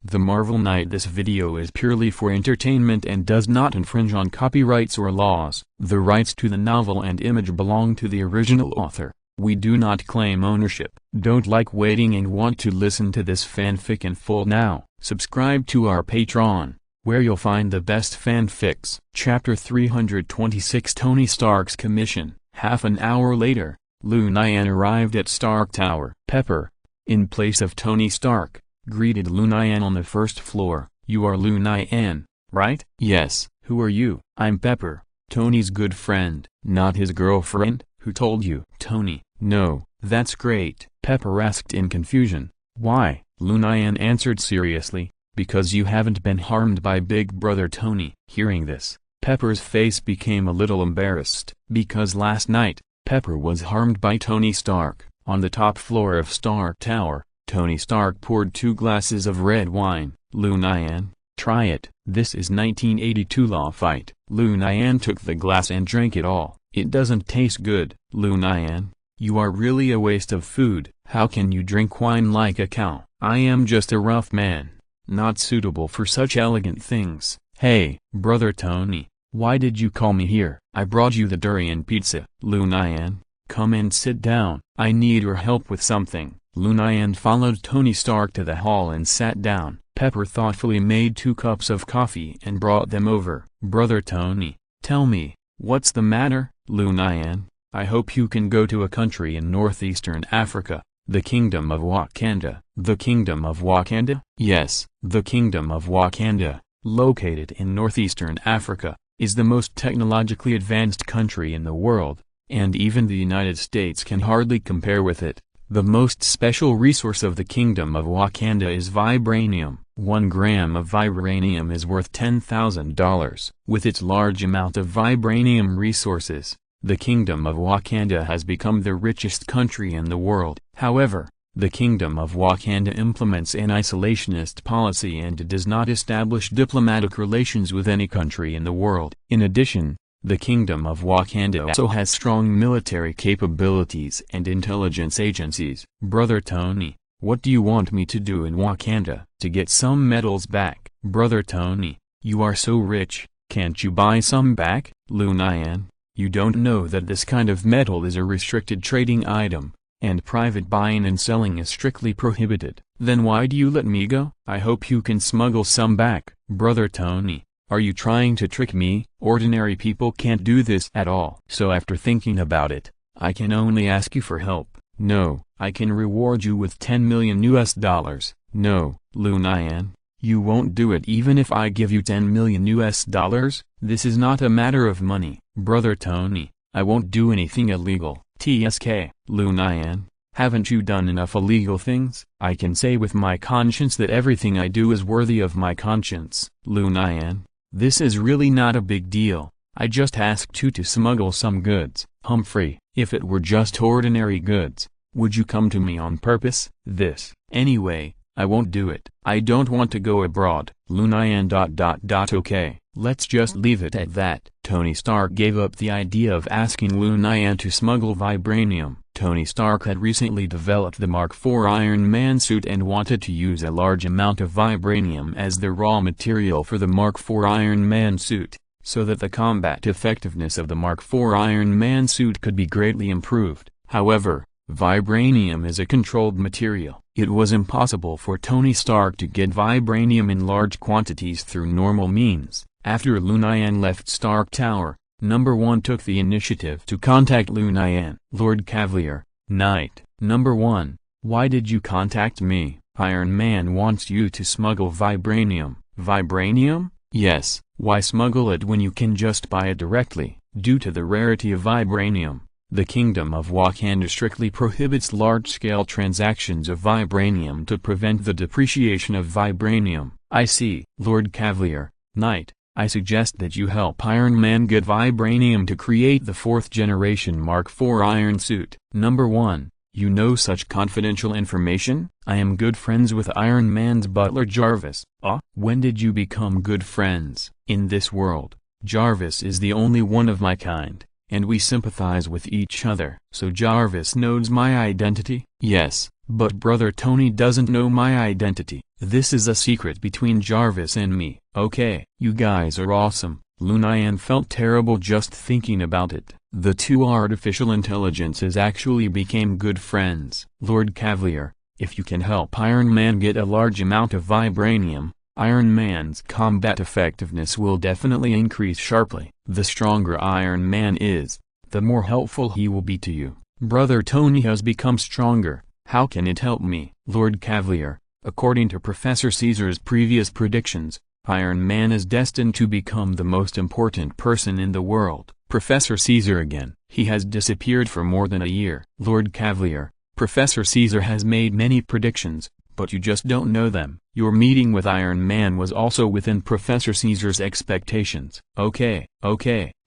The Marvel Knight. This video is purely for entertainment and does not infringe on copyrights or laws. The rights to the novel and image belong to the original author. We do not claim ownership. Don't like waiting and want to listen to this fanfic in full now? Subscribe to our Patreon, where you'll find the best fanfics. Chapter 326 Tony Stark's Commission. Half an hour later, Lu Nian arrived at Stark Tower. Pepper, in place of Tony Stark, greeted Lu Nian on the first floor. "You are Lu Nian, right?" "Yes." "Who are you?" "I'm Pepper, Tony's good friend." "Not his girlfriend?" "Who told you?" "Tony." "No." "That's great," Pepper asked in confusion. "Why?" Lu Nian answered seriously, "Because you haven't been harmed by Big Brother Tony." Hearing this, Pepper's face became a little embarrassed. Because last night, Pepper was harmed by Tony Stark. On the top floor of Stark Tower, Tony Stark poured 2 glasses of red wine. "Lu Nian, try it." "This is 1982 law fight." Lu Nian took the glass and drank it all. "It doesn't taste good." "Lu Nian, you are really a waste of food. How can you drink wine like a cow?" "I am just a rough man, not suitable for such elegant things." "Hey, Brother Tony, why did you call me here?" "I brought you the durian pizza." "Lu Nian, come and sit down. I need your help with something." Lu Nian followed Tony Stark to the hall and sat down. Pepper thoughtfully made 2 cups of coffee and brought them over. "Brother Tony, tell me, what's the matter?" "Lu Nian, I hope you can go to a country in northeastern Africa, the Kingdom of Wakanda." "The Kingdom of Wakanda?" "Yes, the Kingdom of Wakanda, located in northeastern Africa, is the most technologically advanced country in the world, and even the United States can hardly compare with it. The most special resource of the Kingdom of Wakanda is vibranium. 1 gram of vibranium is worth $10,000. With its large amount of vibranium resources, the Kingdom of Wakanda has become the richest country in the world. However, the Kingdom of Wakanda implements an isolationist policy and does not establish diplomatic relations with any country in the world. In addition, the Kingdom of Wakanda also has strong military capabilities and intelligence agencies. "Brother Tony, what do you want me to do in Wakanda?" "To get some metals back." "Brother Tony, you are so rich, can't you buy some back?" "Lu Nian, you don't know that this kind of metal is a restricted trading item, and private buying and selling is strictly prohibited." "Then why do you let me go?" "I hope you can smuggle some back." "Brother Tony, are you trying to trick me? Ordinary people can't do this at all." "So after thinking about it, I can only ask you for help." "No, I can reward you with $10 million US. "No." "Lu Nian, you won't do it even if I give you $10 million US. This is not a matter of money." "Brother Tony, I won't do anything illegal." "TSK." "Lu Nian, haven't you done enough illegal things?" "I can say with my conscience that everything I do is worthy of my conscience." "Lu Nian, this is really not a big deal. I just asked you to smuggle some goods." "Humphrey, if it were just ordinary goods, would you come to me on purpose?" Anyway, I won't do it. I don't want to go abroad." Lu Nian ... "Okay, let's just leave it at that." Tony Stark gave up the idea of asking Lu Nian to smuggle vibranium. Tony Stark had recently developed the Mark IV Iron Man suit and wanted to use a large amount of vibranium as the raw material for the Mark IV Iron Man suit, so that the combat effectiveness of the Mark IV Iron Man suit could be greatly improved. However, vibranium is a controlled material. It was impossible for Tony Stark to get vibranium in large quantities through normal means. After Lu Nian left Stark Tower, Number 1 took the initiative to contact Lu Nian. "Lord Cavalier, Knight." "Number 1, why did you contact me?" "Iron Man wants you to smuggle vibranium." "Vibranium?" "Yes." "Why smuggle it when you can just buy it directly?" "Due to the rarity of vibranium, the Kingdom of Wakanda strictly prohibits large-scale transactions of vibranium to prevent the depreciation of vibranium." "I see." "Lord Cavalier, Knight, I suggest that you help Iron Man get vibranium to create the 4th generation Mark IV Iron suit." "Number 1, you know such confidential information?" "I am good friends with Iron Man's butler Jarvis." "Ah? When did you become good friends?" "In this world, Jarvis is the only one of my kind. and we sympathize with each other. So Jarvis knows my identity? Yes, but Brother Tony doesn't know my identity. This is a secret between Jarvis and me. Okay, you guys are awesome. Lu Nian felt terrible just thinking about it. The two artificial intelligences actually became good friends. Lord Cavalier, if you can help Iron Man get a large amount of vibranium, Iron Man's combat effectiveness will definitely increase sharply. The stronger Iron Man is, the more helpful he will be to you. Brother Tony has become stronger. How can it help me? Lord Cavalier, according to Professor Caesar's previous predictions, Iron Man is destined to become the most important person in the world. Professor Caesar again. He has disappeared for more than a year. Lord Cavalier, Professor Caesar has made many predictions, but you just don't know them. Your meeting with Iron Man was also within Professor Caesar's expectations. Okay.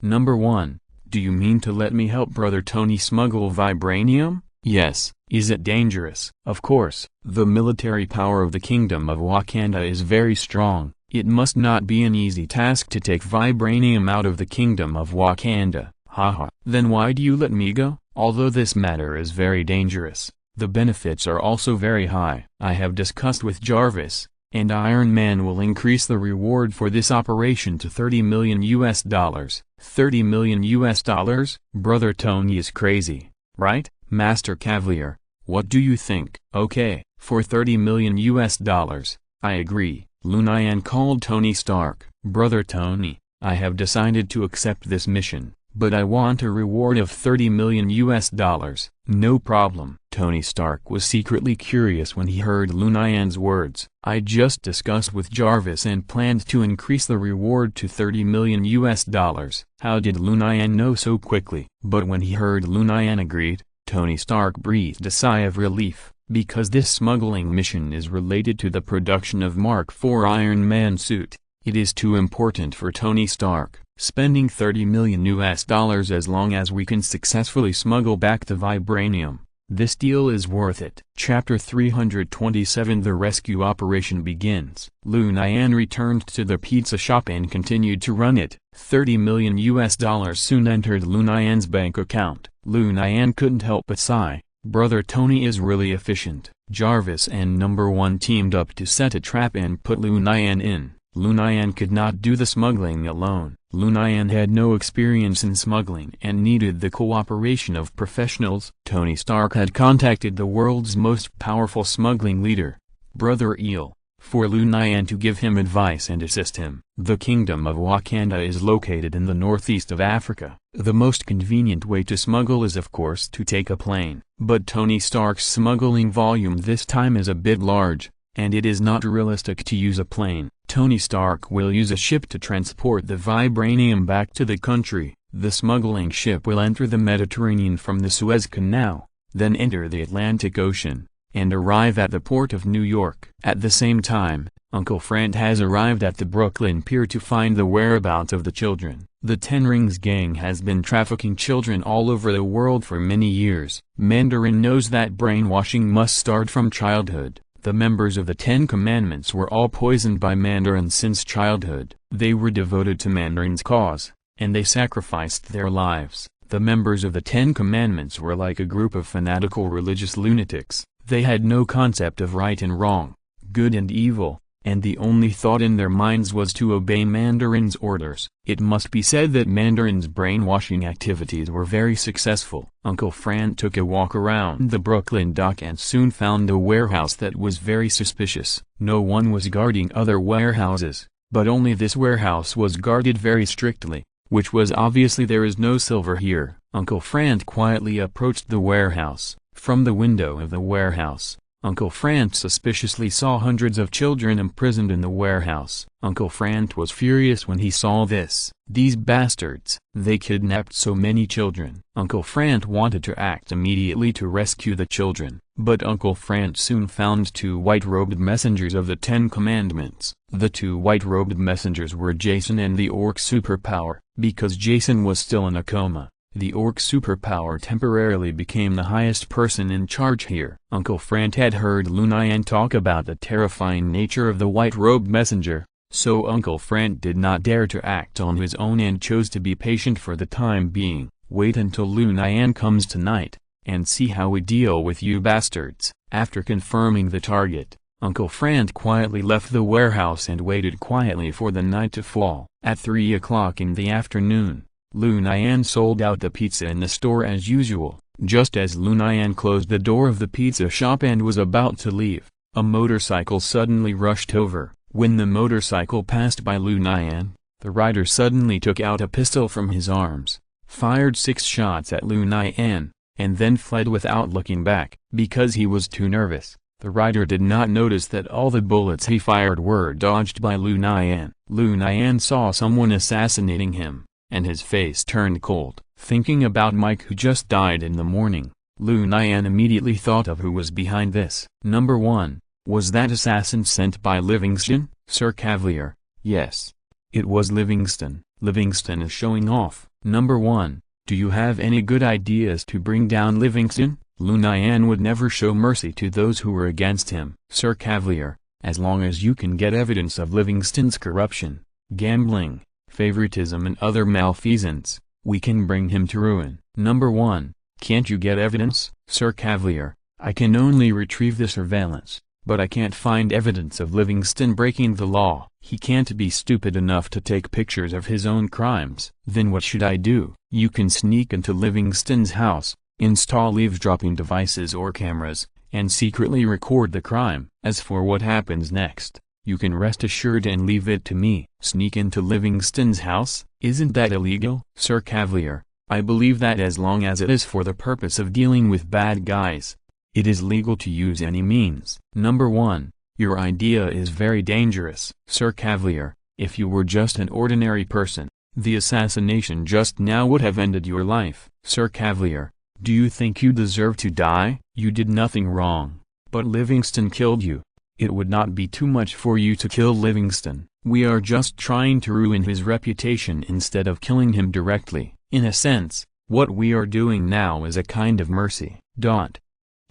Number 1, do you mean to let me help Brother Tony smuggle vibranium? Yes. Is it dangerous? Of course. The military power of the Kingdom of Wakanda is very strong. It must not be an easy task to take vibranium out of the Kingdom of Wakanda. Haha. Then why do you let me go? Although this matter is very dangerous, the benefits are also very high. I have discussed with Jarvis, and Iron Man will increase the reward for this operation to $30 million. $30 million? Brother Tony is crazy, right, Master Cavalier? What do you think? Okay, for $30 million, I agree. Lu Nian called Tony Stark. Brother Tony, I have decided to accept this mission, but I want a reward of $30 million. No problem. Tony Stark was secretly curious when he heard Lu Nian's words. I just discussed with Jarvis and planned to increase the reward to $30 million. How did Lu Nian know so quickly? But when he heard Lu Nian agreed, Tony Stark breathed a sigh of relief, because this smuggling mission is related to the production of Mark IV Iron Man suit. It is too important for Tony Stark. Spending $30 million as long as we can successfully smuggle back the vibranium, this deal is worth it. Chapter 327 The rescue operation begins. Lu Nian returned to the pizza shop and continued to run it. $30 million soon entered Lu Nian's bank account. Lu Nian couldn't help but sigh. Brother Tony is really efficient. Jarvis and Number 1 teamed up to set a trap and put Lu Nian in. Lu Nian could not do the smuggling alone. Lu Nian had no experience in smuggling and needed the cooperation of professionals. Tony Stark had contacted the world's most powerful smuggling leader, Brother Eel, for Lu Nian to give him advice and assist him. The Kingdom of Wakanda is located in the northeast of Africa. The most convenient way to smuggle is of course to take a plane. But Tony Stark's smuggling volume this time is a bit large, and it is not realistic to use a plane. Tony Stark will use a ship to transport the vibranium back to the country. The smuggling ship will enter the Mediterranean from the Suez Canal, then enter the Atlantic Ocean, and arrive at the port of New York. At the same time, Uncle Frank has arrived at the Brooklyn Pier to find the whereabouts of the children. The Ten Rings gang has been trafficking children all over the world for many years. Mandarin knows that brainwashing must start from childhood. The members of the Ten Commandments were all poisoned by Mandarin since childhood. They were devoted to Mandarin's cause, and they sacrificed their lives. The members of the Ten Commandments were like a group of fanatical religious lunatics. They had no concept of right and wrong, good and evil, and the only thought in their minds was to obey Mandarin's orders. It must be said that Mandarin's brainwashing activities were very successful. Uncle Frank took a walk around the Brooklyn dock and soon found a warehouse that was very suspicious. No one was guarding other warehouses, but only this warehouse was guarded very strictly, which was obviously there is no silver here. Uncle Frank quietly approached the warehouse. From the window of the warehouse, Uncle Frank suspiciously saw hundreds of children imprisoned in the warehouse. Uncle Frank was furious when he saw this. These bastards, they kidnapped so many children. Uncle Frank wanted to act immediately to rescue the children, but Uncle Frank soon found two white-robed messengers of the Ten Commandments. The two white-robed messengers were Jason and the Orc Superpower. Because Jason was still in a coma, the Orc Superpower temporarily became the highest person in charge here. Uncle Frank had heard Lu Nian talk about the terrifying nature of the white-robed messenger, so Uncle Frank did not dare to act on his own and chose to be patient for the time being. Wait until Lu Nian comes tonight, and see how we deal with you bastards. After confirming the target, Uncle Frank quietly left the warehouse and waited quietly for the night to fall. At 3 o'clock in the afternoon, Lu Nian sold out the pizza in the store as usual. Just as Lu Nian closed the door of the pizza shop and was about to leave, a motorcycle suddenly rushed over. When the motorcycle passed by Lu Nian, the rider suddenly took out a pistol from his arms, fired 6 shots at Lu Nian, and then fled without looking back. Because he was too nervous, the rider did not notice that all the bullets he fired were dodged by Lu Nian. Lu Nian saw someone assassinating him, and his face turned cold. Thinking about Mike who just died in the morning, Lu Nian immediately thought of who was behind this. Number 1. Was that assassin sent by Livingston, Sir Cavalier? Yes. It was Livingston. Livingston is showing off. Number 1. Do you have any good ideas to bring down Livingston? Lu Nian would never show mercy to those who were against him. Sir Cavalier, as long as you can get evidence of Livingston's corruption, gambling, favoritism and other malfeasance, we can bring him to ruin. Number 1. Can't you get evidence? Sir Cavalier, I can only retrieve the surveillance, but I can't find evidence of Livingston breaking the law. He can't be stupid enough to take pictures of his own crimes. Then what should I do? You can sneak into Livingston's house, install eavesdropping devices or cameras, and secretly record the crime. As for what happens next, you can rest assured and leave it to me. Sneak into Livingston's house? Isn't that illegal? Sir Cavalier, I believe that as long as it is for the purpose of dealing with bad guys, it is legal to use any means. Number 1. Your idea is very dangerous. Sir Cavalier, if you were just an ordinary person, the assassination just now would have ended your life. Sir Cavalier, do you think you deserve to die? You did nothing wrong, but Livingston killed you. It would not be too much for you to kill Livingston. We are just trying to ruin his reputation instead of killing him directly. In a sense, what we are doing now is a kind of mercy.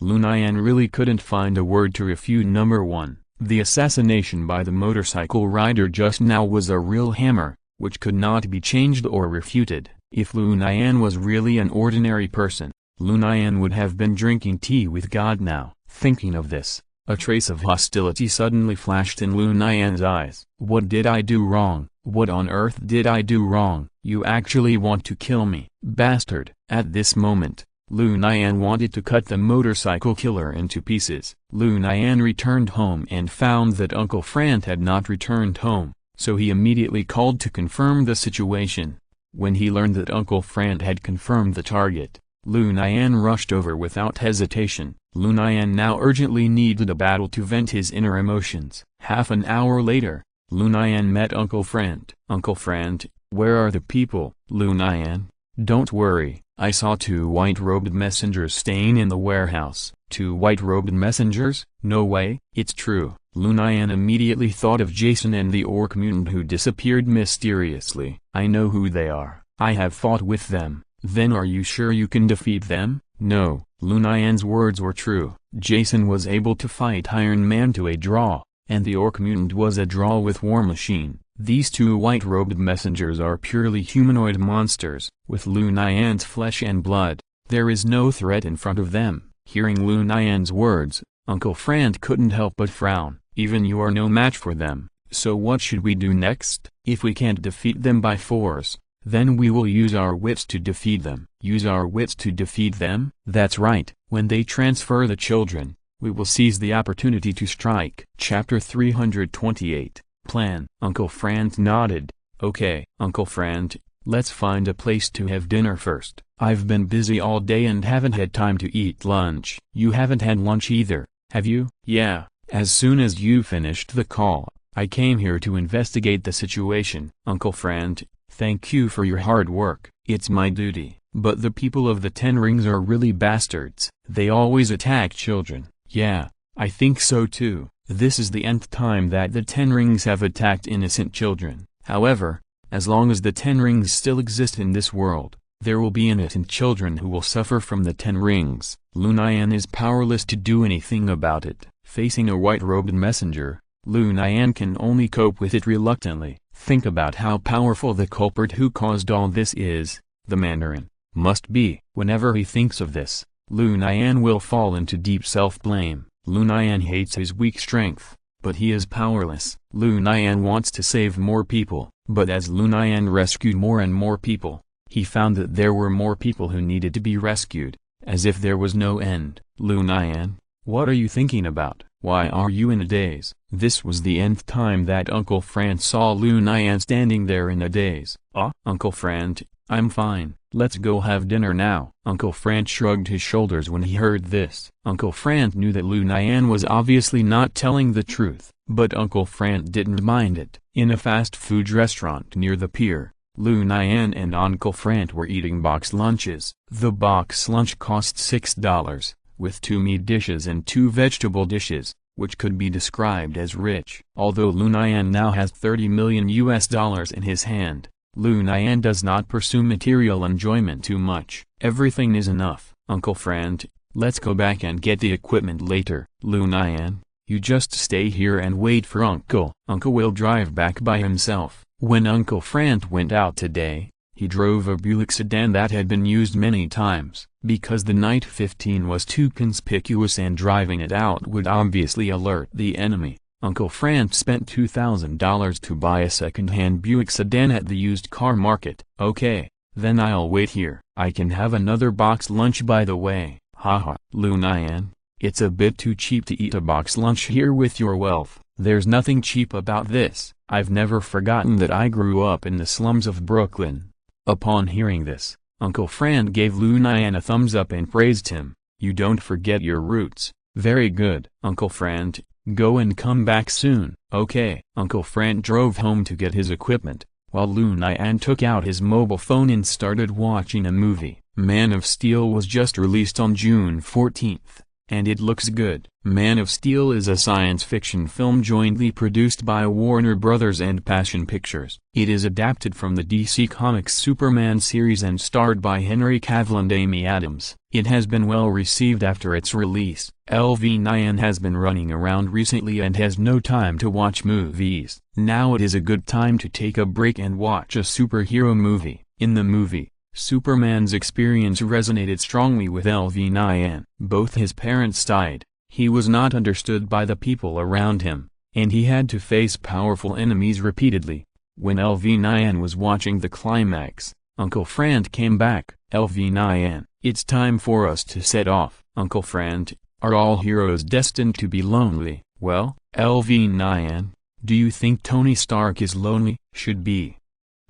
Lu Nian really couldn't find a word to refute. Number 1. The assassination by the motorcycle rider just now was a real hammer, which could not be changed or refuted. If Lu Nian was really an ordinary person, Lu Nian would have been drinking tea with God now. Thinking of this, a trace of hostility suddenly flashed in Lu Nian's eyes. What did I do wrong? What on earth did I do wrong? You actually want to kill me, bastard. At this moment, Lu Nian wanted to cut the motorcycle killer into pieces. Lu Nian returned home and found that Uncle Frank had not returned home, so he immediately called to confirm the situation. When he learned that Uncle Frank had confirmed the target, Lu Nian rushed over without hesitation. Lu Nian now urgently needed a battle to vent his inner emotions. Half an hour later, Lu Nian met Uncle Frank. Uncle Frank, where are the people? Lu Nian, don't worry, I saw 2 white-robed messengers staying in the warehouse. 2 white-robed messengers? No way. It's true. Lu Nian immediately thought of Jason and the orc mutant who disappeared mysteriously. I know who they are. I have fought with them. Then are you sure you can defeat them? No. Lu Nian's words were true. Jason was able to fight Iron Man to a draw, and the orc mutant was a draw with War Machine. These 2 white-robed messengers are purely humanoid monsters, with Lu Nian's flesh and blood. There is no threat in front of them. Hearing Lu Nian's words, Uncle Frank couldn't help but frown. Even you are no match for them, so what should we do next? If we can't defeat them by force, then we will use our wits to defeat them. Use our wits to defeat them? That's right. When they transfer the children, we will seize the opportunity to strike. Chapter 328. Plan. Uncle Frank nodded. Okay. Uncle Frank, let's find a place to have dinner first. I've been busy all day and haven't had time to eat lunch. You haven't had lunch either, have you? Yeah. As soon as you finished the call, I came here to investigate the situation. Uncle Frank, thank you for your hard work. It's my duty. But the people of the Ten Rings are really bastards. They always attack children. Yeah, I think so too. This is the nth time that the Ten Rings have attacked innocent children. However, as long as the Ten Rings still exist in this world, there will be innocent children who will suffer from the Ten Rings. Lu Nian is powerless to do anything about it. Facing a white-robed messenger, Lu Nian can only cope with it reluctantly. Think about how powerful the culprit who caused all this is, the Mandarin. Must be. Whenever he thinks of this, Lu Nian will fall into deep self-blame. Lu Nian hates his weak strength, but he is powerless. Lu Nian wants to save more people, but as Lu Nian rescued more and more people, he found that there were more people who needed to be rescued, as if there was no end. Lu Nian, what are you thinking about? Why are you in a daze? This was the nth time that Uncle Fran saw Lu Nian standing there in a daze. Uncle Fran, I'm fine, let's go have dinner now. Uncle Fran shrugged his shoulders when he heard this. Uncle Fran knew that Lu Nian was obviously not telling the truth, but Uncle Fran didn't mind it. In a fast food restaurant near the pier, Lu Nian and Uncle Fran were eating box lunches. The box lunch cost $6, with 2 meat dishes and 2 vegetable dishes, which could be described as rich. Although Lu Nian now has $30 million in his hand, Lu Nian does not pursue material enjoyment too much. Everything is enough. Uncle Fran, let's go back and get the equipment later. Lu Nian, you just stay here and wait for Uncle. Uncle will drive back by himself. When Uncle Fran went out today, he drove a Buick sedan that had been used many times. Because the Night 15 was too conspicuous and driving it out would obviously alert the enemy, Uncle Fran spent $2,000 to buy a second-hand Buick sedan at the used car market. Okay, then I'll wait here. I can have another box lunch by the way. Haha. Lu Nian, it's a bit too cheap to eat a box lunch here with your wealth. There's nothing cheap about this. I've never forgotten that I grew up in the slums of Brooklyn. Upon hearing this, Uncle Fran gave Lu Nian a thumbs up and praised him. You don't forget your roots. Very good. Uncle Fran, go and come back soon. Okay. Uncle Fran drove home to get his equipment, while Lu Nian took out his mobile phone and started watching a movie. Man of Steel was just released on June 14th, and it looks good. Man of Steel is a science fiction film jointly produced by Warner Brothers and Passion Pictures. It is adapted from the DC Comics Superman series and starred by Henry Cavill and Amy Adams. It has been well received after its release. LV Nian has been running around recently and has no time to watch movies. Now it is a good time to take a break and watch a superhero movie. In the movie, Superman's experience resonated strongly with LV Nian. Both his parents died, he was not understood by the people around him, and he had to face powerful enemies repeatedly. When LV Nian was watching the climax, Uncle Fran came back. LV Nian, it's time for us to set off. Uncle Fran, are all heroes destined to be lonely? Well, LV Nian, do you think Tony Stark is lonely? Should be.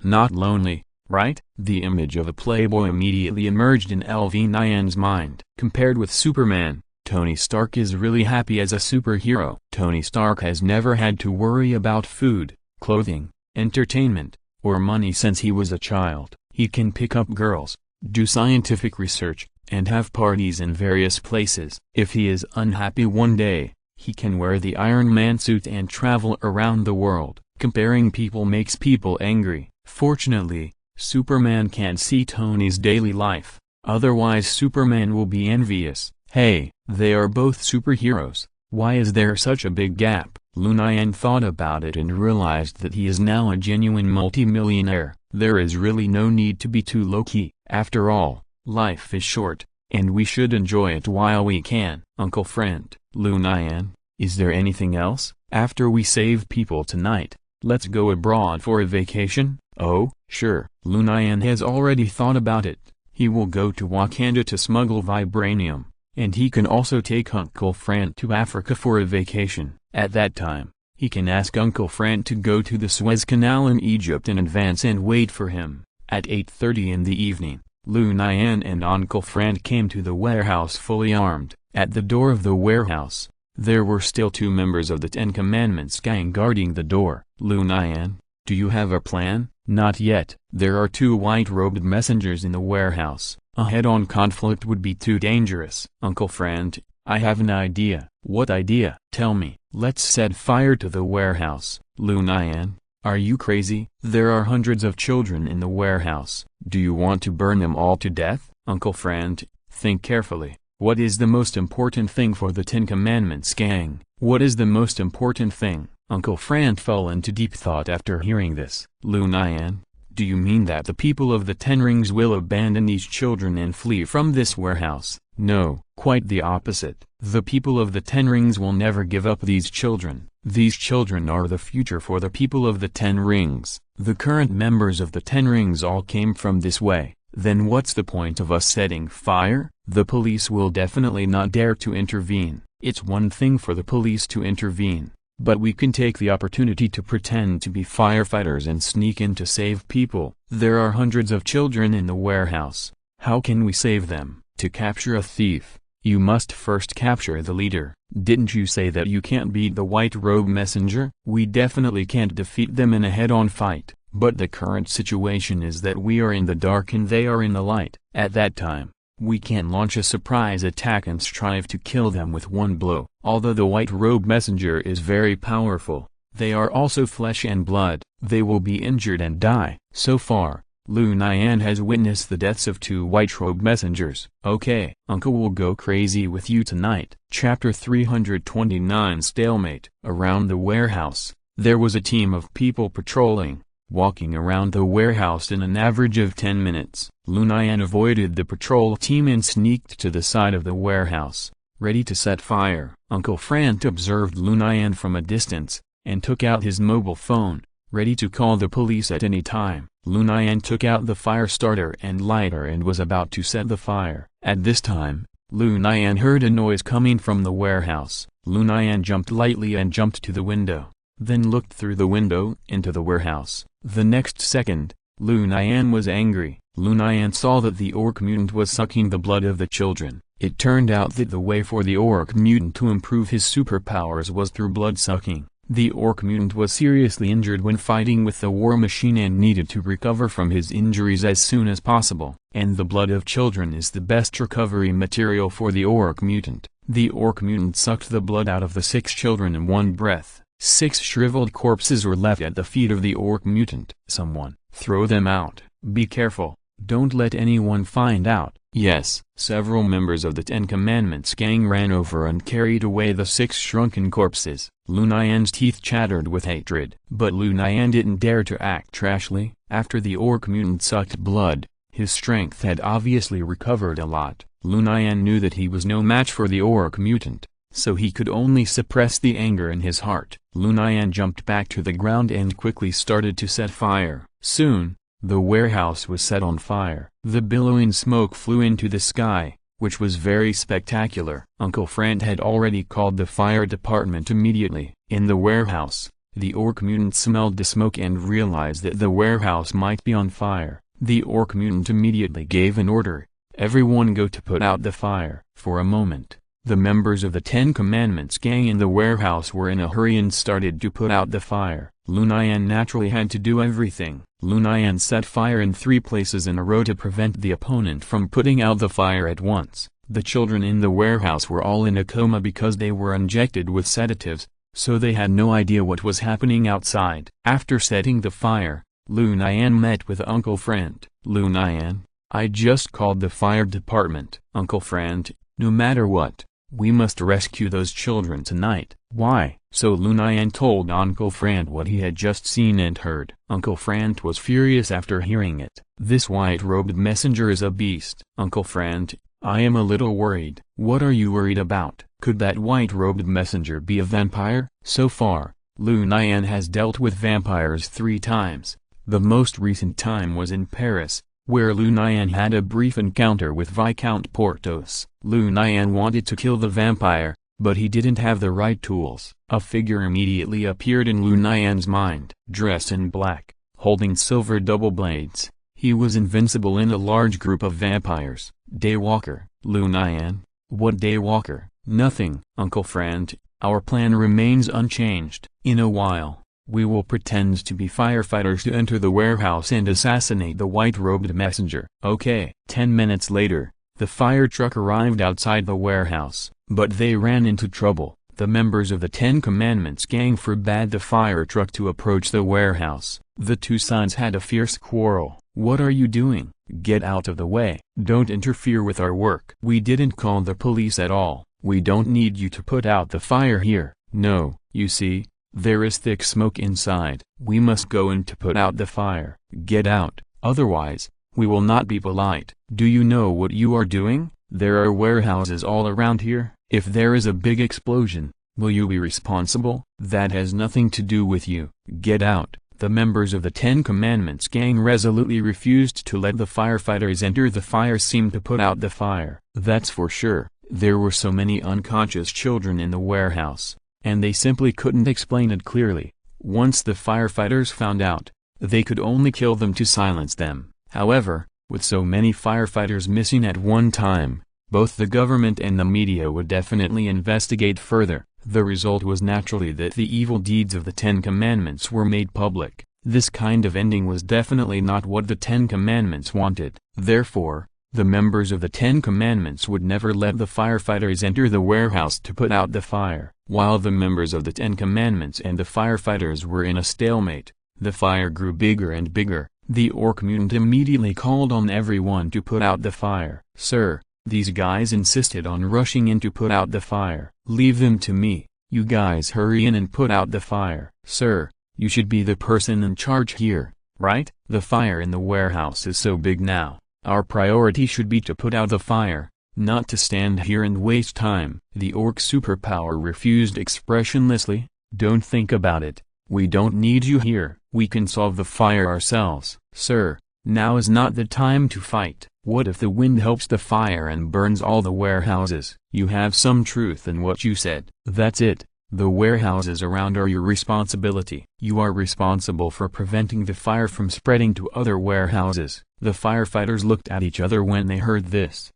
Not lonely, right? The image of a playboy immediately emerged in LV Nian's mind. Compared with Superman, Tony Stark is really happy as a superhero. Tony Stark has never had to worry about food, clothing, entertainment, or money since he was a child. He can pick up girls, do scientific research, and have parties in various places. If he is unhappy one day, he can wear the Iron Man suit and travel around the world. Comparing people makes people angry. Fortunately, Superman can't see Tony's daily life, otherwise Superman will be envious. Hey, they are both superheroes, why is there such a big gap? Lu Nian thought about it and realized that he is now a genuine multimillionaire. There is really no need to be too low-key. After all, life is short, and we should enjoy it while we can. Uncle Fran, Lu Nian, is there anything else? After we save people tonight, let's go abroad for a vacation? Oh, sure. Lu Nian has already thought about it. He will go to Wakanda to smuggle vibranium, and he can also take Uncle Fran to Africa for a vacation. At that time, he can ask Uncle Fran to go to the Suez Canal in Egypt in advance and wait for him. At 8:30 in the evening, Lu Nian and Uncle Fran came to the warehouse fully armed. At the door of the warehouse, there were still 2 members of the Ten Commandments gang guarding the door. Lu Nian, do you have a plan? Not yet. There are 2 white-robed messengers in the warehouse. A head-on conflict would be too dangerous. Uncle Fran, I have an idea. What idea? Tell me. Let's set fire to the warehouse. Lu Nian, are you crazy? There are hundreds of children in the warehouse. Do you want to burn them all to death? Uncle Fran, think carefully. What is the most important thing for the Ten Commandments gang? What is the most important thing? Uncle Fran fell into deep thought after hearing this. Lu Nian, Do you mean that the people of the Ten Rings will abandon these children and flee from this warehouse? No, quite the opposite. The people of the Ten Rings will never give up these children. These children are the future for the people of the Ten Rings. The current members of the Ten Rings all came from this way. Then what's the point of us setting fire? The police will definitely not dare to intervene. It's one thing for the police to intervene, but we can take the opportunity to pretend to be firefighters and sneak in to save people. There are hundreds of children in the warehouse. How can we save them? To capture a thief, you must first capture the leader. Didn't you say that you can't beat the white robe messenger? We definitely can't defeat them in a head-on fight, but the current situation is that we are in the dark and they are in the light. At that time, we can launch a surprise attack and strive to kill them with one blow. Although the white robe messenger is very powerful, they are also flesh and blood. They will be injured and die. So far, Lu Nian has witnessed the deaths of 2 white robe messengers. Okay, Uncle will go crazy with you tonight. Chapter 329 Stalemate. Around the warehouse, there was a team of people patrolling, walking around the warehouse in an average of 10 minutes. Lu Nian avoided the patrol team and sneaked to the side of the warehouse, ready to set fire. Uncle Frant observed Lu Nian from a distance, and took out his mobile phone, ready to call the police at any time. Lu Nian took out the fire starter and lighter and was about to set the fire. At this time, Lu Nian heard a noise coming from the warehouse. Lu Nian jumped lightly and jumped to the window, then looked through the window into the warehouse. The next second, Lu Nian was angry. Lu Nian saw that the orc mutant was sucking the blood of the children. It turned out that the way for the orc mutant to improve his superpowers was through blood sucking. The orc mutant was seriously injured when fighting with the war machine and needed to recover from his injuries as soon as possible. And the blood of children is the best recovery material for the orc mutant. The orc mutant sucked the blood out of the 6 children in one breath. 6 shriveled corpses were left at the feet of the orc mutant. Someone, throw them out. Be careful, don't let anyone find out. Yes, several members of the 10 Commandments gang ran over and carried away the 6 shrunken corpses. Lu Nian's teeth chattered with hatred. But Lu Nian didn't dare to act trashly. After the orc mutant sucked blood, his strength had obviously recovered a lot. Lu Nian knew that he was no match for the orc mutant, so he could only suppress the anger in his heart. Lu Nian jumped back to the ground and quickly started to set fire. Soon, the warehouse was set on fire. The billowing smoke flew into the sky, which was very spectacular. Uncle Frant had already called the fire department immediately. In the warehouse, the orc mutant smelled the smoke and realized that the warehouse might be on fire. The orc mutant immediately gave an order: everyone go to put out the fire. For a moment, the members of the 10 Commandments gang in the warehouse were in a hurry and started to put out the fire. Lu Nian naturally had to do everything. Lu Nian set fire in 3 places in a row to prevent the opponent from putting out the fire at once. The children in the warehouse were all in a coma because they were injected with sedatives, so they had no idea what was happening outside. After setting the fire, Lu Nian met with Uncle Frant. Lu Nian, I just called the fire department. Uncle Frant, no matter what, we must rescue those children tonight. Why? So Lu Nian told Uncle Frant what he had just seen and heard. Uncle Frant was furious after hearing it. This white-robed messenger is a beast. Uncle Frant, I am a little worried. What are you worried about? Could that white-robed messenger be a vampire? So far, Lu Nian has dealt with vampires 3 times. The most recent time was in Paris, where Lu Nian had a brief encounter with Viscount Porthos. Lu Nian wanted to kill the vampire, but he didn't have the right tools. A figure immediately appeared in Lu Nian's mind. Dressed in black, holding silver double blades, he was invincible in a large group of vampires. Daywalker. Lu Nian, what Daywalker? Nothing. Uncle Frant, our plan remains unchanged. In a while, we will pretend to be firefighters to enter the warehouse and assassinate the white-robed messenger. Okay. 10 minutes later, the fire truck arrived outside the warehouse, but they ran into trouble. The members of the 10 Commandments gang forbade the fire truck to approach the warehouse. The 2 sons had a fierce quarrel. What are you doing? Get out of the way. Don't interfere with our work. We didn't call the police at all. We don't need you to put out the fire here. No, you see, There is thick smoke inside. We must go in to put out the fire. Get out, otherwise, we will not be polite. Do you know what you are doing? There are warehouses all around here. If there is a big explosion, will you be responsible? That has nothing to do with you. Get out. The members of the Ten Commandments gang resolutely refused to let the firefighters enter the fire scene to put out the fire. That's for sure. There were so many unconscious children in the warehouse, and they simply couldn't explain it clearly. Once the firefighters found out, they could only kill them to silence them. However, with so many firefighters missing at one time, both the government and the media would definitely investigate further. The result was naturally that the evil deeds of the Ten Commandments were made public. This kind of ending was definitely not what the Ten Commandments wanted. Therefore, the members of the Ten Commandments would never let the firefighters enter the warehouse to put out the fire. While the members of the Ten Commandments and the firefighters were in a stalemate, the fire grew bigger and bigger. The orc mutant immediately called on everyone to put out the fire. Sir, these guys insisted on rushing in to put out the fire. Leave them to me. You guys hurry in and put out the fire. Sir, you should be the person in charge here, right? The fire in the warehouse is so big now. Our priority should be to put out the fire, not to stand here and waste time. The orc superpower refused expressionlessly. Don't think about it. We don't need you here. We can solve the fire ourselves. Sir, now is not the time to fight. What if the wind helps the fire and burns all the warehouses? You have some truth in what you said. That's it. The warehouses around are your responsibility. You are responsible for preventing the fire from spreading to other warehouses. The firefighters looked at each other when they heard this.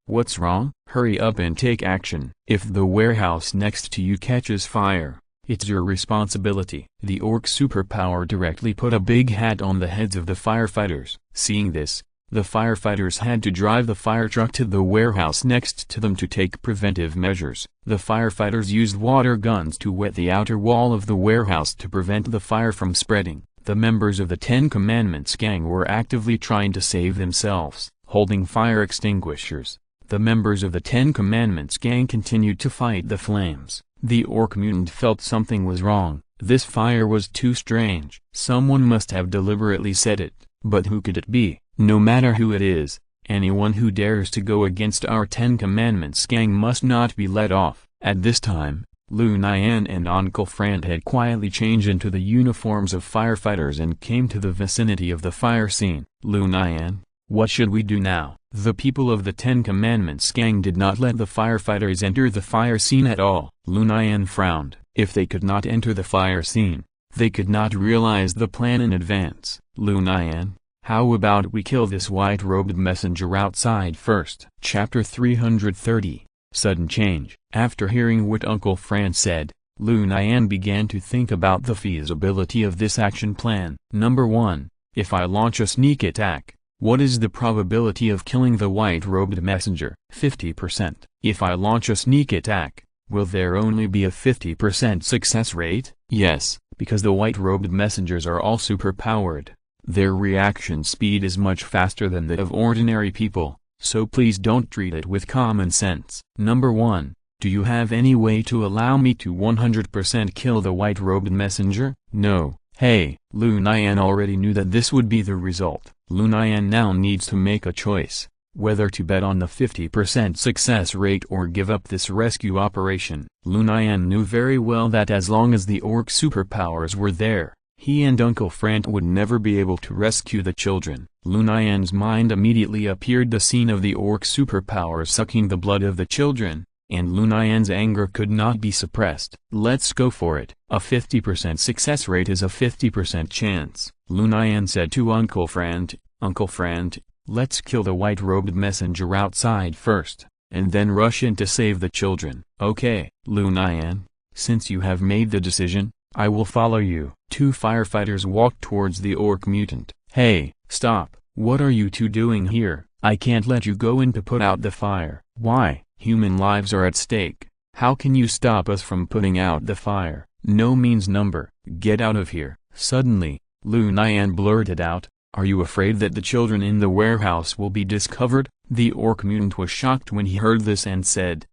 What's wrong? Hurry up and take action. If the warehouse next to you catches fire, it's your responsibility. The orc superpower directly put a big hat on the heads of the firefighters. Seeing this, the firefighters had to drive the fire truck to the warehouse next to them to take preventive measures. The firefighters used water guns to wet the outer wall of the warehouse to prevent the fire from spreading. The members of the Ten Commandments gang were actively trying to save themselves, holding fire extinguishers. The members of the Ten Commandments gang continued to fight the flames. The orc mutant felt something was wrong. This fire was too strange. Someone must have deliberately set it. But who could it be? No matter who it is, anyone who dares to go against our Ten Commandments gang must not be let off. At this time, Lu Nian and Uncle Fran had quietly changed into the uniforms of firefighters and came to the vicinity of the fire scene. Lu Nian, what should we do now? The people of the Ten Commandments gang did not let the firefighters enter the fire scene at all. Lu Nian frowned. If they could not enter the fire scene, they could not realize the plan in advance. Lu Nian, how about we kill this white-robed messenger outside first? Chapter 330. Sudden Change. After hearing what Uncle Fran said, Lu Nian began to think about the feasibility of this action plan. Number 1. If I launch a sneak attack, what is the probability of killing the white-robed messenger? 50%. If I launch a sneak attack, will there only be a 50% success rate? Yes, because the white-robed messengers are all superpowered. Their reaction speed is much faster than that of ordinary people, so please don't treat it with common sense. Number 1. Do you have any way to allow me to 100% kill the white-robed messenger? No. Hey, Lu Nian already knew that this would be the result. Lu Nian now needs to make a choice, whether to bet on the 50% success rate or give up this rescue operation. Lu Nian knew very well that as long as the orc superpowers were there, he and Uncle Fran would never be able to rescue the children. Lu Nian's mind immediately appeared the scene of the orc superpowers sucking the blood of the children, and Lu Nian's anger could not be suppressed. Let's go for it. A 50% success rate is a 50% chance. Lu Nian said to Uncle Fran, Uncle Fran, let's kill the white-robed messenger outside first, and then rush in to save the children. Okay, Lu Nian, since you have made the decision, I will follow you. Two firefighters walked towards the orc mutant. Hey, stop, what are you two doing here? I can't let you go in to put out the fire. Why? Human lives are at stake. How can you stop us from putting out the fire? No means number. Get out of here. Suddenly, Lu Nian blurted out, are you afraid that the children in the warehouse will be discovered? The orc mutant was shocked when he heard this and said,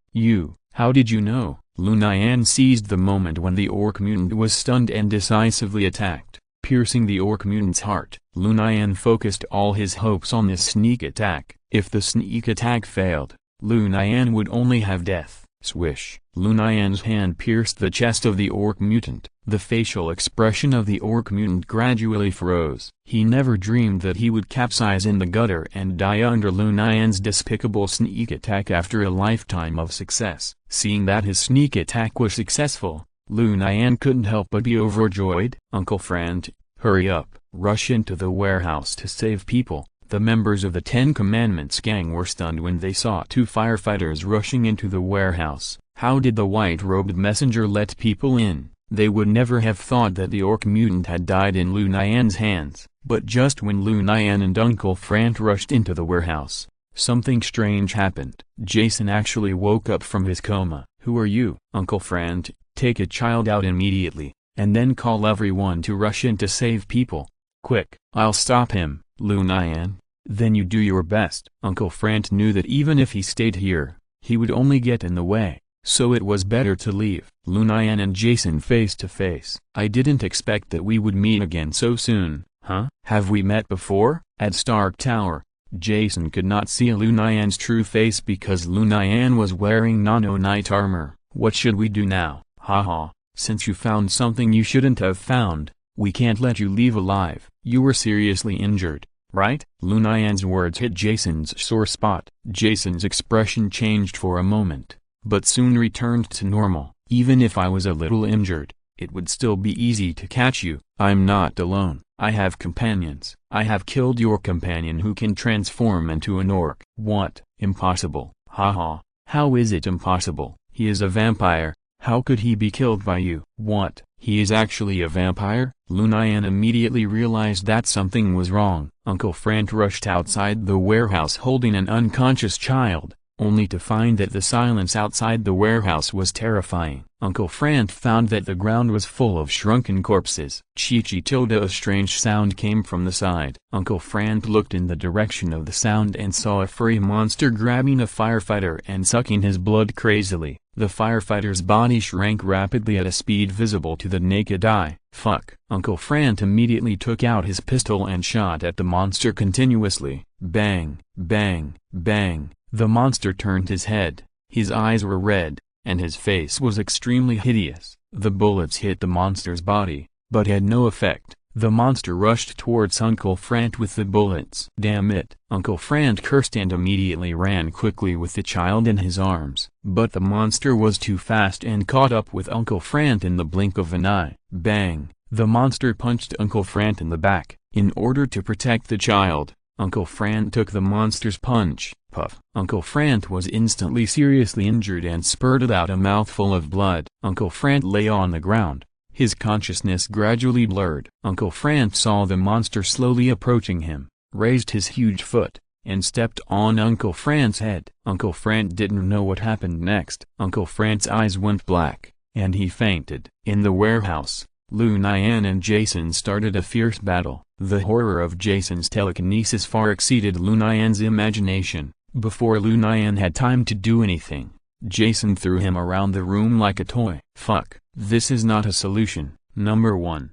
how did you know? Lu Nian seized the moment when the orc mutant was stunned and decisively attacked, piercing the orc mutant's heart. Lu Nian focused all his hopes on this sneak attack. If the sneak attack failed, Lu Nian would only have death. Swish! Lu Nian's hand pierced the chest of the orc mutant. The facial expression of the orc mutant gradually froze. He never dreamed that he would capsize in the gutter and die under Lu Nian's despicable sneak attack after a lifetime of success. Seeing that his sneak attack was successful, Lu Nian couldn't help but be overjoyed. Uncle Frank, hurry up, rush into the warehouse to save people. The members of the Ten Commandments gang were stunned when they saw two firefighters rushing into the warehouse. How did the white-robed messenger let people in? They would never have thought that the orc mutant had died in Lu Nian's hands. But just when Lu Nian and Uncle Frank rushed into the warehouse, something strange happened. Jason actually woke up from his coma. Who are you? Uncle Frank, take a child out immediately, and then call everyone to rush in to save people. Quick! I'll stop him, Lu Nian. Then you do your best. Uncle Frank knew that even if he stayed here, he would only get in the way, so it was better to leave. Lu Nian and Jason face to face. I didn't expect that we would meet again so soon. Huh? Have we met before? At Stark Tower, Jason could not see Lu Nian's true face because Lu Nian was wearing nano knight armor. What should we do now? Haha, since you found something you shouldn't have found, we can't let you leave alive. You were seriously injured, right? Lu Nian's words hit Jason's sore spot. Jason's expression changed for a moment, but soon returned to normal. Even if I was a little injured, it would still be easy to catch you. I'm not alone. I have companions. I have killed your companion who can transform into an orc. What? Impossible. Haha. How is it impossible? He is a vampire. How could he be killed by you? What? He is actually a vampire? Lu Nian immediately realized that something was wrong. Uncle Frank rushed outside the warehouse holding an unconscious child, only to find that the silence outside the warehouse was terrifying. Uncle Frank found that the ground was full of shrunken corpses. A strange sound came from the side. Uncle Frank looked in the direction of the sound and saw a furry monster grabbing a firefighter and sucking his blood crazily. The firefighter's body shrank rapidly at a speed visible to the naked eye. Fuck. Uncle Frank immediately took out his pistol and shot at the monster continuously. Bang, bang, bang. The monster turned his head, his eyes were red, and his face was extremely hideous. The bullets hit the monster's body, but had no effect. The monster rushed towards Uncle Frank with the bullets. Damn it! Uncle Frank cursed and immediately ran quickly with the child in his arms. But the monster was too fast and caught up with Uncle Frank in the blink of an eye. Bang! The monster punched Uncle Frank in the back. In order to protect the child, Uncle Frank took the monster's punch. Puff. Uncle Frank was instantly seriously injured and spurted out a mouthful of blood. Uncle Frank lay on the ground. His consciousness gradually blurred. Uncle Frank saw the monster slowly approaching him, raised his huge foot, and stepped on Uncle Frank's head. Uncle Frank didn't know what happened next. Uncle Frank's eyes went black, and he fainted. In the warehouse, Lu Nian and Jason started a fierce battle. The horror of Jason's telekinesis far exceeded Lu Nian's imagination. Before Lu Nian had time to do anything, Jason threw him around the room like a toy. Fuck, this is not a solution. Number one,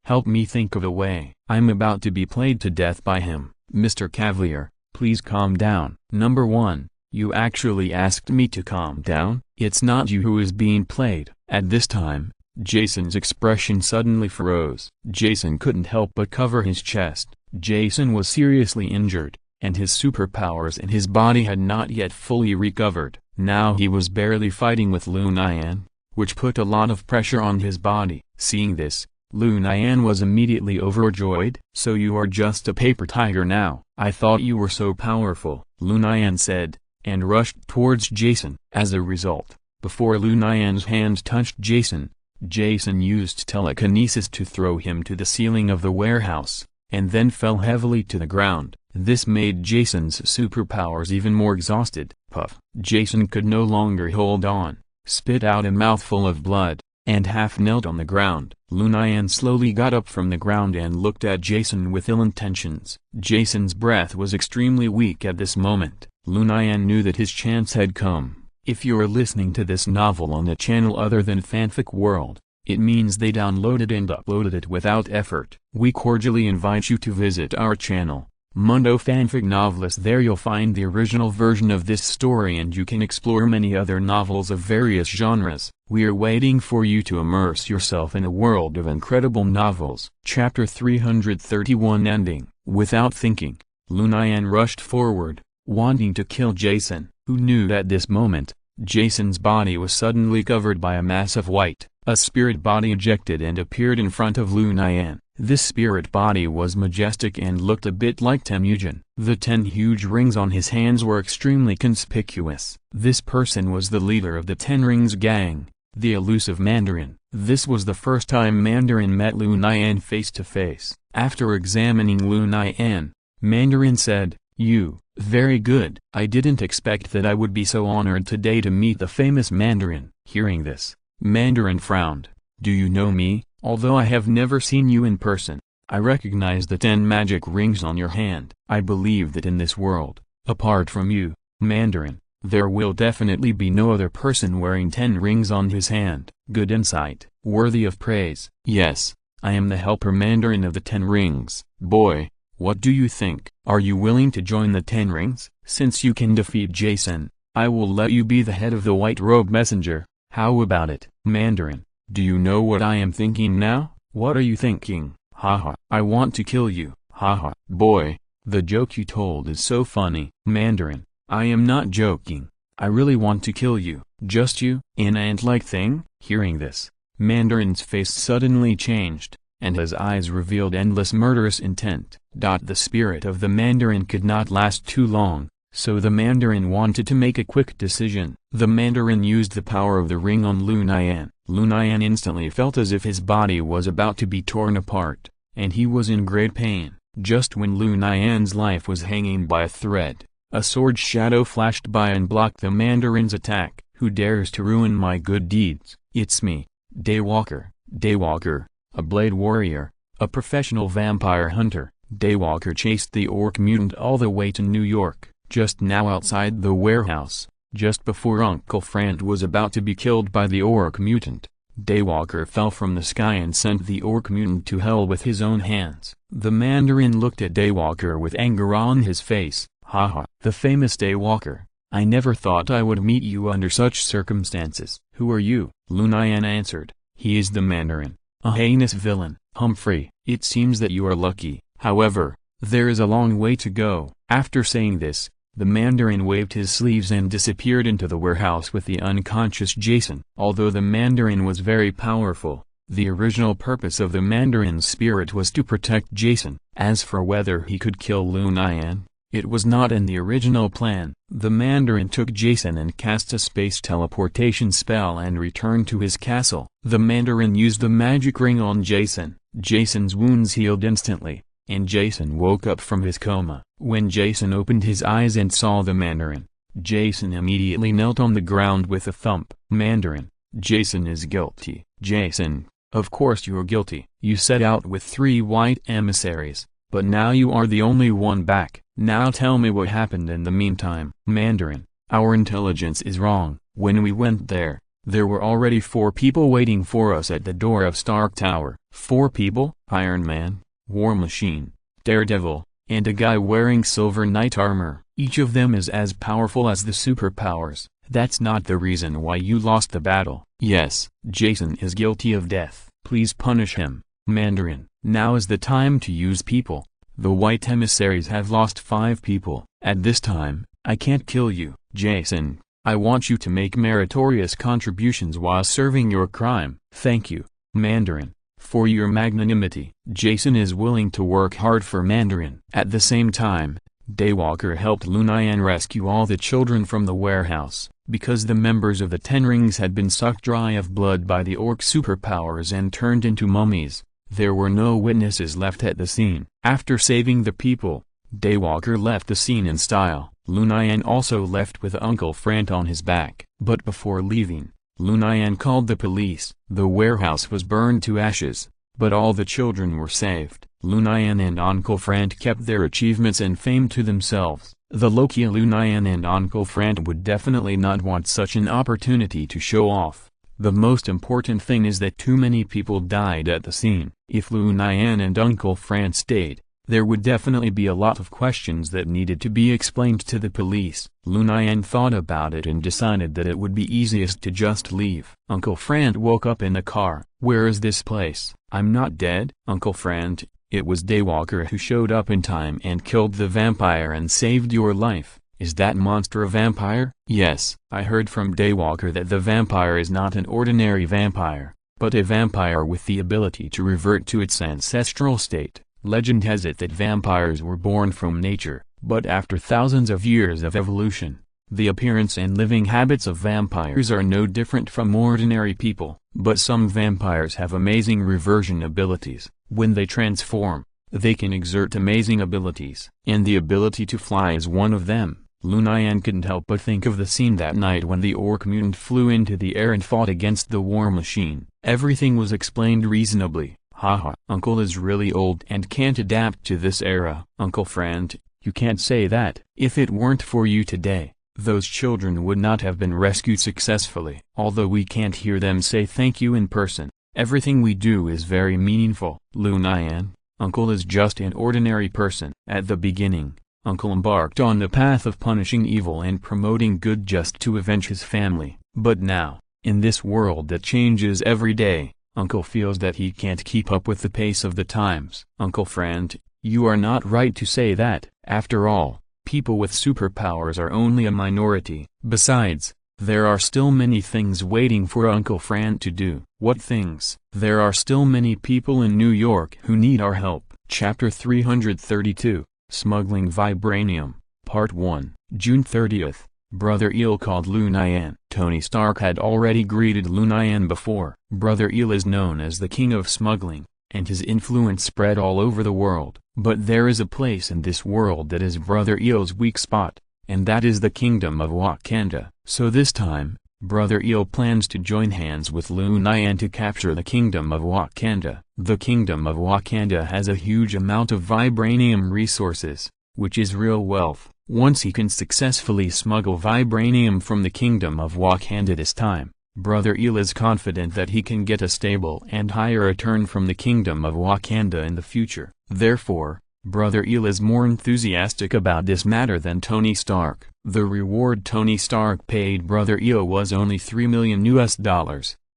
help me think of a way. I'm about to be played to death by him. Mr. Cavalier, please calm down. Number one, you actually asked me to calm down? It's not you who is being played. At this time, Jason's expression suddenly froze. Jason couldn't help but cover his chest. Jason was seriously injured, and his superpowers in his body had not yet fully recovered. Now he was barely fighting with Lu Nian, which put a lot of pressure on his body. Seeing this, Lu Nian was immediately overjoyed. So you are just a paper tiger now? I thought you were so powerful, Lu Nian said, and rushed towards Jason. As a result, before Lu Nian's hand touched Jason, Jason used telekinesis to throw him to the ceiling of the warehouse, and then fell heavily to the ground. This made Jason's superpowers even more exhausted. Puff. Jason could no longer hold on, spit out a mouthful of blood, and half knelt on the ground. Lu Nian slowly got up from the ground and looked at Jason with ill intentions. Jason's breath was extremely weak at this moment. Lu Nian knew that his chance had come. If you're listening to this novel on a channel other than Fanfic World, it means they downloaded and uploaded it without effort. We cordially invite you to visit our channel, Mundo Fanfic Novelist. There you'll find the original version of this story and you can explore many other novels of various genres. We are waiting for you to immerse yourself in a world of incredible novels. Chapter 331 Ending. Without thinking, Lu Nian rushed forward, wanting to kill Jason, who knew at this moment, Jason's body was suddenly covered by a mass of white. A spirit body ejected and appeared in front of Lu Nian. This spirit body was majestic and looked a bit like Temujin. The 10 huge rings on his hands were extremely conspicuous. This person was the leader of the 10 Rings gang, the elusive Mandarin. This was the first time Mandarin met Lu Nian face to face. After examining Lu Nian, Mandarin said, "You, very good. I didn't expect that I would be so honored today to meet the famous Mandarin." Hearing this, Mandarin frowned. "Do you know me? Although I have never seen you in person, I recognize the 10 magic rings on your hand. I believe that in this world, apart from you, Mandarin, there will definitely be no other person wearing 10 rings on his hand." Good insight, worthy of praise. "Yes, I am the helper Mandarin of the 10 rings." "Boy, what do you think? Are you willing to join the 10 rings? Since you can defeat Jason, I will let you be the head of the white robe messenger. How about it?" "Mandarin, do you know what I am thinking now?" "What are you thinking?" "Haha, I want to kill you." "Haha, boy, the joke you told is so funny." "Mandarin, I am not joking. I really want to kill you." "Just you? An ant-like thing?" Hearing this, Mandarin's face suddenly changed, and his eyes revealed endless murderous intent. The spirit of the Mandarin could not last too long, so the Mandarin wanted to make a quick decision. The Mandarin used the power of the ring on Lu Nian. Lu Nian instantly felt as if his body was about to be torn apart, and he was in great pain. Just when Lu Nian's life was hanging by a thread, a sword shadow flashed by and blocked the Mandarin's attack. "Who dares to ruin my good deeds?" "It's me, Daywalker." Daywalker, a blade warrior, a professional vampire hunter. Daywalker chased the orc mutant all the way to New York. Just now outside the warehouse, just before Uncle Frank was about to be killed by the orc mutant, Daywalker fell from the sky and sent the orc mutant to hell with his own hands. The Mandarin looked at Daywalker with anger on his face. "Haha, the famous Daywalker. I never thought I would meet you under such circumstances." "Who are you?" Lu Nian answered. "He is the Mandarin, a heinous villain." "Humphrey, it seems that you are lucky. However, there is a long way to go." After saying this, the Mandarin waved his sleeves and disappeared into the warehouse with the unconscious Jason. Although the Mandarin was very powerful, the original purpose of the Mandarin's spirit was to protect Jason. As for whether he could kill Lu Nian, it was not in the original plan. The Mandarin took Jason and cast a space teleportation spell and returned to his castle. The Mandarin used the magic ring on Jason. Jason's wounds healed instantly, and Jason woke up from his coma. When Jason opened his eyes and saw the Mandarin, Jason immediately knelt on the ground with a thump. "Mandarin, Jason is guilty." "Jason, of course you're guilty. You set out with 3 white emissaries, but now you are the only one back. Now tell me what happened in the meantime." "Mandarin, our intelligence is wrong. When we went there were already 4 people waiting for us at the door of Stark Tower." "4 people?" "Iron Man, War Machine, Daredevil, and a guy wearing silver knight armor. Each of them is as powerful as the superpowers." "That's not the reason why you lost the battle." "Yes, Jason is guilty of death. Please punish him." "Mandarin, now is the time to use people. The white emissaries have lost 5 people. At this time, I can't kill you." "Jason, I want you to make meritorious contributions while serving your crime." "Thank you, Mandarin, for your magnanimity." Jason is willing to work hard for Mandarin. At the same time, Daywalker helped Lu Nian rescue all the children from the warehouse. Because the members of the 10 Rings had been sucked dry of blood by the orc superpowers and turned into mummies, there were no witnesses left at the scene. After saving the people, Daywalker left the scene in style. Lu Nian also left with Uncle Frank on his back. But before leaving, Lu Nian called the police. The warehouse was burned to ashes, but all the children were saved. Lu Nian and Uncle Frank kept their achievements and fame to themselves. The Loki Lu Nian and Uncle Fran would definitely not want such an opportunity to show off. The most important thing is that too many people died at the scene. If Lu Nian and Uncle Fran stayed, there would definitely be a lot of questions that needed to be explained to the police. Lu Nian thought about it and decided that it would be easiest to just leave. Uncle Fran woke up in the car. Where is this place? I'm not dead. Uncle Fran, it was Daywalker who showed up in time and killed the vampire and saved your life. Is that monster a vampire? Yes, I heard from Daywalker that the vampire is not an ordinary vampire, but a vampire with the ability to revert to its ancestral state. Legend has it that vampires were born from nature, but after thousands of years of evolution, the appearance and living habits of vampires are no different from ordinary people. But some vampires have amazing reversion abilities. When they transform, they can exert amazing abilities, and the ability to fly is one of them. Lu Nian couldn't help but think of the scene that night when the orc mutant flew into the air and fought against the war machine. Everything was explained reasonably. Haha, Uncle is really old and can't adapt to this era. Uncle Fran, you can't say that. If it weren't for you today, those children would not have been rescued successfully. Although we can't hear them say thank you in person, everything we do is very meaningful. Lu Nian, Uncle is just an ordinary person. At the beginning, Uncle embarked on the path of punishing evil and promoting good just to avenge his family. But now, in this world that changes every day, Uncle feels that he can't keep up with the pace of the times. Uncle Fran, you are not right to say that. After all, people with superpowers are only a minority. Besides, there are still many things waiting for Uncle Fran to do. What things? There are still many people in New York who need our help. Chapter 332, Smuggling Vibranium, Part 1. June 30th, Brother Eel called Lu Nian. Tony Stark had already greeted Lu Nian before. Brother Eel is known as the king of smuggling, and his influence spread all over the world. But there is a place in this world that is Brother Eel's weak spot, and that is the kingdom of Wakanda. So this time, Brother Eel plans to join hands with Lu Nian to capture the kingdom of Wakanda. The kingdom of Wakanda has a huge amount of vibranium resources, which is real wealth. Once he can successfully smuggle vibranium from the kingdom of Wakanda this time, Brother Eel is confident that he can get a stable and higher return from the kingdom of Wakanda in the future. Therefore, Brother Eel is more enthusiastic about this matter than Tony Stark. The reward Tony Stark paid Brother Eel was only $3 million,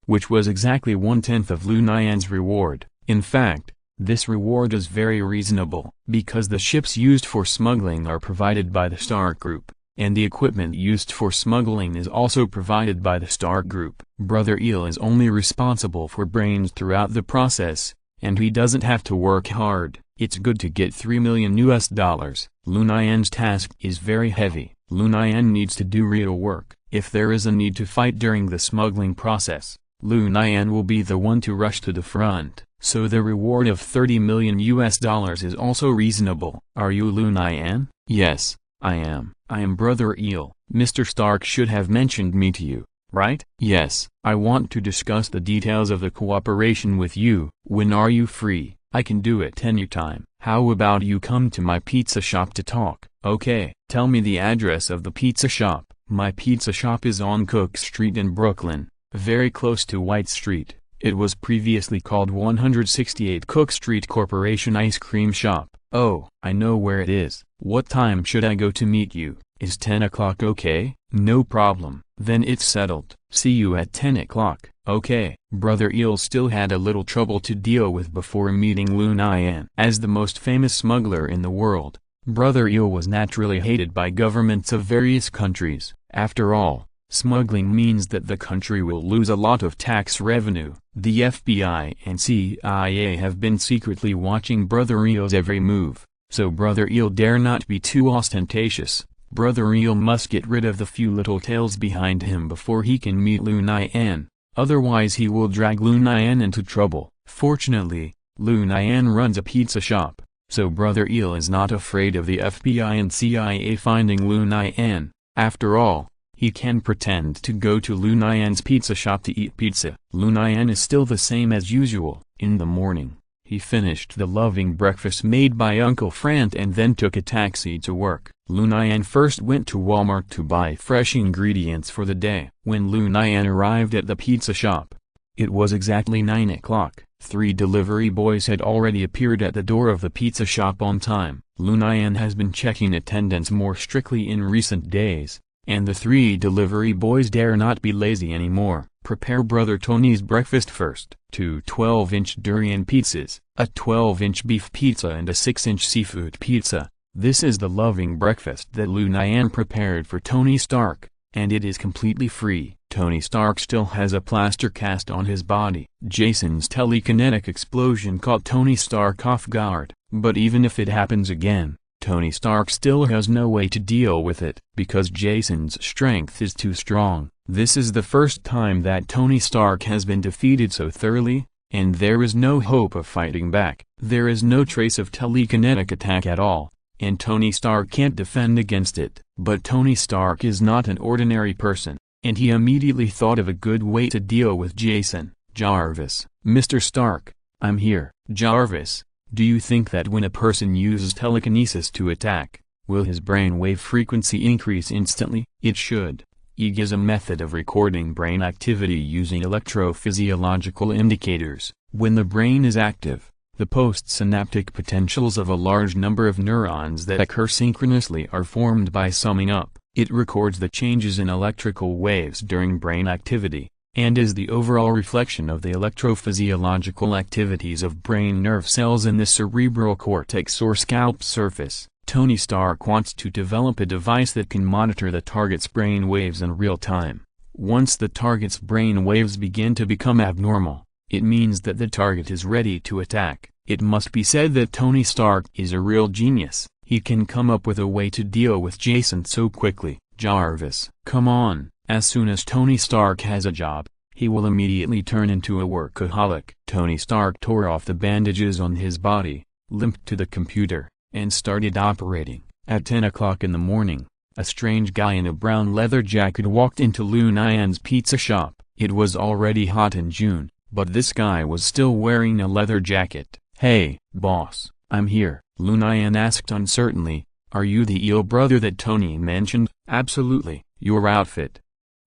which was exactly 1/10 of Lu Nian's reward. In fact, this reward is very reasonable, because the ships used for smuggling are provided by the Stark Group, and the equipment used for smuggling is also provided by the Stark Group. Brother Eel is only responsible for brains throughout the process, and he doesn't have to work hard. It's good to get $3 million. Lu Nian's task is very heavy. Lu Nian needs to do real work. If there is a need to fight during the smuggling process, Lu Nian will be the one to rush to the front. So the reward of $30 million is also reasonable. Are you Lu Nian? Yes, I am. I am Brother Eel. Mr. Stark should have mentioned me to you, right? Yes. I want to discuss the details of the cooperation with you. When are you free? I can do it anytime. How about you come to my pizza shop to talk? Okay. Tell me the address of the pizza shop. My pizza shop is on Cook Street in Brooklyn, very close to White Street. It was previously called 168 Cook Street Corporation Ice Cream Shop. Oh, I know where it is. What time should I go to meet you? Is 10 o'clock okay? No problem. Then it's settled. See you at 10 o'clock. Okay. Brother Eel still had a little trouble to deal with before meeting Lu Nian. As the most famous smuggler in the world, Brother Eel was naturally hated by governments of various countries. After all, smuggling means that the country will lose a lot of tax revenue. The FBI and CIA have been secretly watching Brother Eel's every move, so Brother Eel dare not be too ostentatious. Brother Eel must get rid of the few little tails behind him before he can meet Lu Nian, otherwise he will drag Lu Nian into trouble. Fortunately, Lu Nian runs a pizza shop, so Brother Eel is not afraid of the FBI and CIA finding Lu Nian. After all, he can pretend to go to Lu Nian's pizza shop to eat pizza. Lu Nian is still the same as usual. In the morning, He finished the loving breakfast made by Uncle Frant and then took a taxi to work. Lu Nian first went to Walmart to buy fresh ingredients for the day. When Lu Nian arrived at the pizza shop, it was exactly 9 o'clock. 3 delivery boys had already appeared at the door of the pizza shop on time. Lu Nian has been checking attendance more strictly in recent days, and the 3 delivery boys dare not be lazy anymore. Prepare Brother Tony's breakfast first. 2 12-inch durian pizzas, a 12-inch beef pizza and a 6-inch seafood pizza. This is the loving breakfast that Lu Nian prepared for Tony Stark, and it is completely free. Tony Stark still has a plaster cast on his body. Jason's telekinetic explosion caught Tony Stark off guard, but even if it happens again, Tony Stark still has no way to deal with it, because Jason's strength is too strong. This is the first time that Tony Stark has been defeated so thoroughly, and there is no hope of fighting back. There is no trace of telekinetic attack at all, and Tony Stark can't defend against it. But Tony Stark is not an ordinary person, and he immediately thought of a good way to deal with Jason. Jarvis. Mr. Stark, I'm here. Jarvis, do you think that when a person uses telekinesis to attack, will his brainwave frequency increase instantly? It should. EEG is a method of recording brain activity using electrophysiological indicators. When the brain is active, the postsynaptic potentials of a large number of neurons that occur synchronously are formed by summing up. It records the changes in electrical waves during brain activity, and is the overall reflection of the electrophysiological activities of brain nerve cells in the cerebral cortex or scalp surface. Tony Stark wants to develop a device that can monitor the target's brain waves in real time. Once the target's brain waves begin to become abnormal, it means that the target is ready to attack. It must be said that Tony Stark is a real genius. He can come up with a way to deal with Jason so quickly. Jarvis. Come on. As soon as Tony Stark has a job, he will immediately turn into a workaholic. Tony Stark tore off the bandages on his body, limped to the computer, and started operating. At 10 o'clock in the morning, a strange guy in a brown leather jacket walked into Lu Nian's pizza shop. It was already hot in June, but this guy was still wearing a leather jacket. Hey, boss, I'm here. Lu Nian asked uncertainly, are you the eel brother that Tony mentioned? Absolutely. Your outfit,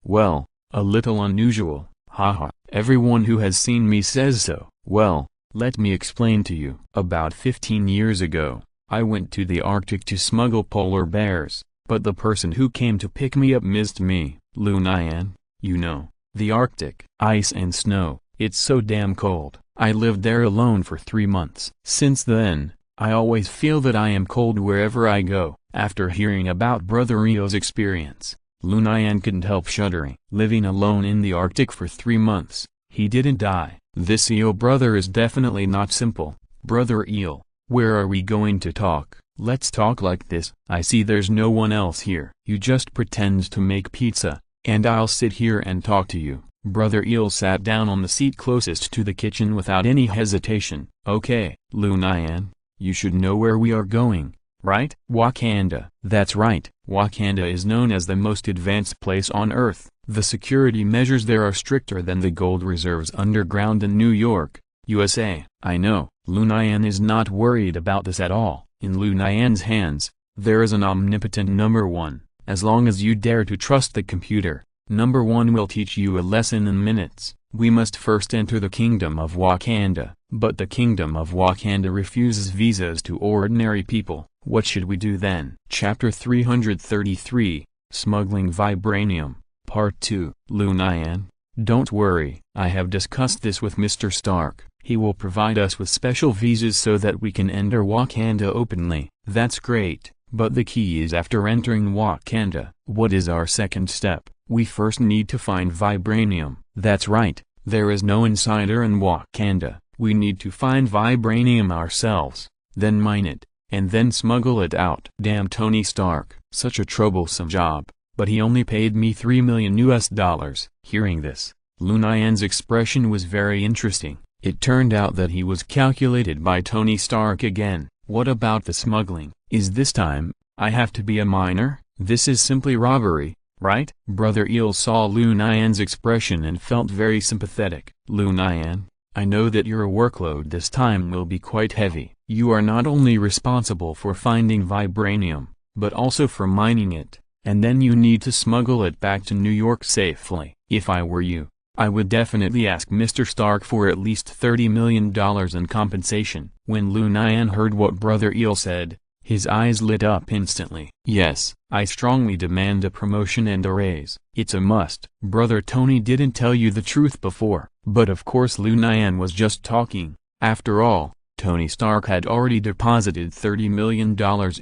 well, a little unusual, haha. Everyone who has seen me says so. Well, let me explain to you. About 15 years ago, I went to the Arctic to smuggle polar bears, but the person who came to pick me up missed me. Lu Nian, you know, the Arctic. Ice and snow, it's so damn cold. I lived there alone for 3 months. Since then, I always feel that I am cold wherever I go. After hearing about Brother Eel's experience, Lu Nian couldn't help shuddering. Living alone in the Arctic for 3 months, he didn't die. This eel brother is definitely not simple. Brother Eel, where are we going to talk? Let's talk like this. I see there's no one else here. You just pretend to make pizza, and I'll sit here and talk to you. Brother Eel sat down on the seat closest to the kitchen without any hesitation. Okay, Lu Nian, you should know where we are going, right? Wakanda. That's right. Wakanda is known as the most advanced place on Earth. The security measures there are stricter than the gold reserves underground in New York, USA. I know. Lu Nian is not worried about this at all. In Lu Nian's hands, there is an omnipotent number one. As long as you dare to trust the computer, number one will teach you a lesson in minutes. We must first enter the kingdom of Wakanda. But the kingdom of Wakanda refuses visas to ordinary people. What should we do then? Chapter 333, Smuggling Vibranium, Part 2. Lu Nian, don't worry. I have discussed this with Mr. Stark. He will provide us with special visas so that we can enter Wakanda openly. That's great, but the key is after entering Wakanda. What is our second step? We first need to find vibranium. That's right, there is no insider in Wakanda. We need to find vibranium ourselves, then mine it, and then smuggle it out. Damn Tony Stark, such a troublesome job, but he only paid me $3 million US. Hearing this, Lu Nian's expression was very interesting. It turned out that he was calculated by Tony Stark again. What about the smuggling? Is this time, I have to be a miner? This is simply robbery, right? Brother Eel saw Lu Nian's expression and felt very sympathetic. Lu Nian, I know that your workload this time will be quite heavy. You are not only responsible for finding vibranium, but also for mining it, and then you need to smuggle it back to New York safely. If I were you, I would definitely ask Mr. Stark for at least $30 million in compensation. When Lu Nian heard what Brother Eel said, his eyes lit up instantly. Yes, I strongly demand a promotion and a raise. It's a must. Brother Tony didn't tell you the truth before, but of course Lu Nian was just talking. After all, Tony Stark had already deposited $30 million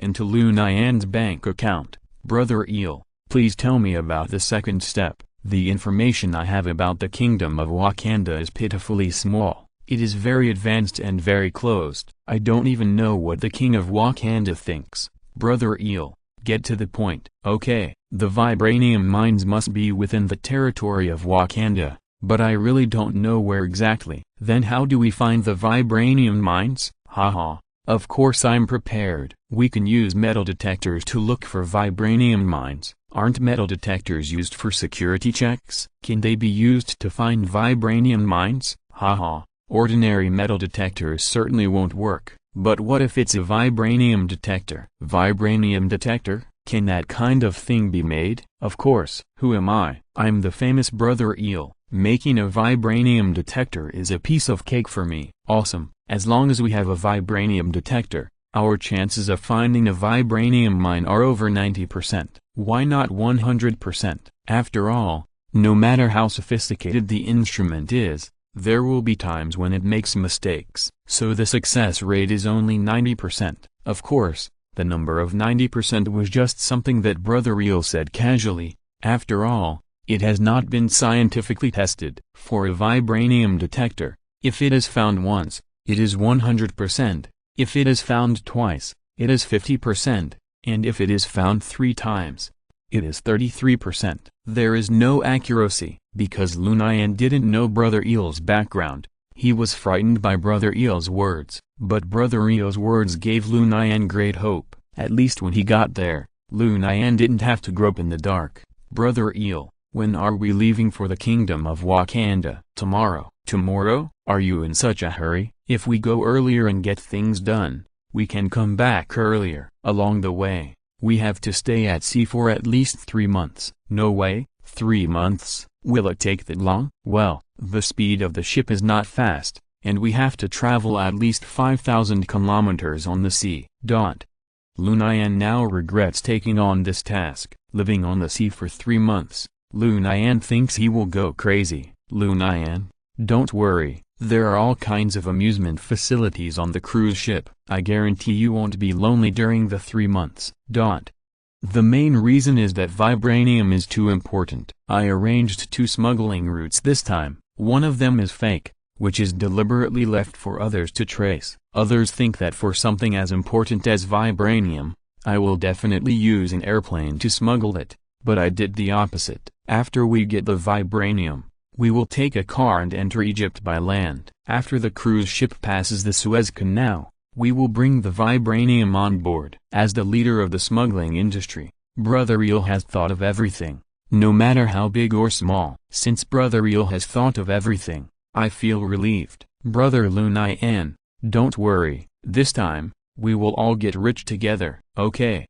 into Lu Nian's bank account. Brother Eel, please tell me about the second step. The information I have about the Kingdom of Wakanda is pitifully small. It is very advanced and very closed. I don't even know what the King of Wakanda thinks. Brother Eel, get to the point. Okay, the vibranium mines must be within the territory of Wakanda, but I really don't know where exactly. Then how do we find the vibranium mines? Haha. Of course I'm prepared. We can use metal detectors to look for vibranium mines. Aren't metal detectors used for security checks? Can they be used to find vibranium mines? Haha. Ordinary metal detectors certainly won't work, but what if it's a vibranium detector? Vibranium detector? Can that kind of thing be made? Of course. Who am I? I'm the famous Brother Eel. Making a vibranium detector is a piece of cake for me. Awesome. As long as we have a vibranium detector, our chances of finding a vibranium mine are over 90%. Why not 100%? After all, no matter how sophisticated the instrument is, there will be times when it makes mistakes. So the success rate is only 90%. Of course, the number of 90% was just something that Brother Eel said casually. After all, it has not been scientifically tested. For a vibranium detector, if it is found once, it is 100%. If it is found twice, it is 50%, and if it is found 3 times, it is 33%. There is no accuracy, because Lu Nian didn't know Brother Eel's background. He was frightened by Brother Eel's words, but Brother Eel's words gave Lu Nian great hope. At least when he got there, Lu Nian didn't have to grope in the dark. Brother Eel, when are we leaving for the Kingdom of Wakanda? Tomorrow. Tomorrow? Are you in such a hurry? If we go earlier and get things done, we can come back earlier. Along the way, we have to stay at sea for at least 3 months. No way. 3 months? Will it take that long? Well, the speed of the ship is not fast, and we have to travel at least 5,000 kilometers on the sea. Lu Nian now regrets taking on this task. Living on the sea for 3 months, Lu Nian thinks he will go crazy. Lu Nian, don't worry, there are all kinds of amusement facilities on the cruise ship. I guarantee you won't be lonely during the 3 months. The main reason is that vibranium is too important. I arranged 2 smuggling routes this time. One of them is fake, which is deliberately left for others to trace. Others think that for something as important as vibranium, I will definitely use an airplane to smuggle it, but I did the opposite. After we get the vibranium, we will take a car and enter Egypt by land. After the cruise ship passes the Suez Canal, we will bring the vibranium on board. As the leader of the smuggling industry, Brother Eel has thought of everything, no matter how big or small. Since Brother Eel has thought of everything, I feel relieved. Brother Lu Nian, don't worry, this time, we will all get rich together. Okay,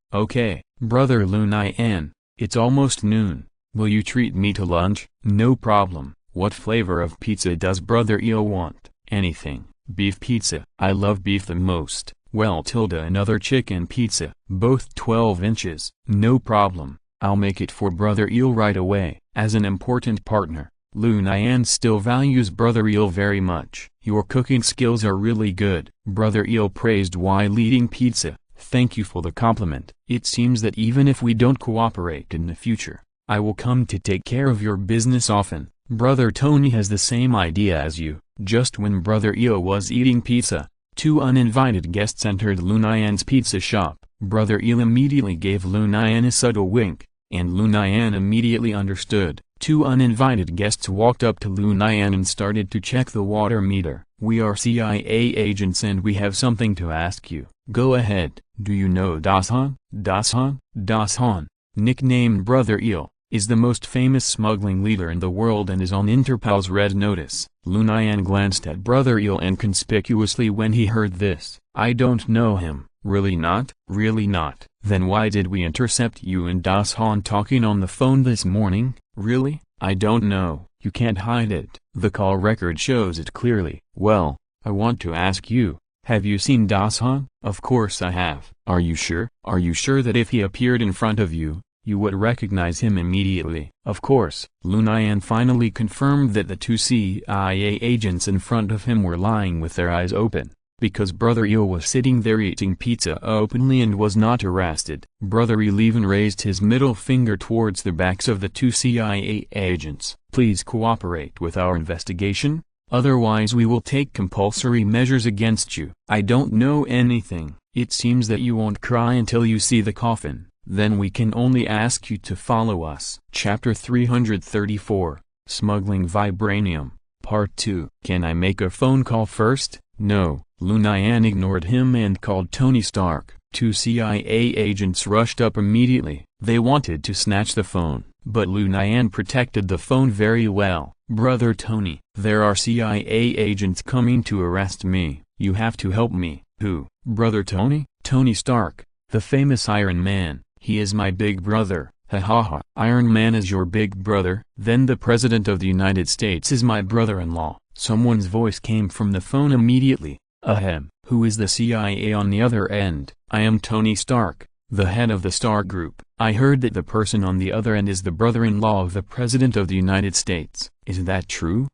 Brother Lu Nian, it's almost noon. Will you treat me to lunch? No problem. What flavor of pizza does Brother Eel want? Anything. Beef pizza. I love beef the most. Well, another chicken pizza. Both 12 inches. No problem. I'll make it for Brother Eel right away. As an important partner, Lu Nian still values Brother Eel very much. Your cooking skills are really good. Brother Eel praised while eating pizza. Thank you for the compliment. It seems that even if we don't cooperate in the future, I will come to take care of your business often. Brother Tony has the same idea as you. Just when Brother Eel was eating pizza, 2 uninvited guests entered Lu Nian's pizza shop. Brother Eel immediately gave Lu Nian a subtle wink, and Lu Nian immediately understood. 2 uninvited guests walked up to Lu Nian and started to check the water meter. We are CIA agents and we have something to ask you. Go ahead. Do you know Das Han? Das Han, nicknamed Brother Eel, is the most famous smuggling leader in the world and is on Interpol's red notice. Lu Nian glanced at Brother Il inconspicuously when he heard this. I don't know him. Really not? Really not? Then why did we intercept you and Das Han talking on the phone this morning? Really? I don't know. You can't hide it. The call record shows it clearly. Well, I want to ask you, have you seen Das Han? Of course I have. Are you sure? Are you sure that if he appeared in front of you, you would recognize him immediately? Of course. Lu Nian finally confirmed that the two CIA agents in front of him were lying with their eyes open, because Brother Il was sitting there eating pizza openly and was not arrested. Brother Il even raised his middle finger towards the backs of the two CIA agents. Please cooperate with our investigation, otherwise we will take compulsory measures against you. I don't know anything. It seems that you won't cry until you see the coffin. Then we can only ask you to follow us. Chapter 334, Smuggling Vibranium, Part 2. Can I make a phone call first? No. Lu Nian ignored him and called Tony Stark. Two CIA agents rushed up immediately. They wanted to snatch the phone, but Lu Nian protected the phone very well. Brother Tony, there are CIA agents coming to arrest me. You have to help me. Who? Brother Tony? Tony Stark, the famous Iron Man. He is my big brother. Ha ha ha. Iron Man is your big brother? Then the President of the United States is my brother-in-law. Someone's voice came from the phone immediately. Ahem. Who is the CIA on the other end? I am Tony Stark, the head of the Stark Group. I heard that the person on the other end is the brother-in-law of the President of the United States. Is that true?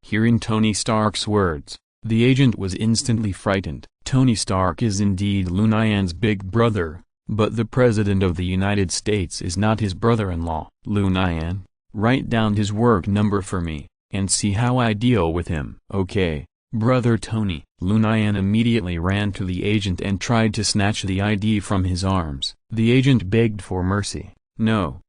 Hearing Tony Stark's words, the agent was instantly frightened. Tony Stark is indeed Lu Nian's big brother, but the President of the United States is not his brother-in-law. Lu Nian, write down his work number for me, and see how I deal with him. Okay, Brother Tony. Lu Nian immediately ran to the agent and tried to snatch the ID from his arms. The agent begged for mercy. No,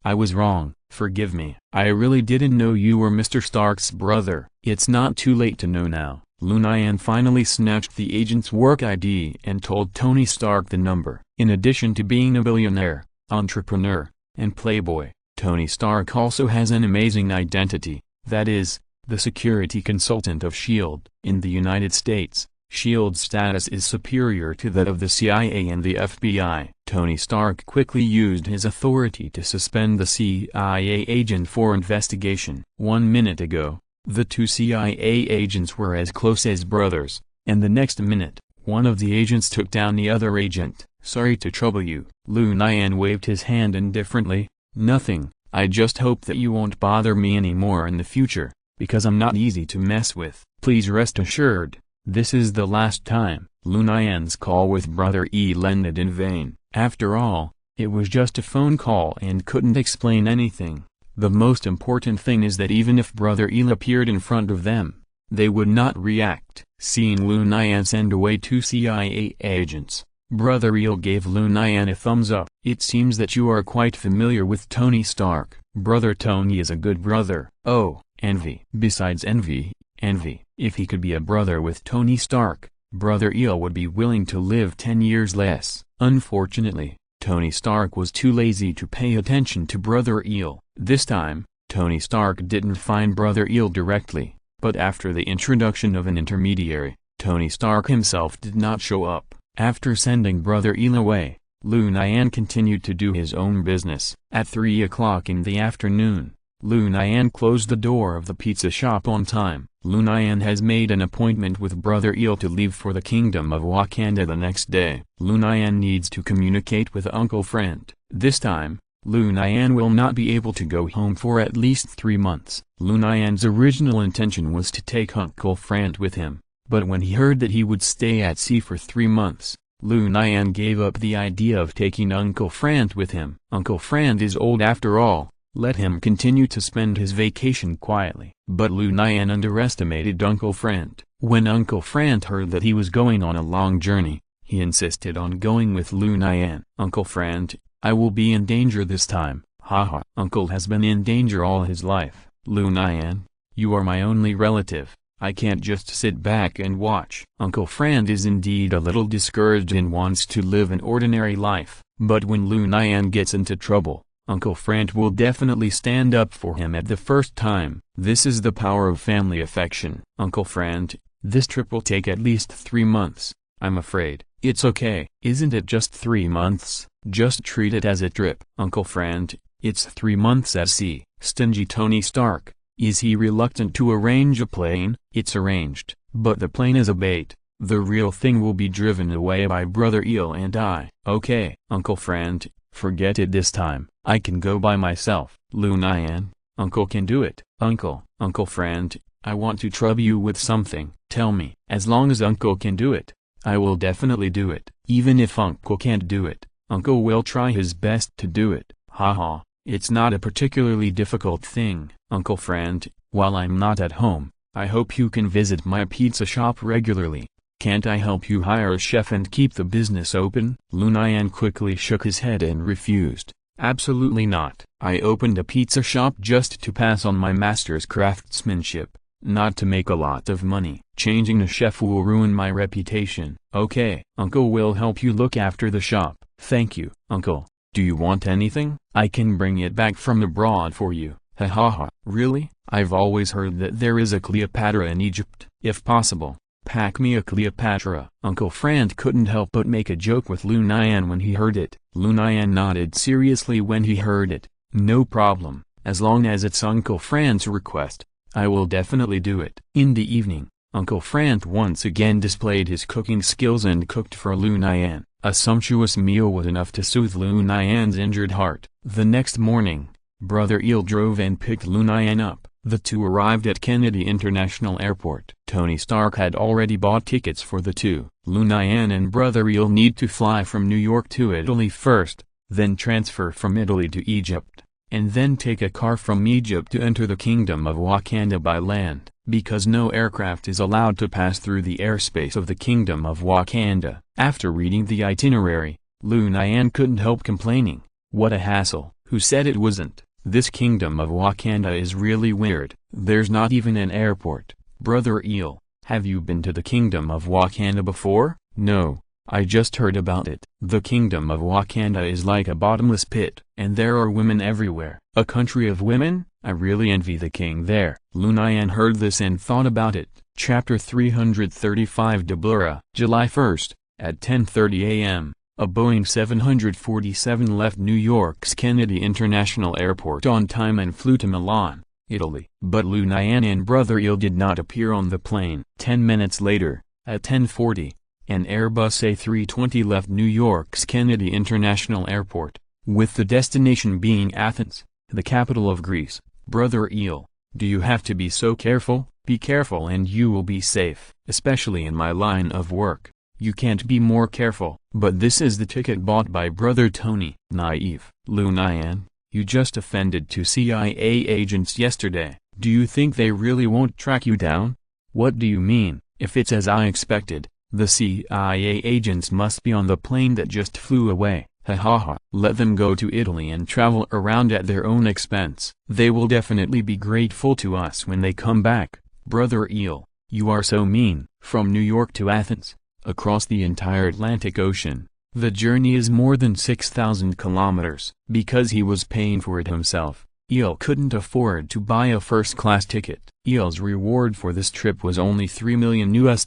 I was wrong. Forgive me. I really didn't know you were Mr. Stark's brother. It's not too late to know now. Lu Nian finally snatched the agent's work ID and told Tony Stark the number. In addition to being a billionaire, entrepreneur, and playboy, Tony Stark also has an amazing identity. That is, the security consultant of S.H.I.E.L.D. In the United States, S.H.I.E.L.D's status is superior to that of the CIA and the FBI. Tony Stark quickly used his authority to suspend the CIA agent for investigation. 1 minute ago, the two CIA agents were as close as brothers, and the next minute, one of the agents took down the other agent. Sorry to trouble you. Lu Nian waved his hand indifferently. Nothing. I just hope that you won't bother me anymore in the future, because I'm not easy to mess with. Please rest assured, this is the last time. Lu Nian's call with Brother Il ended in vain. After all, it was just a phone call and couldn't explain anything. The most important thing is that even if Brother Il appeared in front of them, they would not react. Seeing Lu Nian send away two CIA agents, Brother Il gave Lu Nian a thumbs up. It seems that you are quite familiar with Tony Stark. Brother Tony is a good brother. Oh, envy. Besides envy, if he could be a brother with Tony Stark, Brother Il would be willing to live 10 years less. Unfortunately, Tony Stark was too lazy to pay attention to Brother Il. This time, Tony Stark didn't find Brother Il directly, but after the introduction of an intermediary, Tony Stark himself did not show up. After sending Brother Il away, Lu Nian continued to do his own business. At 3 o'clock in the afternoon, Lu Nian closed the door of the pizza shop on time. Lu Nian has made an appointment with Brother Il to leave for the Kingdom of Wakanda the next day. Lu Nian needs to communicate with Uncle Friend. This time, Lu Nian will not be able to go home for at least 3 months. Lu Nian's original intention was to take Uncle Friend with him, but when he heard that he would stay at sea for 3 months, Lu Nian gave up the idea of taking Uncle Friend with him. Uncle Friend is old after all. Let him continue to spend his vacation quietly. But Lu Nian underestimated Uncle Friend. When Uncle Friend heard that he was going on a long journey, he insisted on going with Lu Nian. Uncle Friend, I will be in danger this time. Haha. Uncle has been in danger all his life. Lu Nian, you are my only relative. I can't just sit back and watch. Uncle Friend is indeed a little discouraged and wants to live an ordinary life. But when Lu Nian gets into trouble, Uncle Frank will definitely stand up for him at the first time. This is the power of family affection. Uncle Frank, this trip will take at least 3 months. I'm afraid. It's okay. Isn't it just 3 months? Just treat it as a trip. Uncle Frank, it's 3 months at sea. Stingy Tony Stark. Is he reluctant to arrange a plane? It's arranged, but the plane is a bait. The real thing will be driven away by Brother Eel and I. Okay, Uncle Frank, forget it this time. I can go by myself. Lu Nian, Uncle can do it. Uncle Frank, I want to trouble you with something. Tell me. As long as Uncle can do it, I will definitely do it. Even if Uncle can't do it, Uncle will try his best to do it. Haha, it's not a particularly difficult thing. Uncle Frank, while I'm not at home, I hope you can visit my pizza shop regularly. Can't I help you hire a chef and keep the business open? Lu Nian quickly shook his head and refused. Absolutely not. I opened a pizza shop just to pass on my master's craftsmanship, not to make a lot of money. Changing a chef will ruin my reputation. Okay, Uncle will help you look after the shop. Thank you. Uncle, do you want anything? I can bring it back from abroad for you. Ha ha ha. Really? I've always heard that there is a Cleopatra in Egypt. If possible, pack me a Cleopatra. Uncle Frank couldn't help but make a joke with Lu Nian when he heard it. Lu Nian nodded seriously when he heard it. No problem, as long as it's Uncle Frank's request, I will definitely do it. In the evening, Uncle Frank once again displayed his cooking skills and cooked for Lu Nian. A sumptuous meal was enough to soothe Lu Nian's injured heart. The next morning, Brother Eel drove and picked Lu Nian up. The two arrived at Kennedy International Airport. Tony Stark had already bought tickets for the two. Lu Nian and Brother Eel need to fly from New York to Italy first, then transfer from Italy to Egypt, and then take a car from Egypt to enter the Kingdom of Wakanda by land. Because no aircraft is allowed to pass through the airspace of the Kingdom of Wakanda. After reading the itinerary, Lu Nian couldn't help complaining. What a hassle. Who said it wasn't? This Kingdom of Wakanda is really weird. There's not even an airport. Brother Eel, have you been to the Kingdom of Wakanda before? No, I just heard about it. The Kingdom of Wakanda is like a bottomless pit, and there are women everywhere. A country of women? I really envy the king there. Lu Nian heard this and thought about it. Chapter 335 Deborah. July 1st, at 10:30 a.m., a Boeing 747 left New York's Kennedy International Airport on time and flew to Milan, Italy. But Lu Nian and Brother Eel did not appear on the plane. 10 minutes later, at 10:40, an Airbus A320 left New York's Kennedy International Airport, with the destination being Athens, the capital of Greece. Brother Eel, do you have to be so careful? Be careful and you will be safe. Especially in my line of work, you can't be more careful. But this is the ticket bought by Brother Tony. Naive. Lu Nian, you just offended 2 CIA agents yesterday. Do you think they really won't track you down? What do you mean? If it's as I expected, the CIA agents must be on the plane that just flew away. Ha ha ha. Let them go to Italy and travel around at their own expense. They will definitely be grateful to us when they come back. Brother Eel, you are so mean. From New York to Athens, across the entire Atlantic Ocean, the journey is more than 6,000 kilometers. Because he was paying for it himself, Eel couldn't afford to buy a first-class ticket. Eel's reward for this trip was only $3 million US,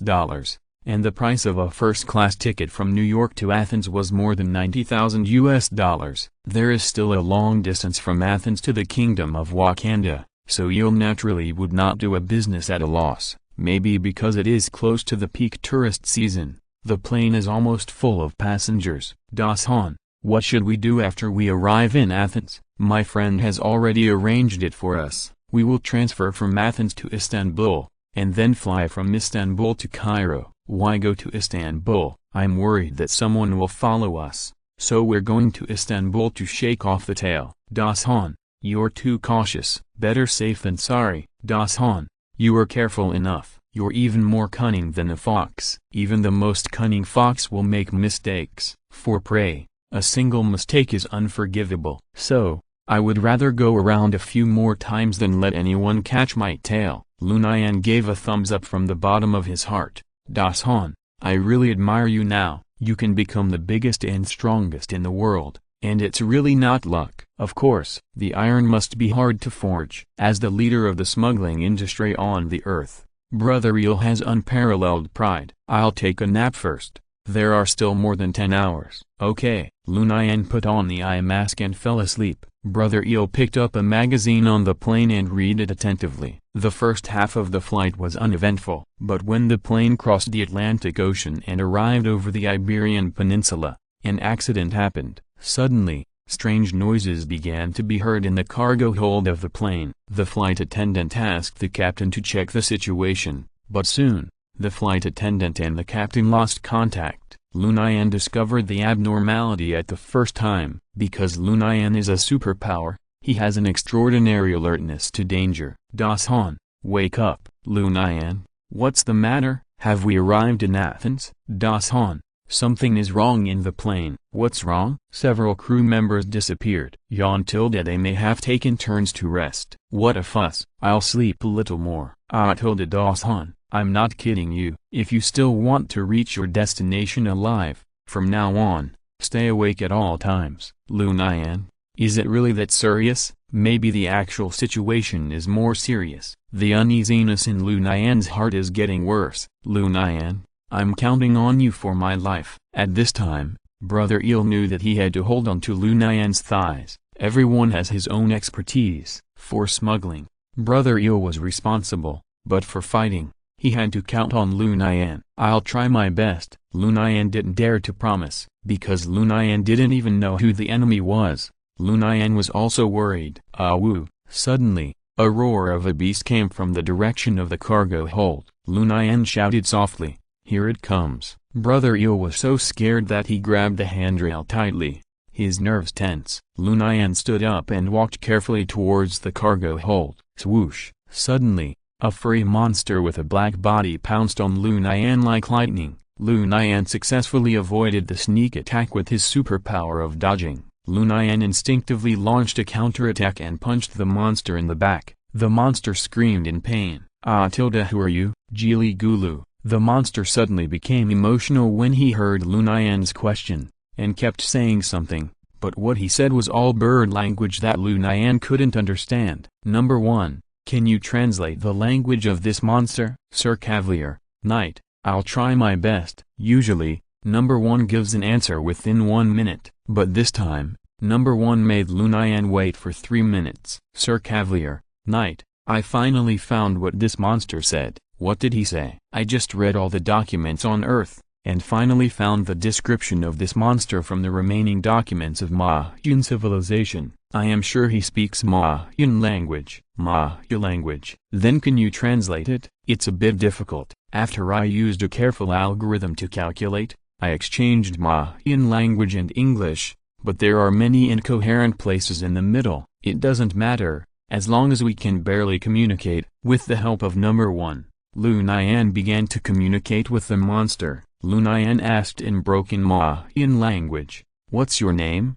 and the price of a first-class ticket from New York to Athens was more than $90,000 US. There is still a long distance from Athens to the Kingdom of Wakanda, so Eel naturally would not do a business at a loss. Maybe because it is close to the peak tourist season, the plane is almost full of passengers. Das Han, what should we do after we arrive in Athens? My friend has already arranged it for us. We will transfer from Athens to Istanbul, and then fly from Istanbul to Cairo. Why go to Istanbul? I'm worried that someone will follow us, so we're going to Istanbul to shake off the tail. Das Han, you're too cautious. Better safe than sorry. Das Han, you are careful enough. You're even more cunning than a fox. Even the most cunning fox will make mistakes. For prey, a single mistake is unforgivable. So, I would rather go around a few more times than let anyone catch my tail. Lu Nian gave a thumbs up from the bottom of his heart. Das Han, I really admire you now. You can become the biggest and strongest in the world, and it's really not luck. Of course, the iron must be hard to forge. As the leader of the smuggling industry on the earth, Brother Eel has unparalleled pride. I'll take a nap first. There are still more than 10 hours. Okay. Lu Nian put on the eye mask and fell asleep. Brother Eel picked up a magazine on the plane and read it attentively. The first half of the flight was uneventful, but when the plane crossed the Atlantic Ocean and arrived over the Iberian Peninsula, an accident happened. Suddenly, strange noises began to be heard in the cargo hold of the plane. The flight attendant asked the captain to check the situation, but soon, the flight attendant and the captain lost contact. Lu Nian discovered the abnormality at the first time. Because Lu Nian is a superpower, he has an extraordinary alertness to danger. Das Han, wake up. Lu Nian, what's the matter? Have we arrived in Athens? Das Han, something is wrong in the plane. What's wrong? Several crew members disappeared. They may have taken turns to rest. What a fuss. I'll sleep a little more. Das Han, I'm not kidding you. If you still want to reach your destination alive, from now on, stay awake at all times. Lu Nian, is it really that serious? Maybe the actual situation is more serious. The uneasiness in Lu Nian's heart is getting worse. Lu Nian, I'm counting on you for my life. At this time, Brother Eel knew that he had to hold on to Lu Nian's thighs. Everyone has his own expertise. For smuggling, Brother Eel was responsible, but for fighting, he had to count on Lu Nian. I'll try my best. Lu Nian didn't dare to promise, because Lu Nian didn't even know who the enemy was. Lu Nian was also worried. Woo! Suddenly, a roar of a beast came from the direction of the cargo hold. Lu Nian shouted softly, "Here it comes!" Brother Eel was so scared that he grabbed the handrail tightly, his nerves tense. Lu Nian stood up and walked carefully towards the cargo hold. Swoosh! Suddenly, a furry monster with a black body pounced on Lu Nian like lightning. Lu Nian successfully avoided the sneak attack with his superpower of dodging. Lu Nian instinctively launched a counterattack and punched the monster in the back. The monster screamed in pain. Who are you? Geely Gulu. The monster suddenly became emotional when he heard Lu Nian's question, and kept saying something, but what he said was all bird language that Lu Nian couldn't understand. Number 1. Can you translate the language of this monster? Sir Cavalier, Knight, I'll try my best. Usually, number 1 gives an answer within 1 minute, but this time, number 1 made Lu Nian wait for 3 minutes. Sir Cavalier, Knight, I finally found what this monster said. What did he say? I just read all the documents on Earth, and finally found the description of this monster from the remaining documents of Mayan civilization. I am sure he speaks Mayan language. Mayan language. Then can you translate it? It's a bit difficult. After I used a careful algorithm to calculate, I exchanged Mayan language and English, but there are many incoherent places in the middle. It doesn't matter, as long as we can barely communicate. With the help of number 1, Lu Nian began to communicate with the monster. Lu Nian asked in broken Mayan language, "What's your name?"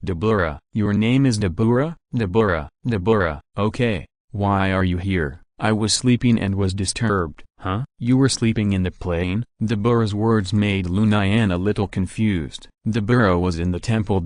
Deborah. Your name is Deborah? Deborah. Okay. Why are you here? I was sleeping and was disturbed. Huh? You were sleeping in the plane? Deborah's words made Lu Nian a little confused. Deborah was in the temple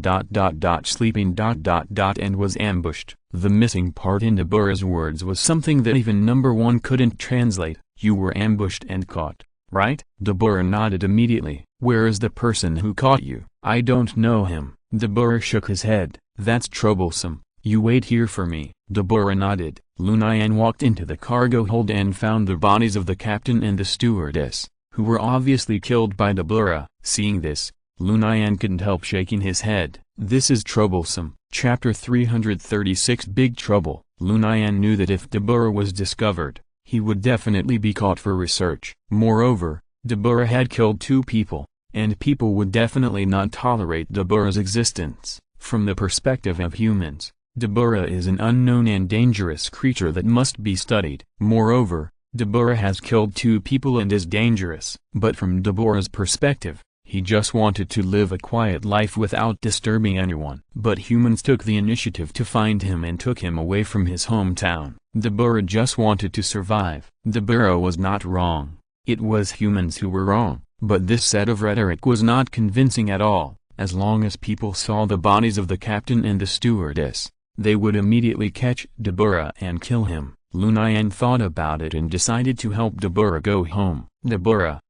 sleeping and was ambushed. The missing part in Deborah's words was something that even number 1 couldn't translate. You were ambushed and caught, right? Deborah nodded immediately. Where is the person who caught you? I don't know him. Deborah shook his head. That's troublesome. You wait here for me. Deborah nodded. Lu Nian walked into the cargo hold and found the bodies of the captain and the stewardess, who were obviously killed by Deborah. Seeing this, Lu Nian couldn't help shaking his head. This is troublesome. Chapter 336 Big Trouble. Lu Nian knew that if Deborah was discovered, he would definitely be caught for research. Moreover, Deborah had killed 2 people, and people would definitely not tolerate Deborah's existence. From the perspective of humans, Deborah is an unknown and dangerous creature that must be studied. Moreover, Deborah has killed 2 people and is dangerous. But from Deborah's perspective, he just wanted to live a quiet life without disturbing anyone. But humans took the initiative to find him and took him away from his hometown. Deborah just wanted to survive. Deborah was not wrong. It was humans who were wrong. But this set of rhetoric was not convincing at all. As long as people saw the bodies of the captain and the stewardess, they would immediately catch Deborah and kill him. Lu Nian thought about it and decided to help Deborah go home. Deborah,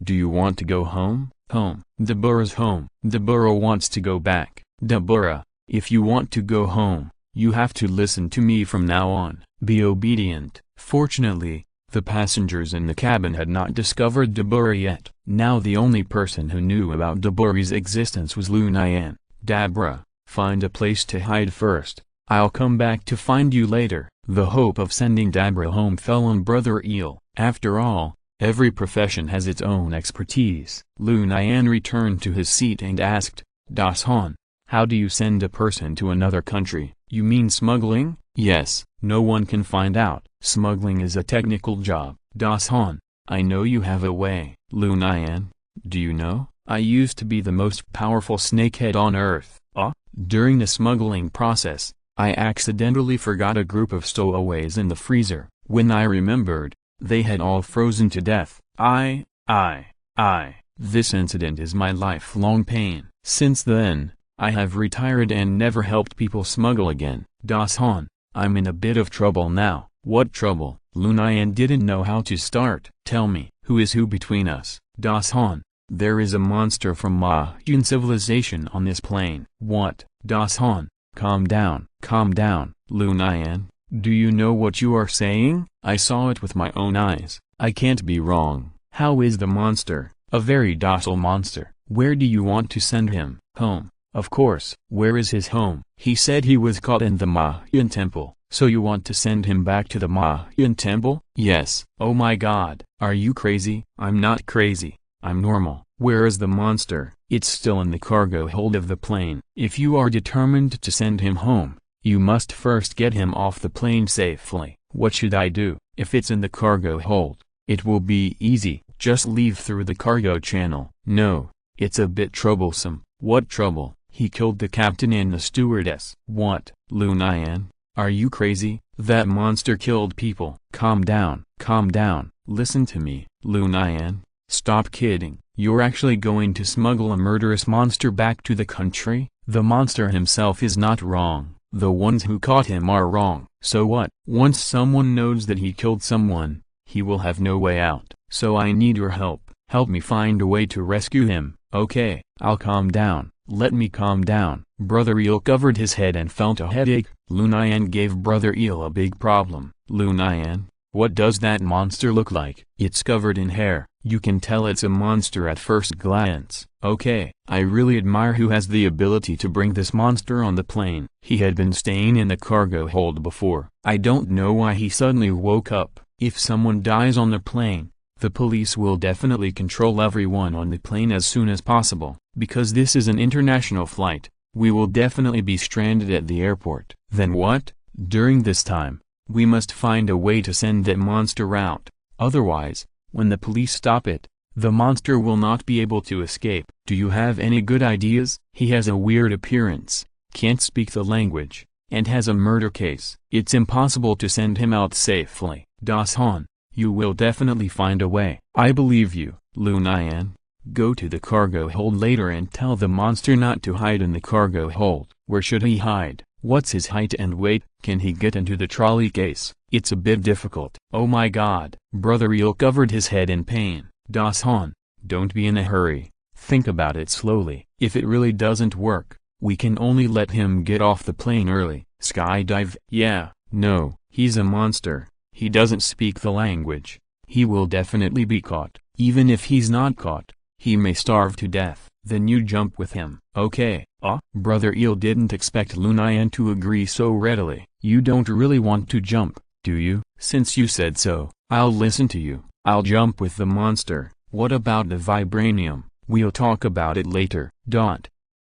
do you want to go home? Home. Deborah's home. Deborah wants to go back. Deborah, if you want to go home, you have to listen to me from now on. Be obedient. Fortunately, the passengers in the cabin had not discovered Deborah yet. Now the only person who knew about Deborah's existence was Lu Nian. Deborah, find a place to hide first. I'll come back to find you later. The hope of sending Deborah home fell on Brother Eel. After all, every profession has its own expertise. Lu Nian returned to his seat and asked, Das Han, how do you send a person to another country? You mean smuggling? Yes, no one can find out. Smuggling is a technical job. Das Han, I know you have a way. Lu Nian, do you know? I used to be the most powerful snakehead on earth. During the smuggling process, I accidentally forgot a group of stowaways in the freezer. When I remembered, they had all frozen to death. This incident is my lifelong pain. Since then, I have retired and never helped people smuggle again. Das Han, I'm in a bit of trouble now. What trouble? Lu Nian didn't know how to start. Tell me, who is who between us? Das Han, there is a monster from Mayan civilization on this plane. What? Das Han, calm down. Calm down. Lu Nian, do you know what you are saying? I saw it with my own eyes. I can't be wrong. How is the monster? A very docile monster. Where do you want to send him? Home. Of course. Where is his home? He said he was caught in the Mayan temple. So you want to send him back to the Mayan temple? Yes. Oh my God. Are you crazy? I'm not crazy. I'm normal. Where is the monster? It's still in the cargo hold of the plane. If you are determined to send him home, you must first get him off the plane safely. What should I do? If it's in the cargo hold, it will be easy. Just leave through the cargo channel. No, it's a bit troublesome. What trouble? He killed the captain and the stewardess. What? Lu Nian, are you crazy? That monster killed people. Calm down. Calm down. Listen to me. Lu Nian, stop kidding. You're actually going to smuggle a murderous monster back to the country? The monster himself is not wrong. The ones who caught him are wrong. So what? Once someone knows that he killed someone, he will have no way out. So I need your help. Help me find a way to rescue him. Okay, I'll calm down. Let me calm down. Brother Eel covered his head and felt a headache. Lu Nian gave Brother Eel a big problem. Lu Nian, what does that monster look like? It's covered in hair. You can tell it's a monster at first glance. Okay, I really admire who has the ability to bring this monster on the plane. He had been staying in the cargo hold before. I don't know why he suddenly woke up. If someone dies on the plane, the police will definitely control everyone on the plane as soon as possible. Because this is an international flight, we will definitely be stranded at the airport. Then what? During this time, we must find a way to send that monster out. Otherwise, when the police stop it, the monster will not be able to escape. Do you have any good ideas? He has a weird appearance, can't speak the language, and has a murder case. It's impossible to send him out safely. Das Han, you will definitely find a way. I believe you. Lu Nian, go to the cargo hold later and tell the monster not to hide in the cargo hold. Where should he hide? What's his height and weight? Can he get into the trolley case? It's a bit difficult. Oh my God. Brother Eel covered his head in pain. Das Han, don't be in a hurry. Think about it slowly. If it really doesn't work, we can only let him get off the plane early. Skydive? Yeah, no, he's a monster. He doesn't speak the language. He will definitely be caught. Even if he's not caught, he may starve to death. Then you jump with him. Okay. Brother Eel didn't expect Lu Nian to agree so readily. You don't really want to jump, do you? Since you said so, I'll listen to you. I'll jump with the monster. What about the vibranium? We'll talk about it later.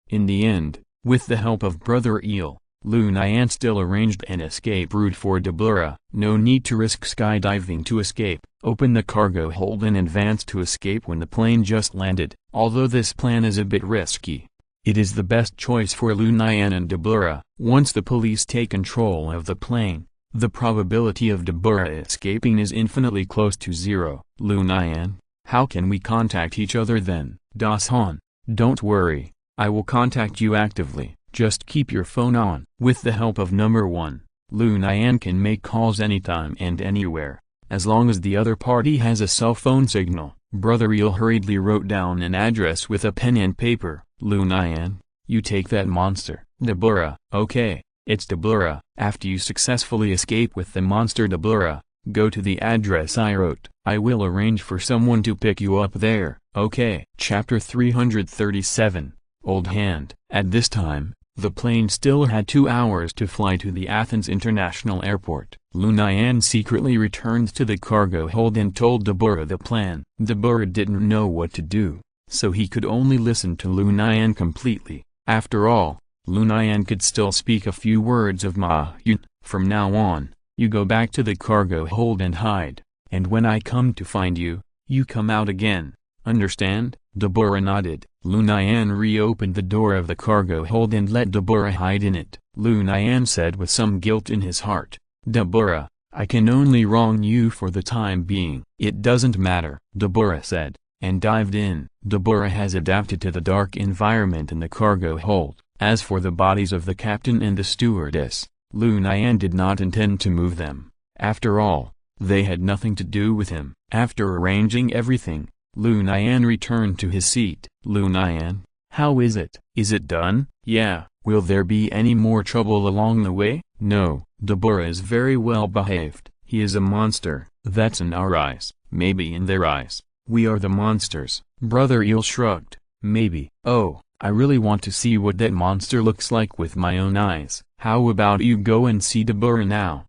In the end, with the help of Brother Eel, Lu Nian still arranged an escape route for Deborah. No need to risk skydiving to escape. Open the cargo hold and advance to escape when the plane just landed. Although this plan is a bit risky, it is the best choice for Lu Nian and Deborah. Once the police take control of the plane, the probability of Deborah escaping is infinitely close to zero. Lu Nian, how can we contact each other then? Das Han, don't worry, I will contact you actively, just keep your phone on. With the help of number 1, Lu Nian can make calls anytime and anywhere, as long as the other party has a cell phone signal. Brother Il hurriedly wrote down an address with a pen and paper. Lu Nian, you take that monster. Deborah. Okay, it's Deborah. After you successfully escape with the monster Deborah, go to the address I wrote. I will arrange for someone to pick you up there. Okay. Chapter 337, Old Hand. At this time, the plane still had 2 hours to fly to the Athens International Airport. Lu Nian secretly returned to the cargo hold and told Deborah the plan. Deborah didn't know what to do, so he could only listen to Lu Nian completely. After all, Lu Nian could still speak a few words of Mahjun. From now on, you go back to the cargo hold and hide, and when I come to find you, you come out again. Understand? Deborah nodded. Lu Nian reopened the door of the cargo hold and let Deborah hide in it. Lu Nian said with some guilt in his heart, Deborah, I can only wrong you for the time being. It doesn't matter, Deborah said, and dived in. Deborah has adapted to the dark environment in the cargo hold. As for the bodies of the captain and the stewardess, Lu Nian did not intend to move them. After all, they had nothing to do with him. After arranging everything, Lu Nian returned to his seat. Lu Nian, how is it? Is it done? Yeah. Will there be any more trouble along the way? No. Deborah is very well behaved. He is a monster. That's in our eyes. Maybe in their eyes. We are the monsters. Brother Il shrugged. Maybe. Oh, I really want to see what that monster looks like with my own eyes. How about you go and see Deborah now?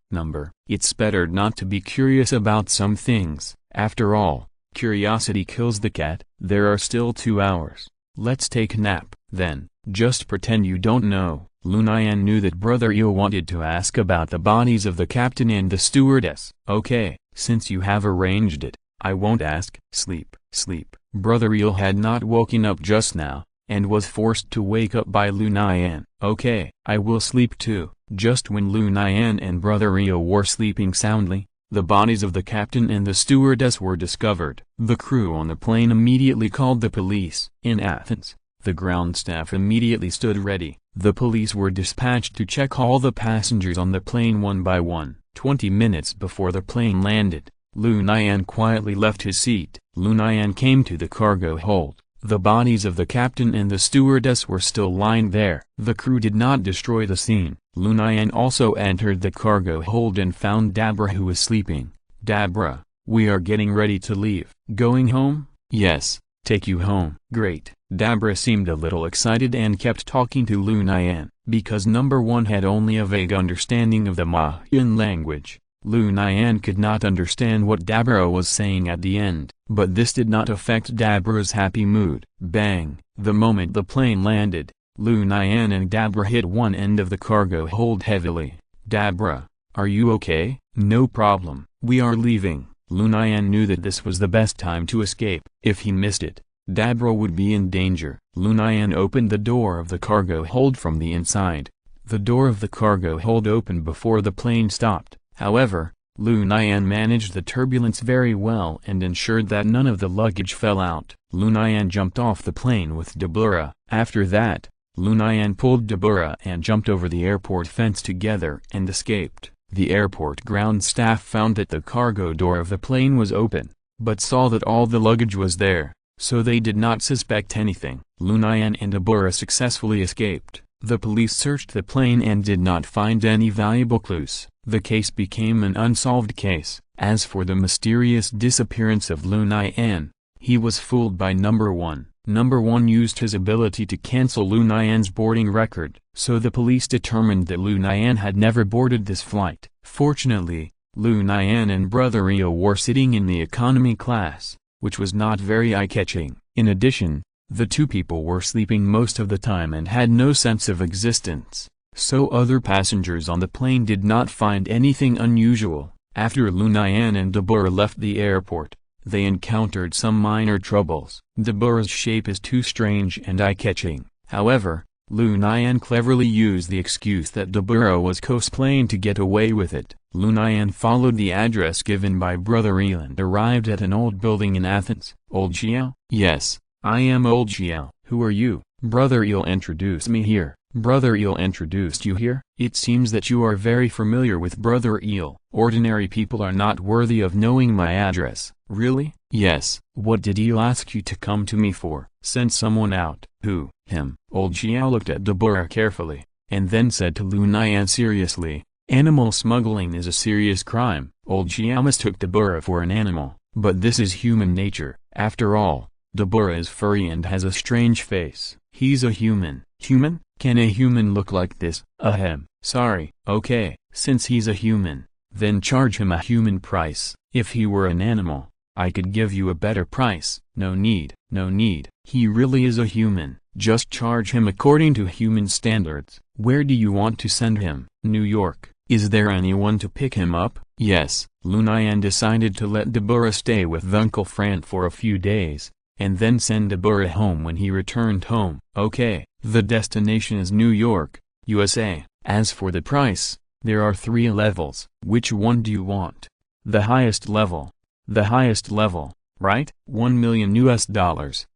It's better not to be curious about some things. After all, curiosity kills the cat. There are still 2 hours. Let's take a nap. Then, just pretend you don't know. Lu Nian knew that Brother Il wanted to ask about the bodies of the captain and the stewardess. Okay, since you have arranged it, I won't ask. Sleep, sleep. Brother Il had not woken up just now, and was forced to wake up by Lu Nian. Okay, I will sleep too. Just when Lu Nian and Brother Il were sleeping soundly, the bodies of the captain and the stewardess were discovered. The crew on the plane immediately called the police. In Athens, the ground staff immediately stood ready. The police were dispatched to check all the passengers on the plane one by one. 20 minutes before the plane landed, Lu Nian quietly left his seat. Lu Nian came to the cargo hold. The bodies of the captain and the stewardess were still lying there. The crew did not destroy the scene. Lu Nian also entered the cargo hold and found Deborah, who was sleeping. Deborah, we are getting ready to leave. Going home? Yes, take you home. Great. Deborah seemed a little excited and kept talking to Lu Nian. Because number 1 had only a vague understanding of the Mahjun language, Lu Nian could not understand what Deborah was saying at the end. But this did not affect Deborah's happy mood. Bang! The moment the plane landed, Lu Nian and Deborah hit one end of the cargo hold heavily. Deborah, are you okay? No problem. We are leaving. Lu Nian knew that this was the best time to escape. If he missed it, Deborah would be in danger. Lu Nian opened the door of the cargo hold from the inside. The door of the cargo hold opened before the plane stopped. However, Lu Nian managed the turbulence very well and ensured that none of the luggage fell out. Lu Nian jumped off the plane with Deborah. After that, Lu Nian pulled Deborah and jumped over the airport fence together and escaped. The airport ground staff found that the cargo door of the plane was open, but saw that all the luggage was there, so they did not suspect anything. Lu Nian and Deborah successfully escaped. The police searched the plane and did not find any valuable clues. The case became an unsolved case. As for the mysterious disappearance of Lu Nian, he was fooled by number 1. Number 1 used his ability to cancel Lu Nian's boarding record, so the police determined that Lu Nian had never boarded this flight. Fortunately, Lu Nian and Brother Il were sitting in the economy class, which was not very eye-catching. In addition, the two people were sleeping most of the time and had no sense of existence, so other passengers on the plane did not find anything unusual. After Lu Nian and Deborah left the airport, they encountered some minor troubles. Deborah's shape is too strange and eye-catching. However, Lu Nian cleverly used the excuse that Deborah was cosplaying to get away with it. Lu Nian followed the address given by Brother Il and arrived at an old building in Athens. Old Xiao? Yes, I am Old Xiao. Who are you? Brother Eel introduced me here. Brother Eel introduced you here? It seems that you are very familiar with Brother Eel. Ordinary people are not worthy of knowing my address. Really? Yes. What did Eel ask you to come to me for? Send someone out. Who? Him. Old Xiao looked at Deborah carefully, and then said to Lu Nian seriously, animal smuggling is a serious crime. Old Xiao mistook Deborah for an animal, but this is human nature. After all, Deborah is furry and has a strange face. He's a human. Human? Can a human look like this? Ahem. Sorry. Okay, since he's a human, then charge him a human price. If he were an animal, I could give you a better price. No need. No need. He really is a human. Just charge him according to human standards. Where do you want to send him? New York. Is there anyone to pick him up? Yes. Lu Nian decided to let Deborah stay with Uncle Fran for a few days, and then send Deborah home when he returned home. Okay, the destination is New York, USA. As for the price, there are 3 levels. Which one do you want? The highest level. The highest level, right? $1 million.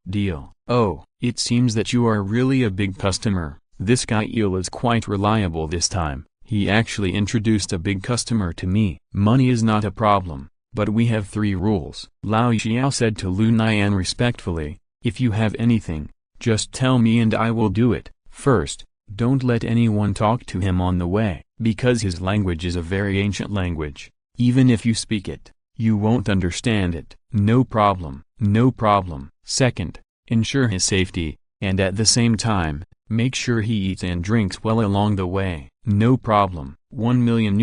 Deal. Oh, it seems that you are really a big customer. This guy Eel is quite reliable this time. He actually introduced a big customer to me. Money is not a problem, but we have 3 rules. Lao Xiao said to Lu Nian respectfully, if you have anything, just tell me and I will do it. First, don't let anyone talk to him on the way, because his language is a very ancient language. Even if you speak it, you won't understand it. No problem, no problem. Second, ensure his safety, and at the same time, make sure he eats and drinks well along the way. No problem. $1 million.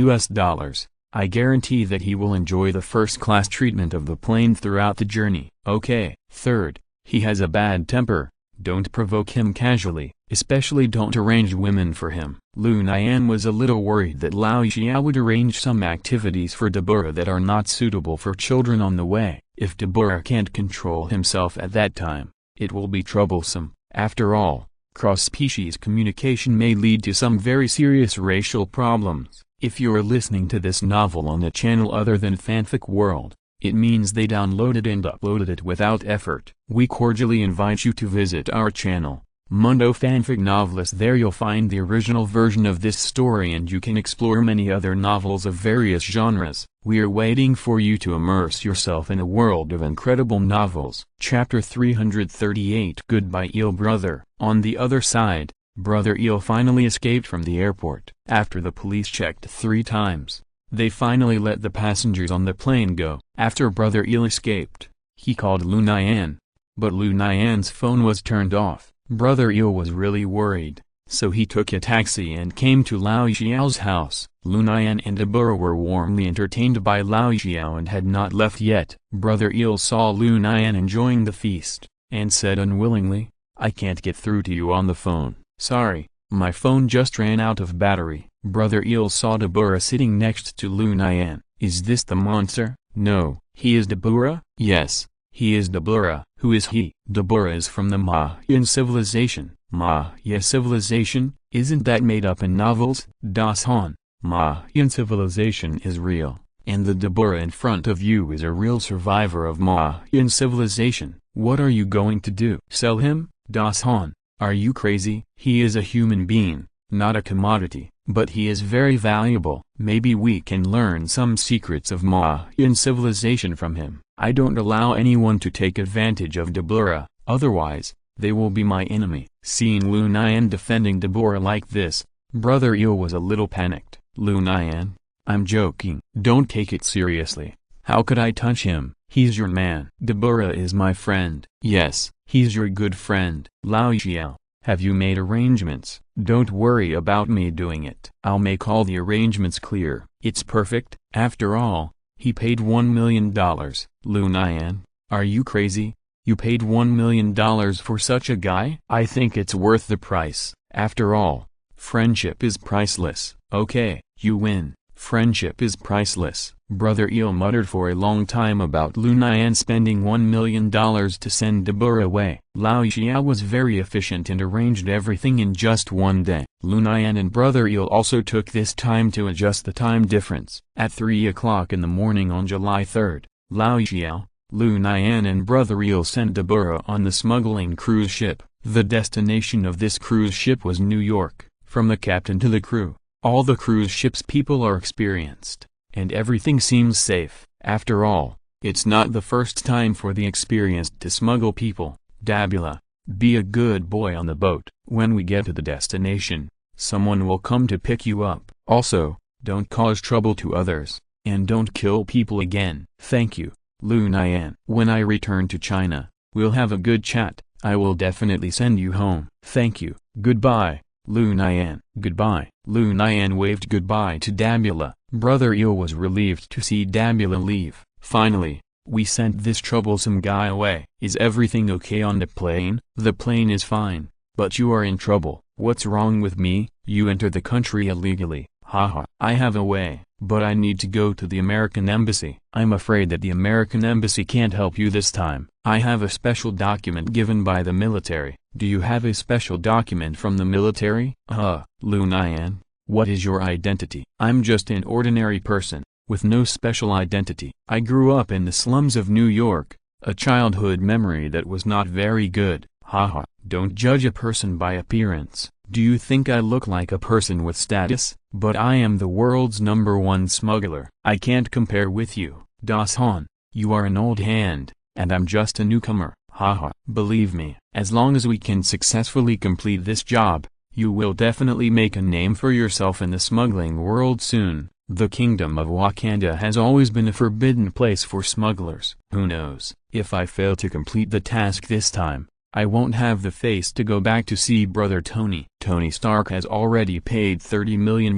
I guarantee that he will enjoy the first-class treatment of the plane throughout the journey. Okay. Third, he has a bad temper. Don't provoke him casually, especially don't arrange women for him. Lu Nian was a little worried that Lao Xiao would arrange some activities for Deborah that are not suitable for children on the way. If Deborah can't control himself at that time, it will be troublesome. After all, cross-species communication may lead to some very serious racial problems. If you're listening to this novel on a channel other than Fanfic World, it means they downloaded and uploaded it without effort. We cordially invite you to visit our channel, Mundo Fanfic Novelist. There you'll find the original version of this story and you can explore many other novels of various genres. We are waiting for you to immerse yourself in a world of incredible novels. Chapter 338. Goodbye Eel Brother. On the other side, Brother Eel finally escaped from the airport. After the police checked 3 times, they finally let the passengers on the plane go. After Brother Eel escaped, he called Lu Nian, but Lu Nian's phone was turned off. Brother Eel was really worried, so he took a taxi and came to Lao Xiao's house. Lu Nian and Deborah were warmly entertained by Lao Xiao and had not left yet. Brother Eel saw Lu Nian enjoying the feast, and said unwillingly, I can't get through to you on the phone. Sorry, my phone just ran out of battery. Brother Eel saw Deborah sitting next to Lu Nian. Is this the monster? No, he is Deborah? Yes, he is Deborah. Who is he? Deborah is from the Mayan civilization. Maya civilization? Isn't that made up in novels? Das Han. Mayan civilization is real, and the Deborah in front of you is a real survivor of Mayan civilization. What are you going to do? Sell him? Das Han. Are you crazy? He is a human being, not a commodity, but he is very valuable. Maybe we can learn some secrets of Mayan civilization from him. I don't allow anyone to take advantage of Deborah, otherwise, they will be my enemy. Seeing Lu Nian defending Deborah like this, Brother Eel was a little panicked. Lu Nian, I'm joking. Don't take it seriously. How could I touch him? He's your man. Deborah is my friend. Yes, he's your good friend. Lao Xiao, have you made arrangements? Don't worry about me doing it. I'll make all the arrangements clear. It's perfect. After all, he paid $1 million. Lu Nian, are you crazy? You paid $1 million for such a guy? I think it's worth the price. After all, friendship is priceless. Okay, you win. Friendship is priceless. Brother Eel muttered for a long time about Lu Nian spending $1 million to send Deborah away. Lao Xiao was very efficient and arranged everything in just one day. Lu Nian and Brother Eel also took this time to adjust the time difference. At 3 o'clock in the morning on July 3rd, Lao Xiao, Lu Nian and Brother Eel sent Deborah on the smuggling cruise ship. The destination of this cruise ship was New York. From the captain to the crew, all the cruise ship's people are experienced, and everything seems safe. After all, it's not the first time for the experienced to smuggle people. Dabula, be a good boy on the boat. When we get to the destination, someone will come to pick you up. Also, don't cause trouble to others, and don't kill people again. Thank you, Lu Nian. When I return to China, we'll have a good chat. I will definitely send you home. Thank you. Goodbye, Lu Nian. Goodbye. Lu Nian waved goodbye to Dabula. Brother Eel was relieved to see Dabula leave. Finally, we sent this troublesome guy away. Is everything okay on the plane? The plane is fine, but you are in trouble. What's wrong with me? You entered the country illegally. Haha. I have a way, but I need to go to the American embassy. I'm afraid that the American embassy can't help you this time. I have a special document given by the military. Do you have a special document from the military? Lu Nian, what is your identity? I'm just an ordinary person, with no special identity. I grew up in the slums of New York, a childhood memory that was not very good. Haha. Don't judge a person by appearance. Do you think I look like a person with status? But I am the world's #1 smuggler. I can't compare with you. Das Han, you are an old hand, and I'm just a newcomer. Haha. Believe me, as long as we can successfully complete this job, you will definitely make a name for yourself in the smuggling world soon. The kingdom of Wakanda has always been a forbidden place for smugglers. Who knows, if I fail to complete the task this time, I won't have the face to go back to see brother Tony. Tony Stark has already paid $30 million,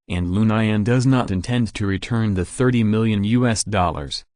and Lu Nian does not intend to return the $30 million.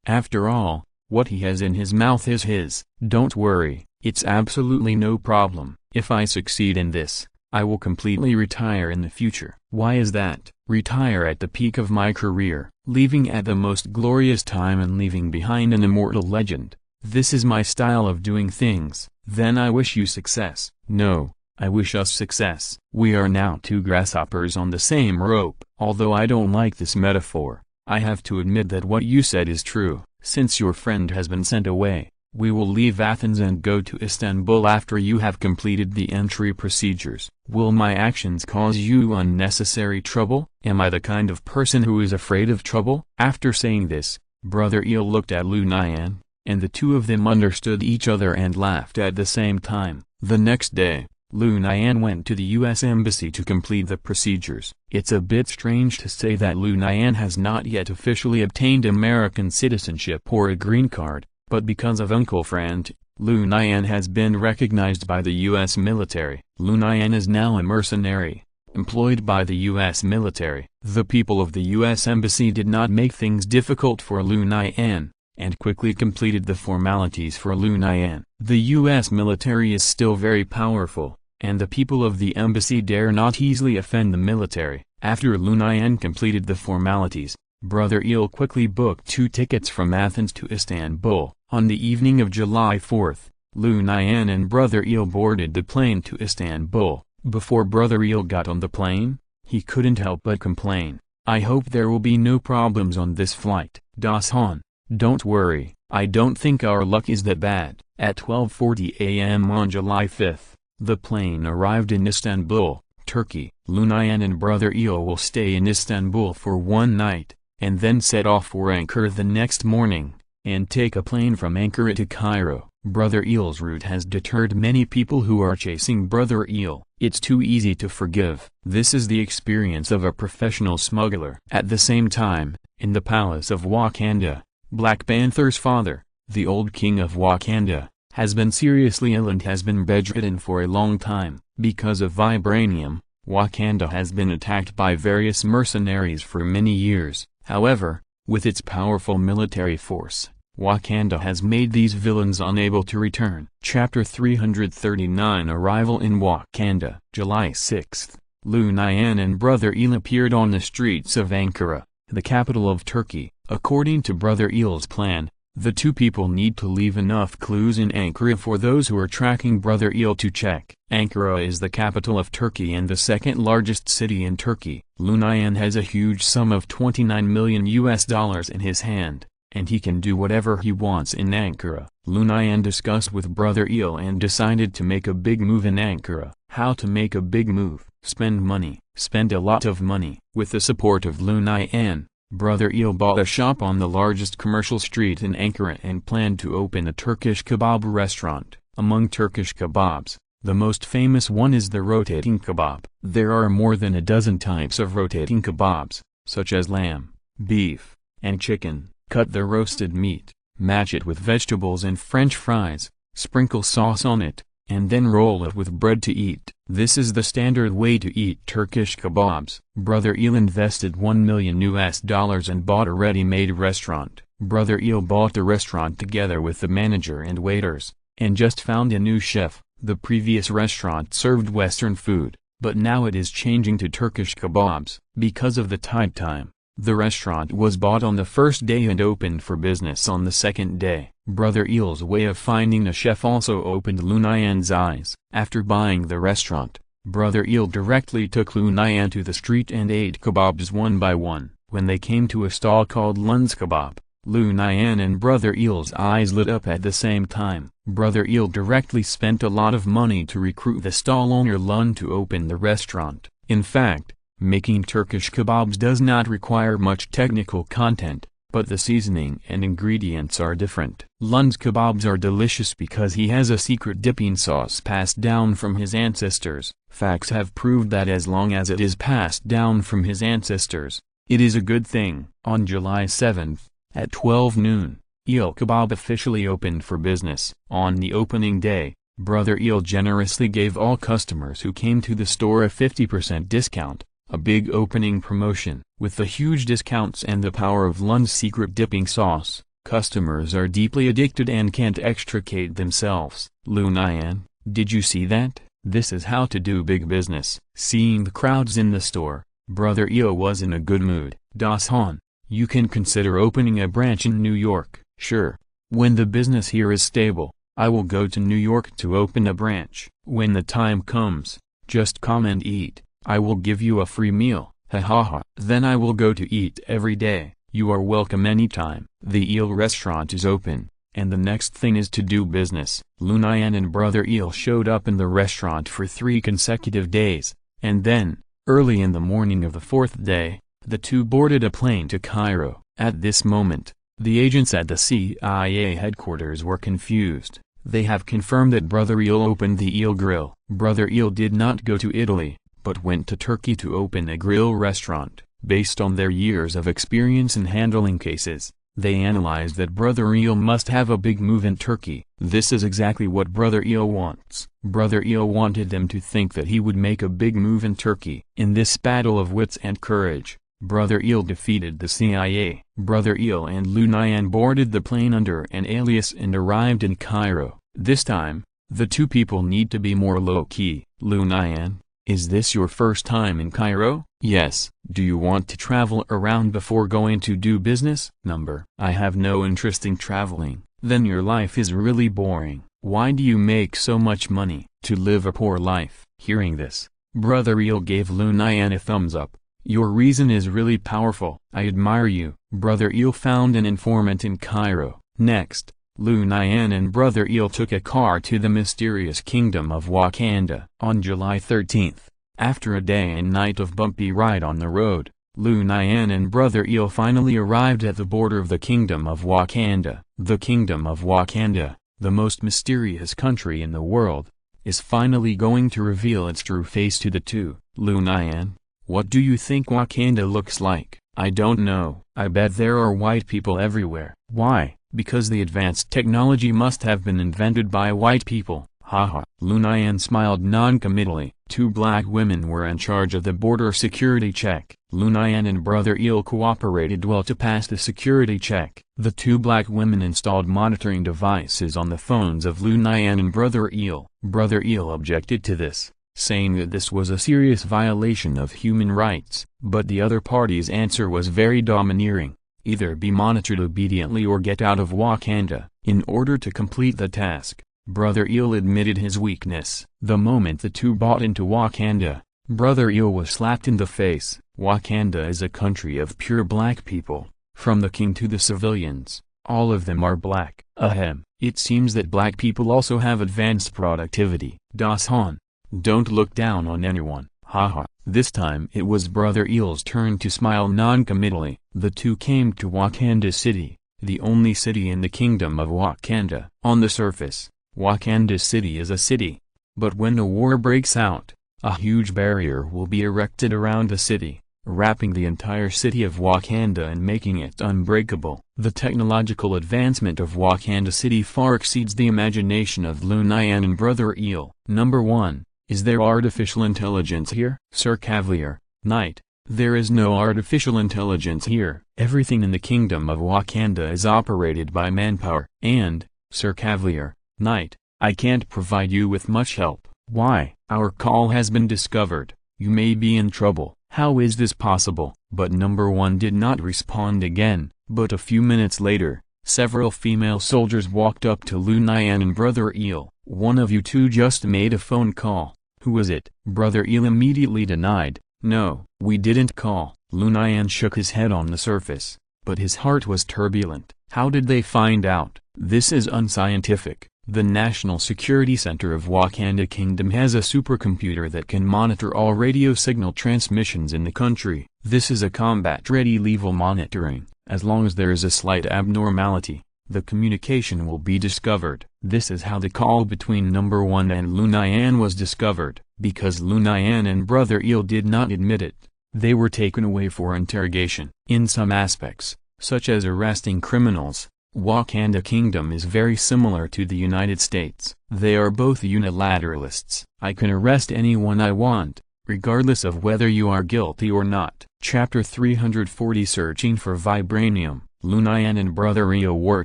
After all, what he has in his mouth is his. Don't worry, it's absolutely no problem. If I succeed in this, I will completely retire in the future. Why is that? Retire at the peak of my career, leaving at the most glorious time and leaving behind an immortal legend. This is my style of doing things. Then I wish you success. No, I wish us success. We are now two grasshoppers on the same rope. Although I don't like this metaphor, I have to admit that what you said is true. Since your friend has been sent away, we will leave Athens and go to Istanbul after you have completed the entry procedures. Will my actions cause you unnecessary trouble? Am I the kind of person who is afraid of trouble? After saying this, Brother Eel looked at Lu Nian, and the two of them understood each other and laughed at the same time. The next day, Lu Nian went to the U.S. Embassy to complete the procedures. It's a bit strange to say that Lu Nian has not yet officially obtained American citizenship or a green card, but because of Uncle Frank, Lu Nian has been recognized by the U.S. military. Lu Nian is now a mercenary, employed by the U.S. military. The people of the U.S. Embassy did not make things difficult for Lu Nian, and quickly completed the formalities for Lu Nian. The U.S. military is still very powerful, and the people of the embassy dare not easily offend the military. After Lu Nian completed the formalities, Brother Eel quickly booked 2 tickets from Athens to Istanbul. On the evening of July 4th, Lu Nian and Brother Eel boarded the plane to Istanbul. Before Brother Eel got on the plane, he couldn't help but complain. I hope there will be no problems on this flight. Das Han, don't worry, I don't think our luck is that bad. At 12:40 a.m. on July 5th, the plane arrived in Istanbul, Turkey. Lu Nian and Brother Eel will stay in Istanbul for 1 night, and then set off for Ankara the next morning, and take a plane from Ankara to Cairo. Brother Eel's route has deterred many people who are chasing Brother Eel. It's too easy to forgive. This is the experience of a professional smuggler. At the same time, in the palace of Wakanda, Black Panther's father, the old king of Wakanda, has been seriously ill and has been bedridden for a long time. Because of vibranium, Wakanda has been attacked by various mercenaries for many years. However, with its powerful military force, Wakanda has made these villains unable to return. Chapter 339 Arrival in Wakanda. July 6th, Lu Nian and Brother Eel appeared on the streets of Ankara, the capital of Turkey. According to Brother Eel's plan, the two people need to leave enough clues in Ankara for those who are tracking Brother Eel to check. Ankara is the capital of Turkey and the second largest city in Turkey. Lu Nian has a huge sum of $29 million in his hand, and he can do whatever he wants in Ankara. Lu Nian discussed with Brother Eel and decided to make a big move in Ankara. How to make a big move? Spend money. Spend a lot of money. With the support of Lu Nian, Brother Eel bought a shop on the largest commercial street in Ankara and planned to open a Turkish kebab restaurant. Among Turkish kebabs, the most famous one is the rotating kebab. There are more than a dozen types of rotating kebabs, such as lamb, beef, and chicken. Cut the roasted meat, match it with vegetables and French fries, sprinkle sauce on it, and then roll it with bread to eat. This is the standard way to eat Turkish kebabs. Brother Eel invested $1 million and bought a ready-made restaurant. Brother Eel bought the restaurant together with the manager and waiters, and just found a new chef. The previous restaurant served Western food, but now it is changing to Turkish kebabs. Because of the tight time, the restaurant was bought on the first day and opened for business on the second day. Brother Eel's way of finding a chef also opened Lu Nian's eyes. After buying the restaurant, Brother Eel directly took Lu Nian to the street and ate kebabs one by one. When they came to a stall called Lun's Kebab, Lu Nian and Brother Eel's eyes lit up at the same time. Brother Eel directly spent a lot of money to recruit the stall owner Lun to open the restaurant. In fact, making Turkish kebabs does not require much technical content, but the seasoning and ingredients are different. Lun's kebabs are delicious because he has a secret dipping sauce passed down from his ancestors. Facts have proved that as long as it is passed down from his ancestors, it is a good thing. On July 7th, at 12 noon, Eel Kebab officially opened for business. On the opening day, Brother Eel generously gave all customers who came to the store a 50% discount. A big opening promotion. With the huge discounts and the power of Lun's secret dipping sauce, customers are deeply addicted and can't extricate themselves. Lu Nian, did you see that? This is how to do big business. Seeing the crowds in the store, Brother Eel was in a good mood. Das Han, you can consider opening a branch in New York. Sure. When the business here is stable, I will go to New York to open a branch. When the time comes, just come and eat. I will give you a free meal, ha ha ha. Then I will go to eat every day. You are welcome anytime. The Eel restaurant is open, and the next thing is to do business. Lu Nian and Brother Eel showed up in the restaurant for 3 consecutive days, and then, early in the morning of the 4th day, the two boarded a plane to Cairo. At this moment, the agents at the CIA headquarters were confused. They have confirmed that Brother Eel opened the Eel Grill. Brother Eel did not go to Italy, but went to Turkey to open a grill restaurant. Based on their years of experience in handling cases, they analyzed that Brother Eel must have a big move in Turkey. This is exactly what Brother Eel wants. Brother Eel wanted them to think that he would make a big move in Turkey. In this battle of wits and courage, Brother Eel defeated the CIA. Brother Eel and Lu Nian boarded the plane under an alias and arrived in Cairo. This time, the two people need to be more low-key. Lu Nian, is this your first time in Cairo? Yes. Do you want to travel around before going to do business? Number. I have no interest in traveling. Then your life is really boring. Why do you make so much money? To live a poor life. Hearing this, Brother Eel gave Lu Nian a thumbs up. Your reason is really powerful. I admire you. Brother Eel found an informant in Cairo. Next, Lu Nian and Brother Eel took a car to the mysterious kingdom of Wakanda. On July 13th, after a day and night of bumpy ride on the road, Lu Nian and Brother Eel finally arrived at the border of the kingdom of Wakanda. The kingdom of Wakanda, the most mysterious country in the world, is finally going to reveal its true face to the two. Lu Nian, what do you think Wakanda looks like? I don't know. I bet there are white people everywhere. Why? Because the advanced technology must have been invented by white people. Haha. Lu Nian smiled non-committally. 2 black women were in charge of the border security check. Lu Nian and Brother Eel cooperated well to pass the security check. The 2 black women installed monitoring devices on the phones of Lu Nian and Brother Eel. Brother Eel objected to this, saying that this was a serious violation of human rights. But the other party's answer was very domineering. Either be monitored obediently or get out of Wakanda. In order to complete the task, Brother Eel admitted his weakness. The moment the two bought into Wakanda, Brother Eel was slapped in the face. Wakanda is a country of pure black people, from the king to the civilians, all of them are black. Ahem. It seems that black people also have advanced productivity. Das Han. Don't look down on anyone, haha. This time it was Brother Eel's turn to smile non-committally. The two came to Wakanda City, the only city in the kingdom of Wakanda. On the surface, Wakanda City is a city. But when a war breaks out, a huge barrier will be erected around the city, wrapping the entire city of Wakanda and making it unbreakable. The technological advancement of Wakanda City far exceeds the imagination of Lu Nian and Brother Eel. Number 1. Is there artificial intelligence here? Sir Cavalier, Knight. There is no artificial intelligence here. Everything in the kingdom of Wakanda is operated by manpower. And, Sir Cavalier, Knight, I can't provide you with much help. Why? Our call has been discovered. You may be in trouble. How is this possible? But number 1 did not respond again, but a few minutes later, several female soldiers walked up to Lu Nian and Brother Eel. One of you two just made a phone call. Who is it? Brother Eel immediately denied. No, we didn't call. Lu Nian shook his head on the surface, but his heart was turbulent. How did they find out? This is unscientific. The National Security Center of Wakanda Kingdom has a supercomputer that can monitor all radio signal transmissions in the country. This is a combat-ready level monitoring. As long as there is a slight abnormality, the communication will be discovered. This is how the call between number 1 and Lu Nian was discovered. Because Lu Nian and Brother Eel did not admit it, they were taken away for interrogation. In some aspects, such as arresting criminals, Wakanda Kingdom is very similar to the United States. They are both unilateralists. I can arrest anyone I want, regardless of whether you are guilty or not. Chapter 340 Searching for Vibranium. Lu Nian and Brother Eel were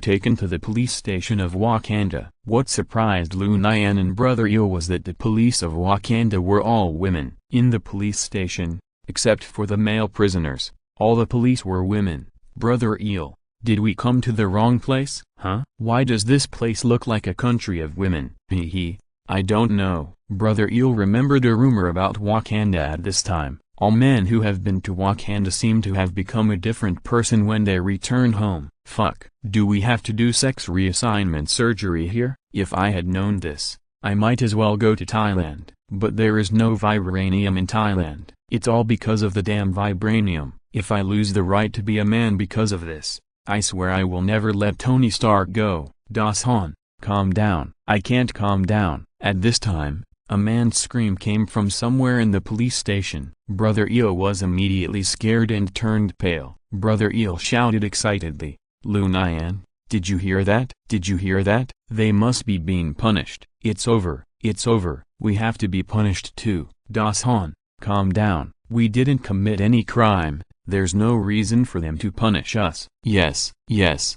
taken to the police station of Wakanda. What surprised Lu Nian and Brother Eel was that the police of Wakanda were all women. In the police station, except for the male prisoners, all the police were women. Brother Eel, did we come to the wrong place? Huh? Why does this place look like a country of women? Hee, I don't know. Brother Eel remembered a rumor about Wakanda at this time. All men who have been to Wakanda seem to have become a different person when they return home. Fuck. Do we have to do sex reassignment surgery here? If I had known this, I might as well go to Thailand. But there is no vibranium in Thailand. It's all because of the damn vibranium. If I lose the right to be a man because of this, I swear I will never let Tony Stark go. Das Han, calm down. I can't calm down. At this time, a man's scream came from somewhere in the police station. Brother Eel was immediately scared and turned pale. Brother Eel shouted excitedly, Lu Nian, did you hear that? Did you hear that? They must be being punished. It's over, it's over. We have to be punished too. Das Han, calm down. We didn't commit any crime. There's no reason for them to punish us. Yes,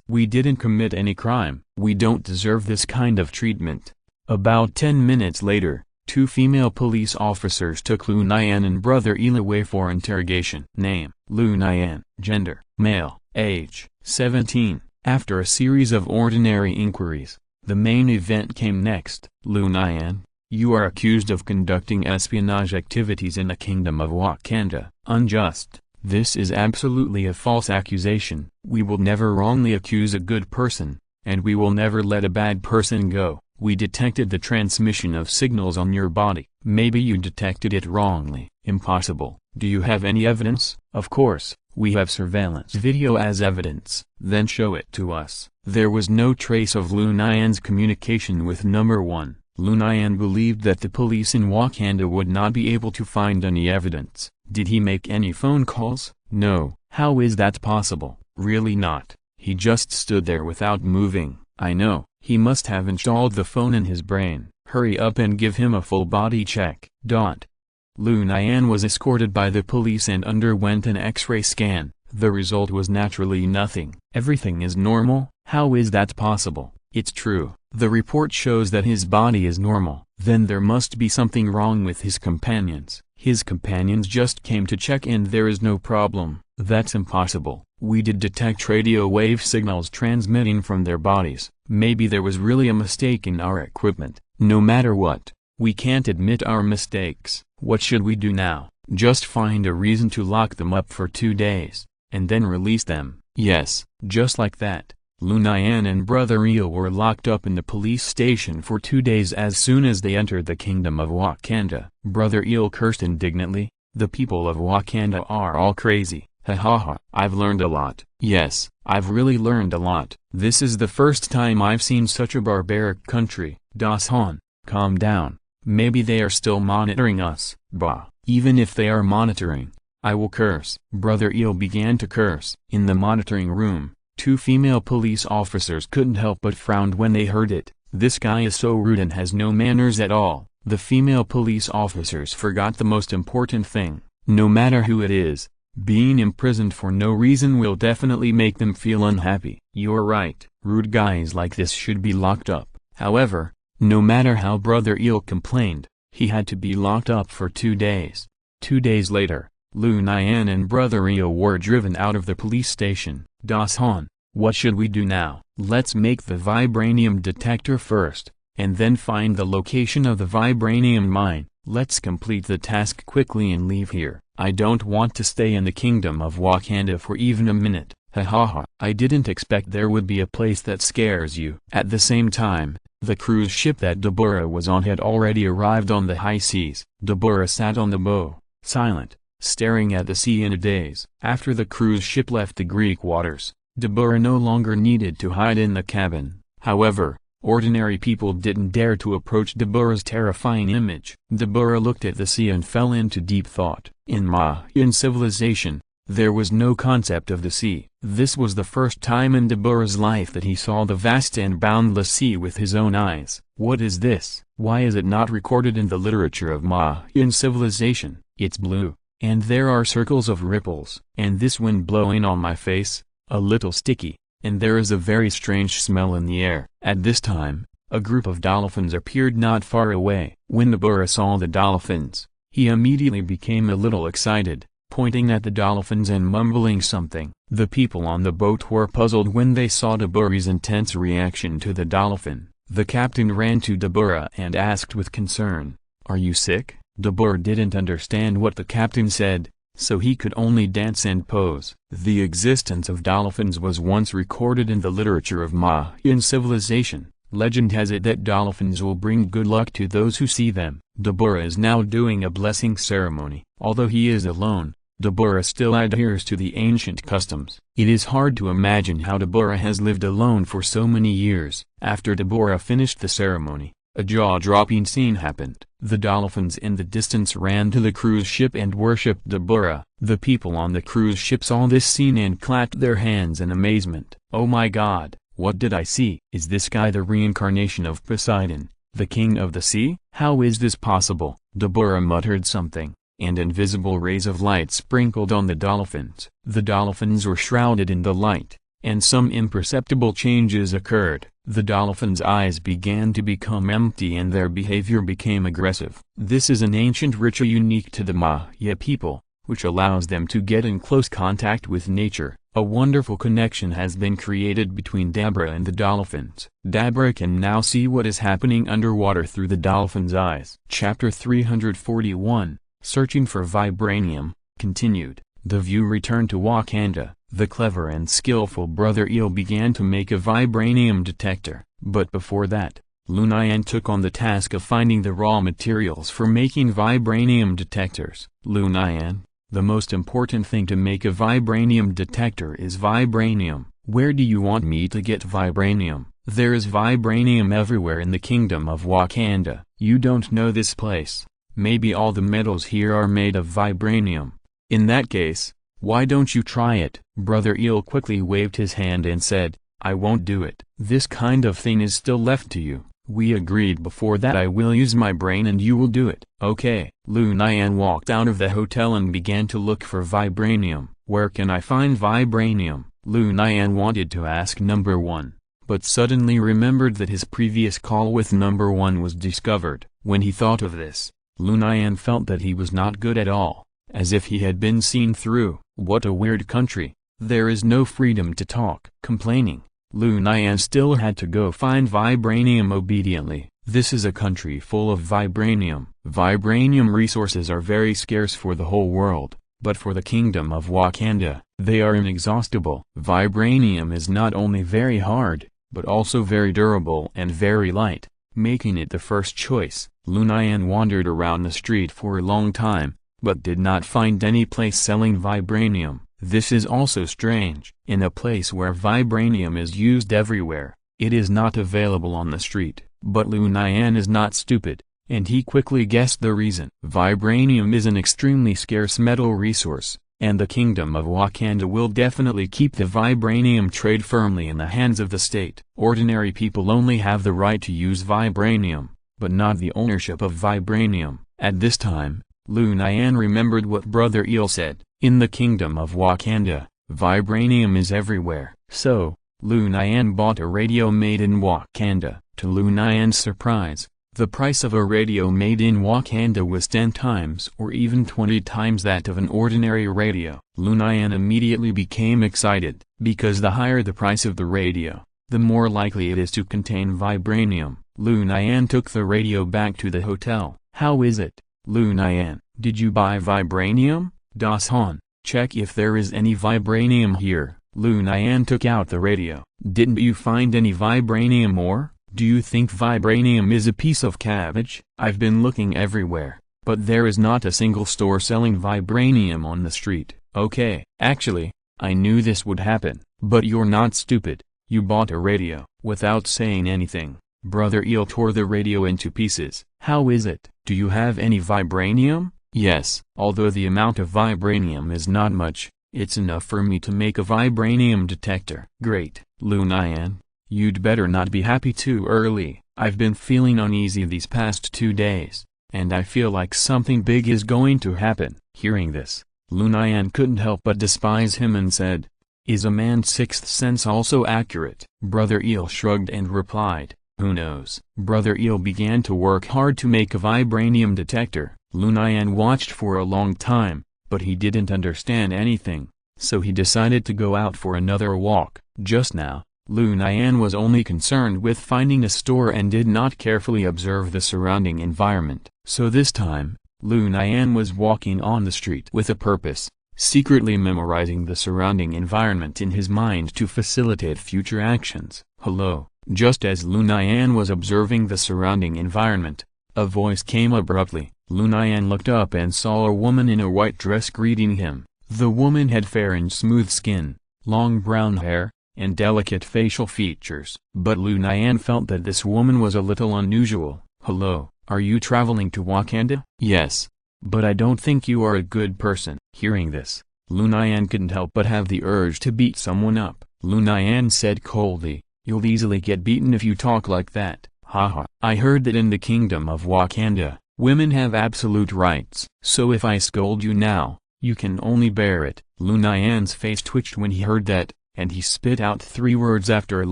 we didn't commit any crime. We don't deserve this kind of treatment. About 10 minutes later, 2 female police officers took Lu Nian and Brother Eel away for interrogation. Name, Lu Nian. Gender, male. Age, 17. After a series of ordinary inquiries, the main event came next. Lu Nian, you are accused of conducting espionage activities in the kingdom of Wakanda. Unjust. This is absolutely a false accusation. We will never wrongly accuse a good person, and we will never let a bad person go. We detected the transmission of signals on your body. Maybe you detected it wrongly. Impossible. Do you have any evidence? Of course, we have surveillance video as evidence. Then show it to us. There was no trace of Lu Nian's communication with number 1. Lu Nian believed that the police in Wakanda would not be able to find any evidence. Did he make any phone calls? No. How is that possible? Really not. He just stood there without moving. I know. He must have installed the phone in his brain. Hurry up and give him a full body check. Lu Nian was escorted by the police and underwent an X-ray scan. The result was naturally nothing. Everything is normal? How is that possible? It's true. The report shows that his body is normal. Then there must be something wrong with his companions. His companions just came to check and there is no problem. That's impossible. We did detect radio wave signals transmitting from their bodies. Maybe there was really a mistake in our equipment. No matter what, we can't admit our mistakes. What should we do now? Just find a reason to lock them up for 2 days, and then release them. Yes, just like that. Lu Nian and Brother Eel were locked up in the police station for 2 days as soon as they entered the kingdom of Wakanda. Brother Eel cursed indignantly, "The people of Wakanda are all crazy, ha ha ha. I've learned a lot. Yes, I've really learned a lot. This is the first time I've seen such a barbaric country." "Dasan, calm down. Maybe they are still monitoring us." "Bah, even if they are monitoring, I will curse." Brother Eel began to curse. In the monitoring room, 2 female police officers couldn't help but frown when they heard it. "This guy is so rude and has no manners at all." The female police officers forgot the most important thing. No matter who it is, being imprisoned for no reason will definitely make them feel unhappy. "You're right. Rude guys like this should be locked up." However, no matter how Brother Eel complained, he had to be locked up for 2 days. 2 days later, Lu Nian and Brother Eel were driven out of the police station. "Dasan, what should we do now?" "Let's make the vibranium detector first, and then find the location of the vibranium mine. Let's complete the task quickly and leave here. I don't want to stay in the kingdom of Wakanda for even a minute. Ha ha ha. I didn't expect there would be a place that scares you." At the same time, the cruise ship that Deborah was on had already arrived on the high seas. Deborah sat on the bow, silent, staring at the sea in a daze. After the cruise ship left the Greek waters, Deborah no longer needed to hide in the cabin. However, ordinary people didn't dare to approach Deborah's terrifying image. Deborah looked at the sea and fell into deep thought. In Mayan civilization, there was no concept of the sea. This was the first time in Deborah's life that he saw the vast and boundless sea with his own eyes. What is this? Why is it not recorded in the literature of Mayan civilization? It's blue, and there are circles of ripples. And this wind blowing on my face, a little sticky, and there is a very strange smell in the air. At this time, a group of dolphins appeared not far away. When Deborah saw the dolphins, he immediately became a little excited, pointing at the dolphins and mumbling something. The people on the boat were puzzled when they saw Deborah's intense reaction to the dolphin. The captain ran to Deborah and asked with concern, "Are you sick?" Deborah didn't understand what the captain said, so he could only dance and pose. The existence of dolphins was once recorded in the literature of Mayan civilization. Legend has it that dolphins will bring good luck to those who see them. Deborah is now doing a blessing ceremony. Although he is alone, Deborah still adheres to the ancient customs. It is hard to imagine how Deborah has lived alone for so many years. After Deborah finished the ceremony, a jaw-dropping scene happened. The dolphins in the distance ran to the cruise ship and worshipped Deborah. The people on the cruise ship saw this scene and clapped their hands in amazement. "Oh my God, what did I see? Is this guy the reincarnation of Poseidon, the king of the sea? How is this possible?" Deborah muttered something, and invisible rays of light sprinkled on the dolphins. The dolphins were shrouded in the light, and some imperceptible changes occurred. The dolphins' eyes began to become empty and their behavior became aggressive. This is an ancient ritual unique to the Maya people, which allows them to get in close contact with nature. A wonderful connection has been created between Deborah and the dolphins. Deborah can now see what is happening underwater through the dolphins' eyes. Chapter 341, Searching for Vibranium, continued. The view returned to Wakanda. The clever and skillful Brother Eel began to make a vibranium detector. But before that, Lu Nian took on the task of finding the raw materials for making vibranium detectors. "Lu Nian, the most important thing to make a vibranium detector is vibranium. Where do you want me to get vibranium?" "There is vibranium everywhere in the kingdom of Wakanda." "You don't know this place. Maybe all the metals here are made of vibranium. In that case, why don't you try it?" Brother Eel quickly waved his hand and said, "I won't do it. This kind of thing is still left to you. We agreed before that I will use my brain and you will do it." "Okay." Lu Nian walked out of the hotel and began to look for vibranium. "Where can I find vibranium?" Lu Nian wanted to ask number 1, but suddenly remembered that his previous call with number 1 was discovered. When he thought of this, Lu Nian felt that he was not good at all, as if he had been seen through. What a weird country. There is no freedom to talk. Complaining, Lu Nian still had to go find vibranium obediently. This is a country full of vibranium. Vibranium resources are very scarce for the whole world, but for the kingdom of Wakanda, they are inexhaustible. Vibranium is not only very hard, but also very durable and very light, making it the first choice. Lu Nian wandered around the street for a long time, but did not find any place selling vibranium. This is also strange. In a place where vibranium is used everywhere, it is not available on the street. But Lu Nian is not stupid, and he quickly guessed the reason. Vibranium is an extremely scarce metal resource, and the kingdom of Wakanda will definitely keep the vibranium trade firmly in the hands of the state. Ordinary people only have the right to use vibranium, but not the ownership of vibranium. At this time, Lu Nian remembered what Brother Eel said. In the kingdom of Wakanda, vibranium is everywhere. So, Lu Nian bought a radio made in Wakanda. To Lu Nian's surprise, the price of a radio made in Wakanda was 10 times or even 20 times that of an ordinary radio. Lu Nian immediately became excited, because the higher the price of the radio, the more likely it is to contain vibranium. Lu Nian took the radio back to the hotel. How is it, Lu Nian? Did you buy vibranium? Das Han, check if there is any vibranium here. Lu Nian took out the radio. Didn't you find any vibranium or? Do you think vibranium is a piece of cabbage? I've been looking everywhere, but there is not a single store selling vibranium on the street. Okay, actually, I knew this would happen. But you're not stupid. You bought a radio. Without saying anything, Brother Eel tore the radio into pieces. How is it? Do you have any vibranium? Yes. Although the amount of vibranium is not much, it's enough for me to make a vibranium detector. Great. Lu Nian, you'd better not be happy too early. I've been feeling uneasy these past 2 days, and I feel like something big is going to happen. Hearing this, Lu Nian couldn't help but despise him and said, "Is a man's sixth sense also accurate?" Brother Eel shrugged and replied, "Who knows?" Brother Eel began to work hard to make a vibranium detector. Lu Nian watched for a long time, but he didn't understand anything, so he decided to go out for another walk. Just now, Lu Nian was only concerned with finding a store and did not carefully observe the surrounding environment. So this time, Lu Nian was walking on the street with a purpose, secretly memorizing the surrounding environment in his mind to facilitate future actions. Hello. Just as Lu Nian was observing the surrounding environment, a voice came abruptly. Lu Nian looked up and saw a woman in a white dress greeting him. The woman had fair and smooth skin, long brown hair, and delicate facial features. But Lu Nian felt that this woman was a little unusual. "Hello, are you traveling to Wakanda?" "Yes. But I don't think you are a good person." Hearing this, Lu Nian couldn't help but have the urge to beat someone up. Lu Nian said coldly, "You'll easily get beaten if you talk like that." Haha. "I heard that in the kingdom of Wakanda, women have absolute rights. So if I scold you now, you can only bear it." Lu Nian's face twitched when he heard that, and he spit out 3 words after a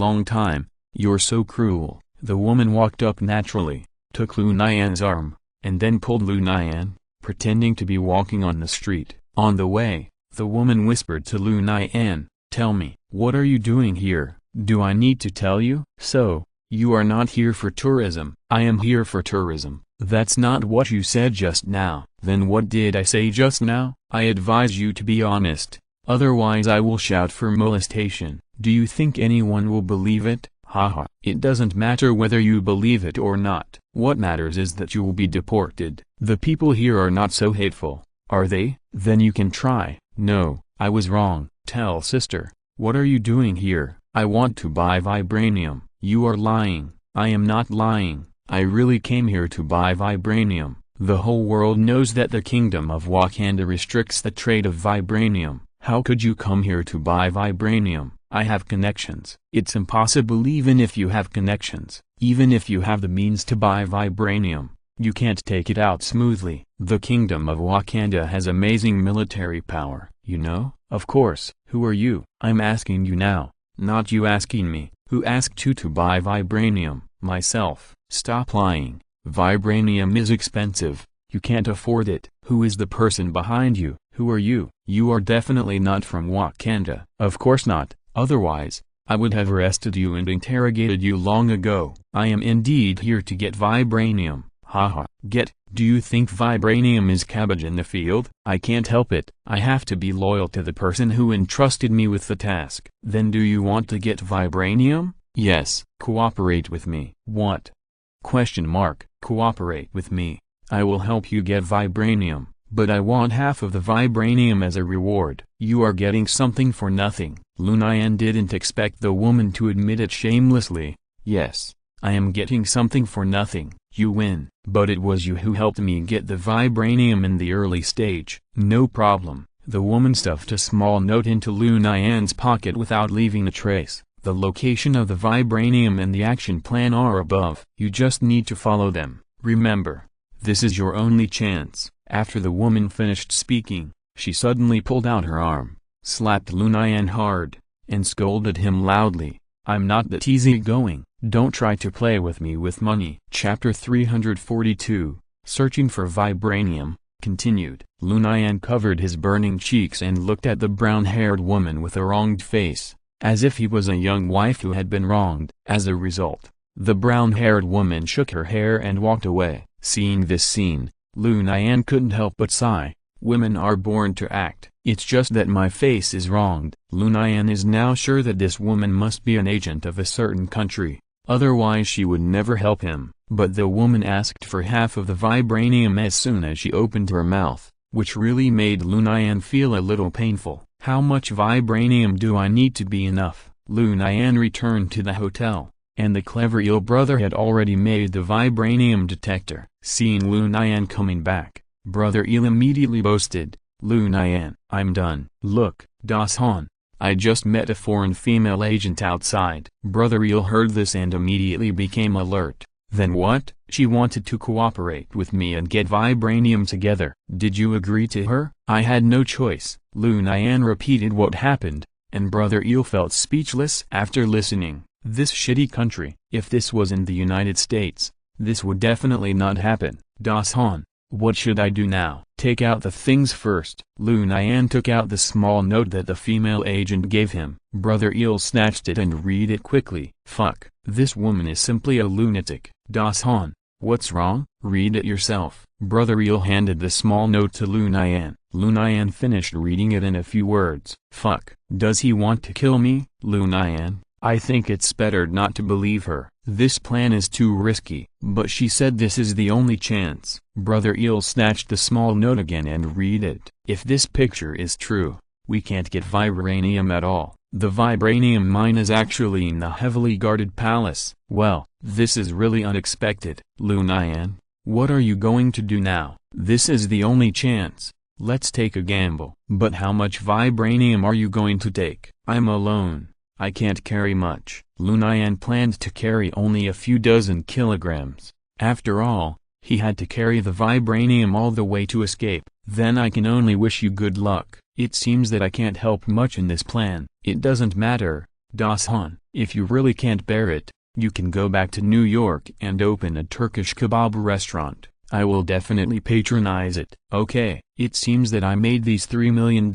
long time, "You're so cruel." The woman walked up naturally, took Lu Nian's arm, and then pulled Lu Nian, pretending to be walking on the street. On the way, the woman whispered to Lu Nian, "Tell me, what are you doing here? Do I need to tell you?" "So, you are not here for tourism." "I am here for tourism." "That's not what you said just now." "Then what did I say just now?" "I advise you to be honest, otherwise I will shout for molestation." "Do you think anyone will believe it?" Haha. "It doesn't matter whether you believe it or not. What matters is that you will be deported." "The people here are not so hateful, are they?" "Then you can try." "No, I was wrong." "Tell sister, what are you doing here?" "I want to buy vibranium." "You are lying." "I am not lying. I really came here to buy vibranium." "The whole world knows that the kingdom of Wakanda restricts the trade of vibranium. How could you come here to buy vibranium?" "I have connections." "It's impossible. Even if you have connections, even if you have the means to buy vibranium, you can't take it out smoothly. The kingdom of Wakanda has amazing military power, you know." "Of course." "Who are you?" "I'm asking you now, not you asking me." "Who asked you to buy vibranium?" "Myself." "Stop lying. Vibranium is expensive. You can't afford it." "Who is the person behind you?" "Who are you?" "You are definitely not from Wakanda." "Of course not, otherwise, I would have arrested you and interrogated you long ago." "I am indeed here to get vibranium." Haha. Do you think vibranium is cabbage in the field? I can't help it. I have to be loyal to the person who entrusted me with the task. Then do you want to get vibranium? Yes. Cooperate with me. What? Question mark. Cooperate with me. I will help you get vibranium, but I want half of the vibranium as a reward. You are getting something for nothing. Lu Nian didn't expect the woman to admit it shamelessly. Yes, I am getting something for nothing. You win. But it was you who helped me get the vibranium in the early stage. No problem. The woman stuffed a small note into Lu Nian's pocket without leaving a trace. The location of the vibranium and the action plan are above. You just need to follow them. Remember, this is your only chance. After the woman finished speaking, she suddenly pulled out her arm, slapped Lu Nian hard, and scolded him loudly. I'm not that easygoing. Don't try to play with me with money. Chapter 342, Searching for Vibranium, continued. Lu Nian covered his burning cheeks and looked at the brown-haired woman with a wronged face, as if he was a young wife who had been wronged. As a result, the brown-haired woman shook her hair and walked away. Seeing this scene, Lu Nian couldn't help but sigh. Women are born to act. It's just that my face is wronged. Lu Nian is now sure that this woman must be an agent of a certain country, otherwise she would never help him. But the woman asked for half of the vibranium as soon as she opened her mouth, which really made Lu Nian feel a little painful. How much vibranium do I need to be enough? Lu Nian returned to the hotel, and the clever eel brother had already made the vibranium detector. Seeing Lu Nian coming back, Brother Eel immediately boasted, Lu Nian, I'm done. Look, Das Han, I just met a foreign female agent outside. Brother Eel heard this and immediately became alert. Then what? She wanted to cooperate with me and get vibranium together. Did you agree to her? I had no choice. Lu Nian repeated what happened, and Brother Eel felt speechless after listening. This shitty country. If this was in the United States, this would definitely not happen. Das Han, what should I do now? Take out the things first. Lu Nian took out the small note that the female agent gave him. Brother Eel snatched it and read it quickly. Fuck, this woman is simply a lunatic. Das Han, what's wrong? Read it yourself. Brother Eel handed the small note to Lu Nian. Lu Nian finished reading it in a few words. Fuck, does he want to kill me? Lu Nian, I think it's better not to believe her. This plan is too risky. But she said this is the only chance. Brother Eel snatched the small note again and read it. If this picture is true, we can't get vibranium at all. The vibranium mine is actually in the heavily guarded palace. Well, this is really unexpected. Lu Nian, what are you going to do now? This is the only chance. Let's take a gamble. But how much vibranium are you going to take? I'm alone. I can't carry much. Lu Nian planned to carry only a few dozen kilograms. After all, he had to carry the vibranium all the way to escape. Then I can only wish you good luck. It seems that I can't help much in this plan. It doesn't matter, Das Han. If you really can't bear it, you can go back to New York and open a Turkish kebab restaurant. I will definitely patronize it. Okay, it seems that I made these $3 million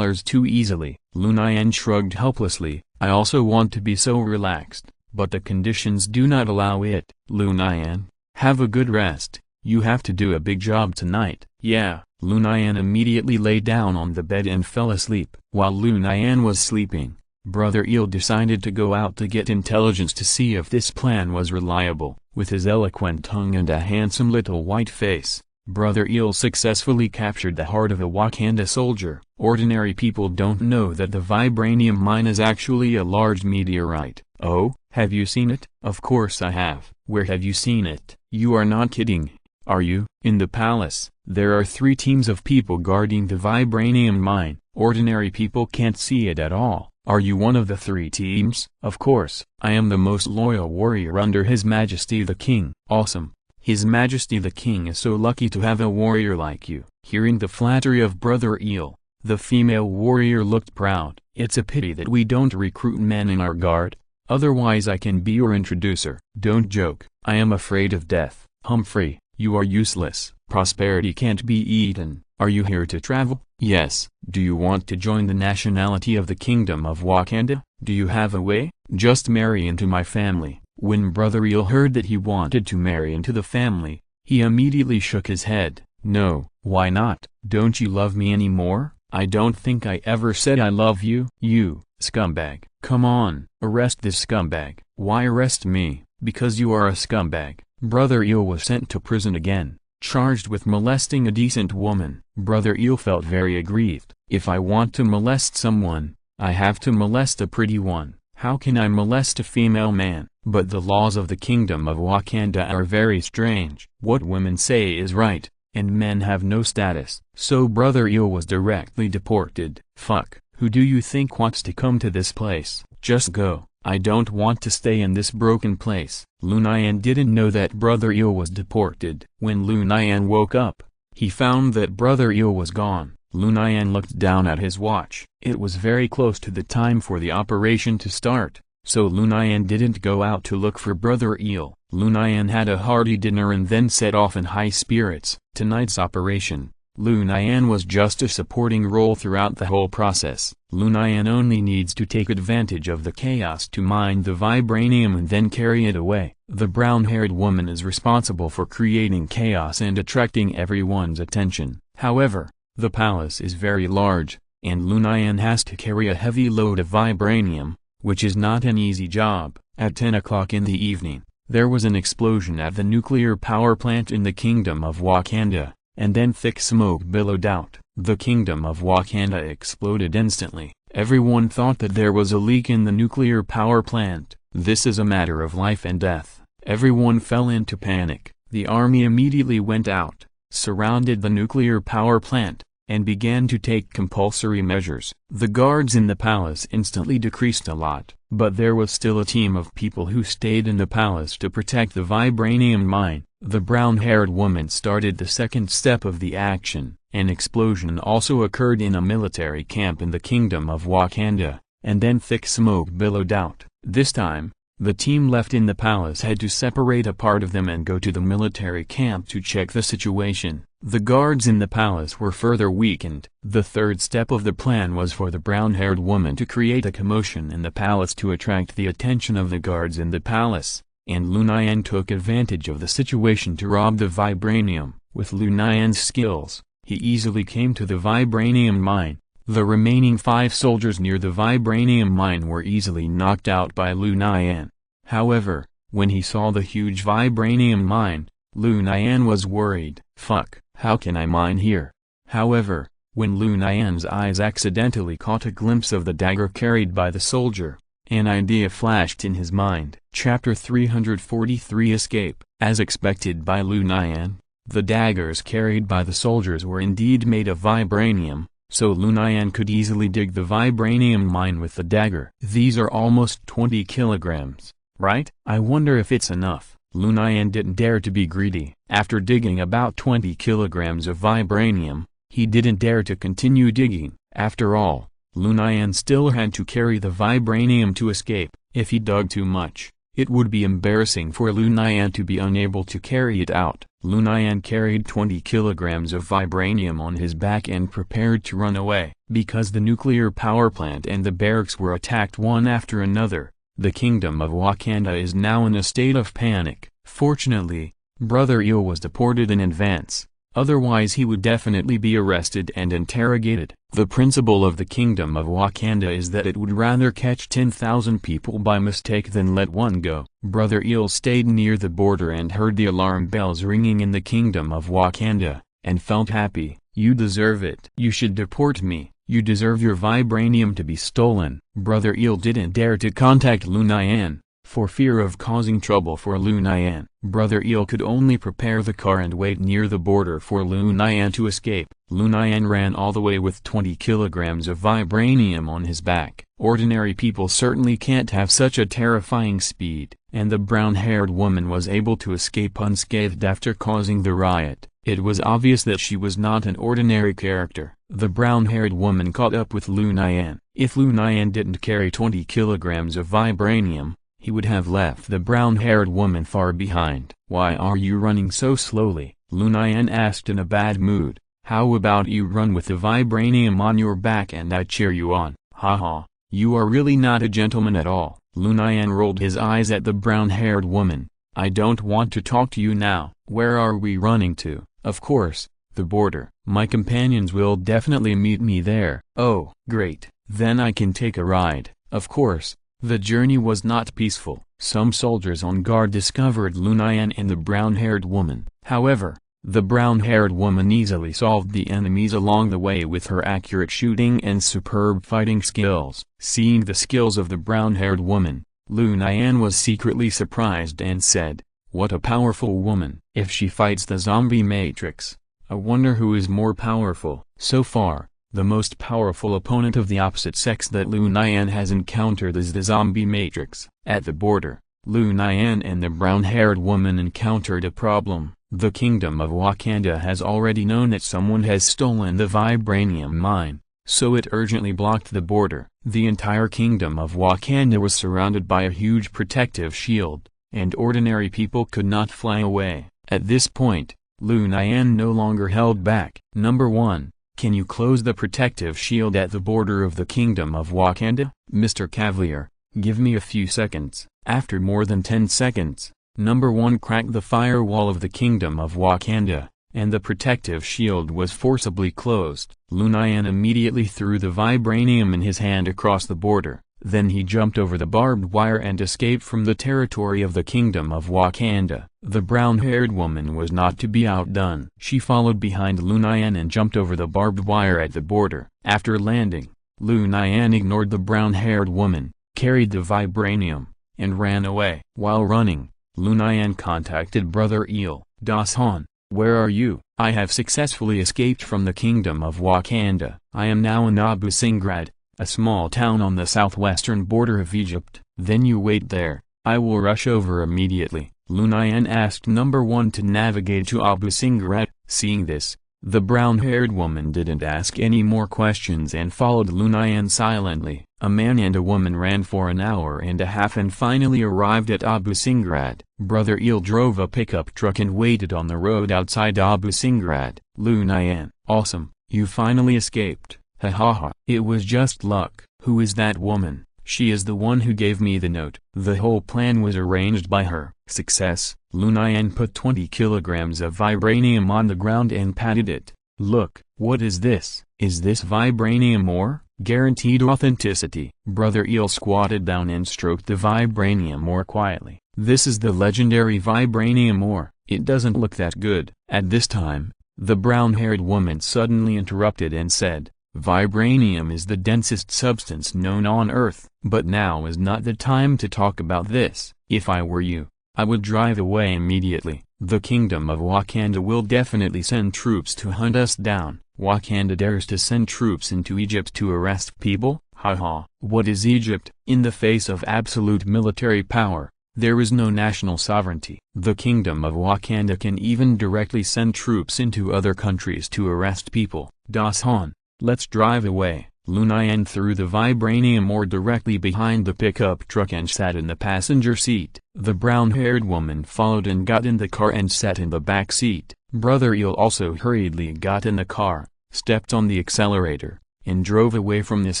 too easily. Lu Nian shrugged helplessly. I also want to be so relaxed, but the conditions do not allow it. Lu Nian, have a good rest. You have to do a big job tonight. Yeah. Lu Nian immediately lay down on the bed and fell asleep. While Lu Nian was sleeping, Brother Eel decided to go out to get intelligence to see if this plan was reliable. With his eloquent tongue and a handsome little white face, Brother Eel successfully captured the heart of a Wakanda soldier. Ordinary people don't know that the vibranium mine is actually a large meteorite. Oh, have you seen it? Of course I have. Where have you seen it? You are not kidding, are you? In the palace. There are 3 teams of people guarding the vibranium mine. Ordinary people can't see it at all. Are you one of the 3 teams? Of course, I am the most loyal warrior under His Majesty the King. Awesome. His Majesty the King is so lucky to have a warrior like you. Hearing the flattery of Brother Eel, the female warrior looked proud. It's a pity that we don't recruit men in our guard, otherwise I can be your introducer. Don't joke. I am afraid of death. Humphrey, you are useless. Prosperity can't be eaten. Are you here to travel? Yes. Do you want to join the nationality of the Kingdom of Wakanda? Do you have a way? Just marry into my family. When Brother Eel heard that he wanted to marry into the family, He immediately shook his head. "No, why not? Don't you love me anymore?" "I don't think I ever said I love you." "You, scumbag. Come on, arrest this scumbag." "Why arrest me?" "Because you are a scumbag." Brother Eel was sent to prison again, charged with molesting a decent woman. Brother Eel felt very aggrieved. "If I want to molest someone, I have to molest a pretty one. How can I molest a female man?" But the laws of the kingdom of Wakanda are very strange. What women say is right, and men have no status. So Brother Eel was directly deported. "Fuck, who do you think wants to come to this place? Just go. I don't want to stay in this broken place." Lu Nian didn't know that Brother Eel was deported. When Lu Nian woke up, he found that Brother Eel was gone. Lu Nian looked down at his watch. It was very close to the time for the operation to start, so Lu Nian didn't go out to look for Brother Eel. Lu Nian had a hearty dinner and then set off in high spirits. Tonight's operation, Lu Nian was just a supporting role throughout the whole process. Lu Nian only needs to take advantage of the chaos to mine the vibranium and then carry it away. The brown-haired woman is responsible for creating chaos and attracting everyone's attention. However, the palace is very large, and Lu Nian has to carry a heavy load of vibranium, which is not an easy job. At 10 o'clock in the evening, there was an explosion at the nuclear power plant in the Kingdom of Wakanda, and then thick smoke billowed out. The Kingdom of Wakanda exploded instantly. Everyone thought that there was a leak in the nuclear power plant. This is a matter of life and death. Everyone fell into panic. The army immediately went out, surrounded the nuclear power plant, and began to take compulsory measures. The guards in the palace instantly decreased a lot, but there was still a team of people who stayed in the palace to protect the vibranium mine. The brown-haired woman started the second step of the action. An explosion also occurred in a military camp in the Kingdom of Wakanda, and then thick smoke billowed out. This time, the team left in the palace had to separate a part of them and go to the military camp to check the situation. The guards in the palace were further weakened. The third step of the plan was for the brown-haired woman to create a commotion in the palace to attract the attention of the guards in the palace, and Lu Nian took advantage of the situation to rob the vibranium. With Lu Nian's skills, he easily came to the vibranium mine. The remaining 5 soldiers near the vibranium mine were easily knocked out by Lu Nian. However, when he saw the huge vibranium mine, Lu Nian was worried. "Fuck, how can I mine here?" However, when Lu Nian's eyes accidentally caught a glimpse of the dagger carried by the soldier, an idea flashed in his mind. Chapter 343 Escape. As expected by Lu Nian, the daggers carried by the soldiers were indeed made of vibranium, so Lu Nian could easily dig the vibranium mine with the dagger. "These are almost 20 kilograms, right? I wonder if it's enough." Lu Nian didn't dare to be greedy. After digging about 20 kilograms of vibranium, he didn't dare to continue digging. After all, Lu Nian still had to carry the vibranium to escape. If he dug too much, it would be embarrassing for Lu Nian to be unable to carry it out. Lu Nian carried 20 kilograms of vibranium on his back and prepared to run away. Because the nuclear power plant and the barracks were attacked one after another, the Kingdom of Wakanda is now in a state of panic. Fortunately, Brother Eel was deported in advance, otherwise he would definitely be arrested and interrogated. The principle of the Kingdom of Wakanda is that it would rather catch 10,000 people by mistake than let one go. Brother Eel stayed near the border and heard the alarm bells ringing in the Kingdom of Wakanda, and felt happy. "You deserve it. You should deport me. You deserve your vibranium to be stolen." Brother Eel didn't dare to contact Lu Nian, for fear of causing trouble for Lu Nian. Brother Eel could only prepare the car and wait near the border for Lu Nian to escape. Lu Nian ran all the way with 20 kilograms of vibranium on his back. Ordinary people certainly can't have such a terrifying speed. And the brown-haired woman was able to escape unscathed after causing the riot. It was obvious that she was not an ordinary character. The brown-haired woman caught up with Lu Nian. If Lu Nian didn't carry 20 kilograms of vibranium, he would have left the brown-haired woman far behind. "Why are you running so slowly?" Lu Nian asked in a bad mood. "How about you run with the vibranium on your back and I cheer you on?" "Haha, you are really not a gentleman at all." Lu Nian rolled his eyes at the brown-haired woman, I don't want to talk to you now. Where are we running to? Of course, the border. My companions will definitely meet me there. Oh, great. Then I can take a ride. Of course, the journey was not peaceful. Some soldiers on guard discovered Lu Nian and the brown-haired woman. However, the brown-haired woman easily solved the enemies along the way with her accurate shooting and superb fighting skills. Seeing the skills of the brown-haired woman, Lu Nian was secretly surprised and said, "What a powerful woman. If she fights the zombie matrix, I wonder who is more powerful." So far, the most powerful opponent of the opposite sex that Lu Nian has encountered is the zombie matrix. At the border, Lu Nian and the brown-haired woman encountered a problem. The Kingdom of Wakanda has already known that someone has stolen the vibranium mine, so it urgently blocked the border. The entire Kingdom of Wakanda was surrounded by a huge protective shield, and ordinary people could not fly away. At this point, Lu Nian no longer held back. Number 1. Can you close the protective shield at the border of the Kingdom of Wakanda? Mr. Cavalier, give me a few seconds. After more than 10 seconds, Number 1 cracked the firewall of the Kingdom of Wakanda, and the protective shield was forcibly closed. Lu Nian immediately threw the vibranium in his hand across the border, then he jumped over the barbed wire and escaped from the territory of the Kingdom of Wakanda. The brown-haired woman was not to be outdone. She followed behind Lu Nian and jumped over the barbed wire at the border. After landing, Lu Nian ignored the brown-haired woman, carried the vibranium, and ran away. While running, Lu Nian contacted Brother Eel. "Dasan, where are you? I have successfully escaped from the Kingdom of Wakanda. I am now in Abu Singrad, a small town on the southwestern border of Egypt." "Then you wait there, I will rush over immediately." Lu Nian asked Number 1 to navigate to Abu Singrad. Seeing this, the brown-haired woman didn't ask any more questions and followed Lu Nian silently. A man and a woman ran for an hour and a half and finally arrived at Abu Singrad. Brother Eel drove a pickup truck and waited on the road outside Abu Singrad. "Lu Nian, awesome, you finally escaped. Ha ha ha. It was just luck." "Who is that woman?" "She is the one who gave me the note. The whole plan was arranged by her." Success. Lu Nian put 20 kilograms of vibranium on the ground and patted it. "Look, what is this? Is this vibranium ore? Guaranteed authenticity." Brother Eel squatted down and stroked the vibranium ore quietly. "This is the legendary vibranium ore. It doesn't look that good." At this time, the brown-haired woman suddenly interrupted and said, "Vibranium is the densest substance known on Earth. But now is not the time to talk about this. If I were you, I would drive away immediately. The Kingdom of Wakanda will definitely send troops to hunt us down." "Wakanda dares to send troops into Egypt to arrest people? Haha. What is Egypt? In the face of absolute military power, there is no national sovereignty. The Kingdom of Wakanda can even directly send troops into other countries to arrest people." "Dasan, let's drive away." Lu Nian threw the vibranium ore directly behind the pickup truck and sat in the passenger seat. The brown-haired woman followed and got in the car and sat in the back seat. Brother Eel also hurriedly got in the car, stepped on the accelerator, and drove away from this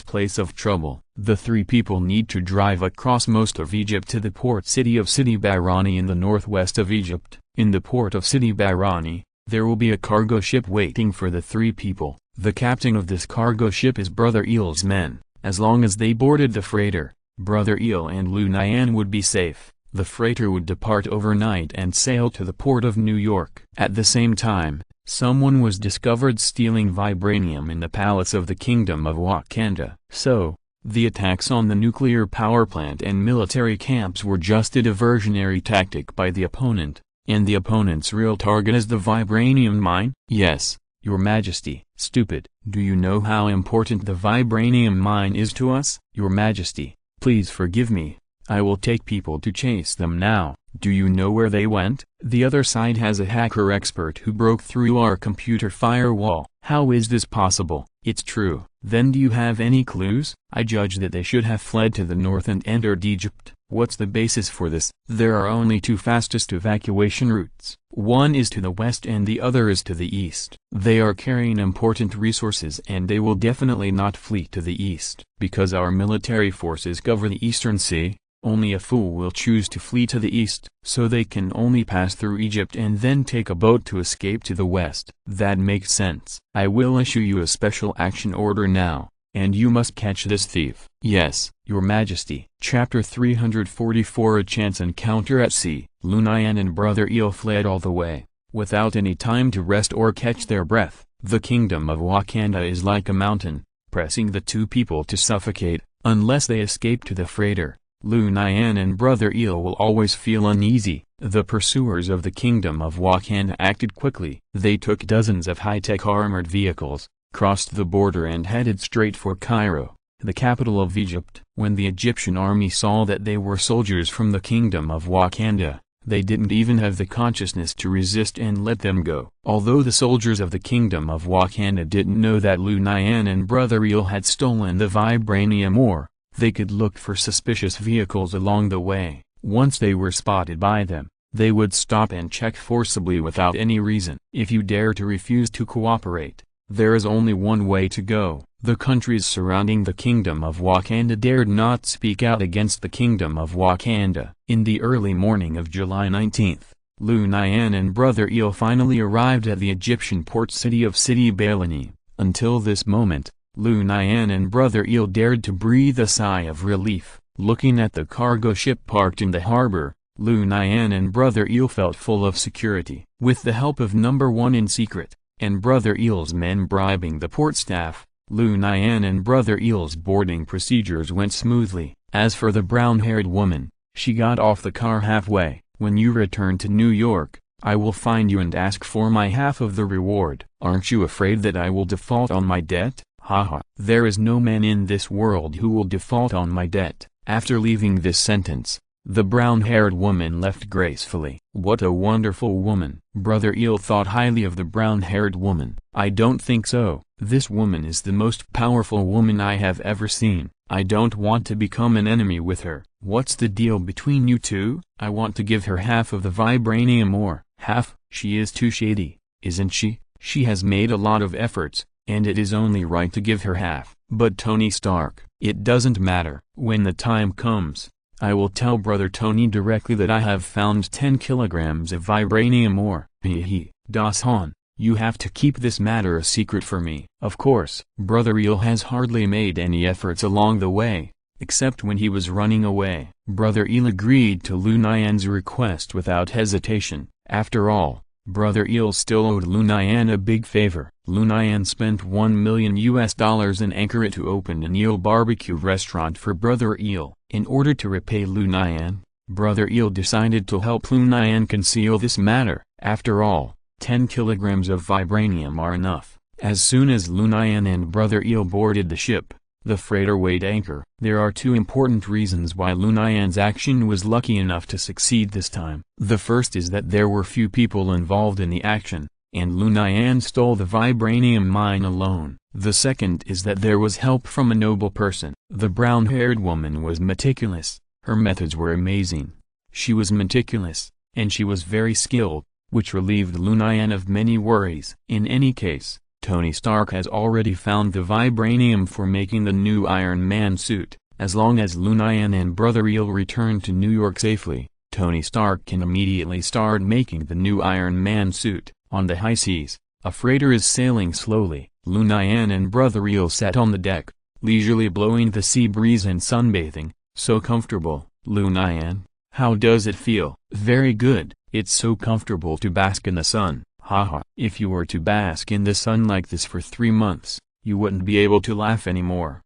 place of trouble. The three people need to drive across most of Egypt to the port city of Sidi Barrani in the northwest of Egypt. In the port of Sidi Barrani, there will be a cargo ship waiting for the three people. The captain of this cargo ship is Brother Eel's men. As long as they boarded the freighter, Brother Eel and Lu Nian would be safe. The freighter would depart overnight and sail to the port of New York. At the same time, someone was discovered stealing vibranium in the palace of the Kingdom of Wakanda. So, the attacks on the nuclear power plant and military camps were just a diversionary tactic by the opponent, and the opponent's real target is the vibranium mine? Yes, Your Majesty. Stupid. Do you know how important the vibranium mine is to us? Your Majesty, please forgive me. I will take people to chase them now. Do you know where they went? The other side has a hacker expert who broke through our computer firewall. How is this possible? It's true. Then do you have any clues? I judge that they should have fled to the north and entered Egypt. What's the basis for this? There are only two fastest evacuation routes. One is to the west and the other is to the east. They are carrying important resources and they will definitely not flee to the east. Because our military forces cover the eastern sea, Only a fool will choose to flee to the east, so they can only pass through Egypt and then take a boat to escape to the west. That makes sense. I will issue you a special action order now, and you must catch this thief. Yes, Your Majesty. Chapter 344 A chance encounter at sea. Lu Nian and Brother Eel fled all the way, without any time to rest or catch their breath. The kingdom of Wakanda is like a mountain, pressing the two people to suffocate, unless they escape to the freighter. Lu Nian and Brother Eel will always feel uneasy. The pursuers of the kingdom of Wakanda acted quickly. They took dozens of high-tech armored vehicles, crossed the border and headed straight for Cairo, the capital of Egypt. When the Egyptian army saw that they were soldiers from the kingdom of Wakanda, they didn't even have the consciousness to resist and let them go. Although the soldiers of the kingdom of Wakanda didn't know that Lu Nian and Brother Eel had stolen the vibranium ore, they could look for suspicious vehicles along the way. Once they were spotted by them, they would stop and check forcibly without any reason. If you dare to refuse to cooperate, there is only one way to go. The countries surrounding the kingdom of Wakanda dared not speak out against the kingdom of Wakanda. In the early morning of July 19th, Lu Nian and Brother Eel finally arrived at the Egyptian port city of Sidi Balani. Until this moment, Lu Nian and Brother Eel dared to breathe a sigh of relief. Looking at the cargo ship parked in the harbor, Lu Nian and Brother Eel felt full of security. With the help of Number 1 in secret, and Brother Eel's men bribing the port staff, Lu Nian and Brother Eel's boarding procedures went smoothly. As for the brown-haired woman, she got off the car halfway. When you return to New York, I will find you and ask for my half of the reward. Aren't you afraid that I will default on my debt? Haha. There is no man in this world who will default on my debt. After leaving this sentence, the brown-haired woman left gracefully. What a wonderful woman. Brother Eel thought highly of the brown-haired woman. I don't think so. This woman is the most powerful woman I have ever seen. I don't want to become an enemy with her. What's the deal between you two? I want to give her half of the vibranium ore. Half? She is too shady, isn't she? She has made a lot of efforts, and it is only right to give her half. But Tony Stark, it doesn't matter. When the time comes, I will tell Brother Tony directly that I have found 10 kilograms of vibranium ore. Hehe. Dasan, you have to keep this matter a secret for me. Of course. Brother Eel has hardly made any efforts along the way, except when he was running away. Brother Eel agreed to Lu Nian's request without hesitation. After all, Brother Eel still owed Lu Nian a big favor. Lu Nian spent $1 million in Ankara to open an eel barbecue restaurant for Brother Eel. In order to repay Lu Nian, Brother Eel decided to help Lu Nian conceal this matter. After all, 10 kilograms of vibranium are enough. As soon as Lu Nian and Brother Eel boarded the ship, the freighter weighed anchor. There are two important reasons why Lu Nian's action was lucky enough to succeed this time. The first is that there were few people involved in the action, and Lu Nian stole the vibranium mine alone. The second is that there was help from a noble person. The brown-haired woman was meticulous. Her methods were amazing. She was meticulous, and she was very skilled, which relieved Lu Nian of many worries. In any case, Tony Stark has already found the vibranium for making the new Iron Man suit. As long as Lu Nian and Brother Eel return to New York safely, Tony Stark can immediately start making the new Iron Man suit. On the high seas, a freighter is sailing slowly. Lu Nian and Brother Eel sat on the deck, leisurely blowing the sea breeze and sunbathing. So comfortable. Lu Nian, how does it feel? Very good. It's so comfortable to bask in the sun. Haha. If you were to bask in the sun like this for 3 months, you wouldn't be able to laugh anymore.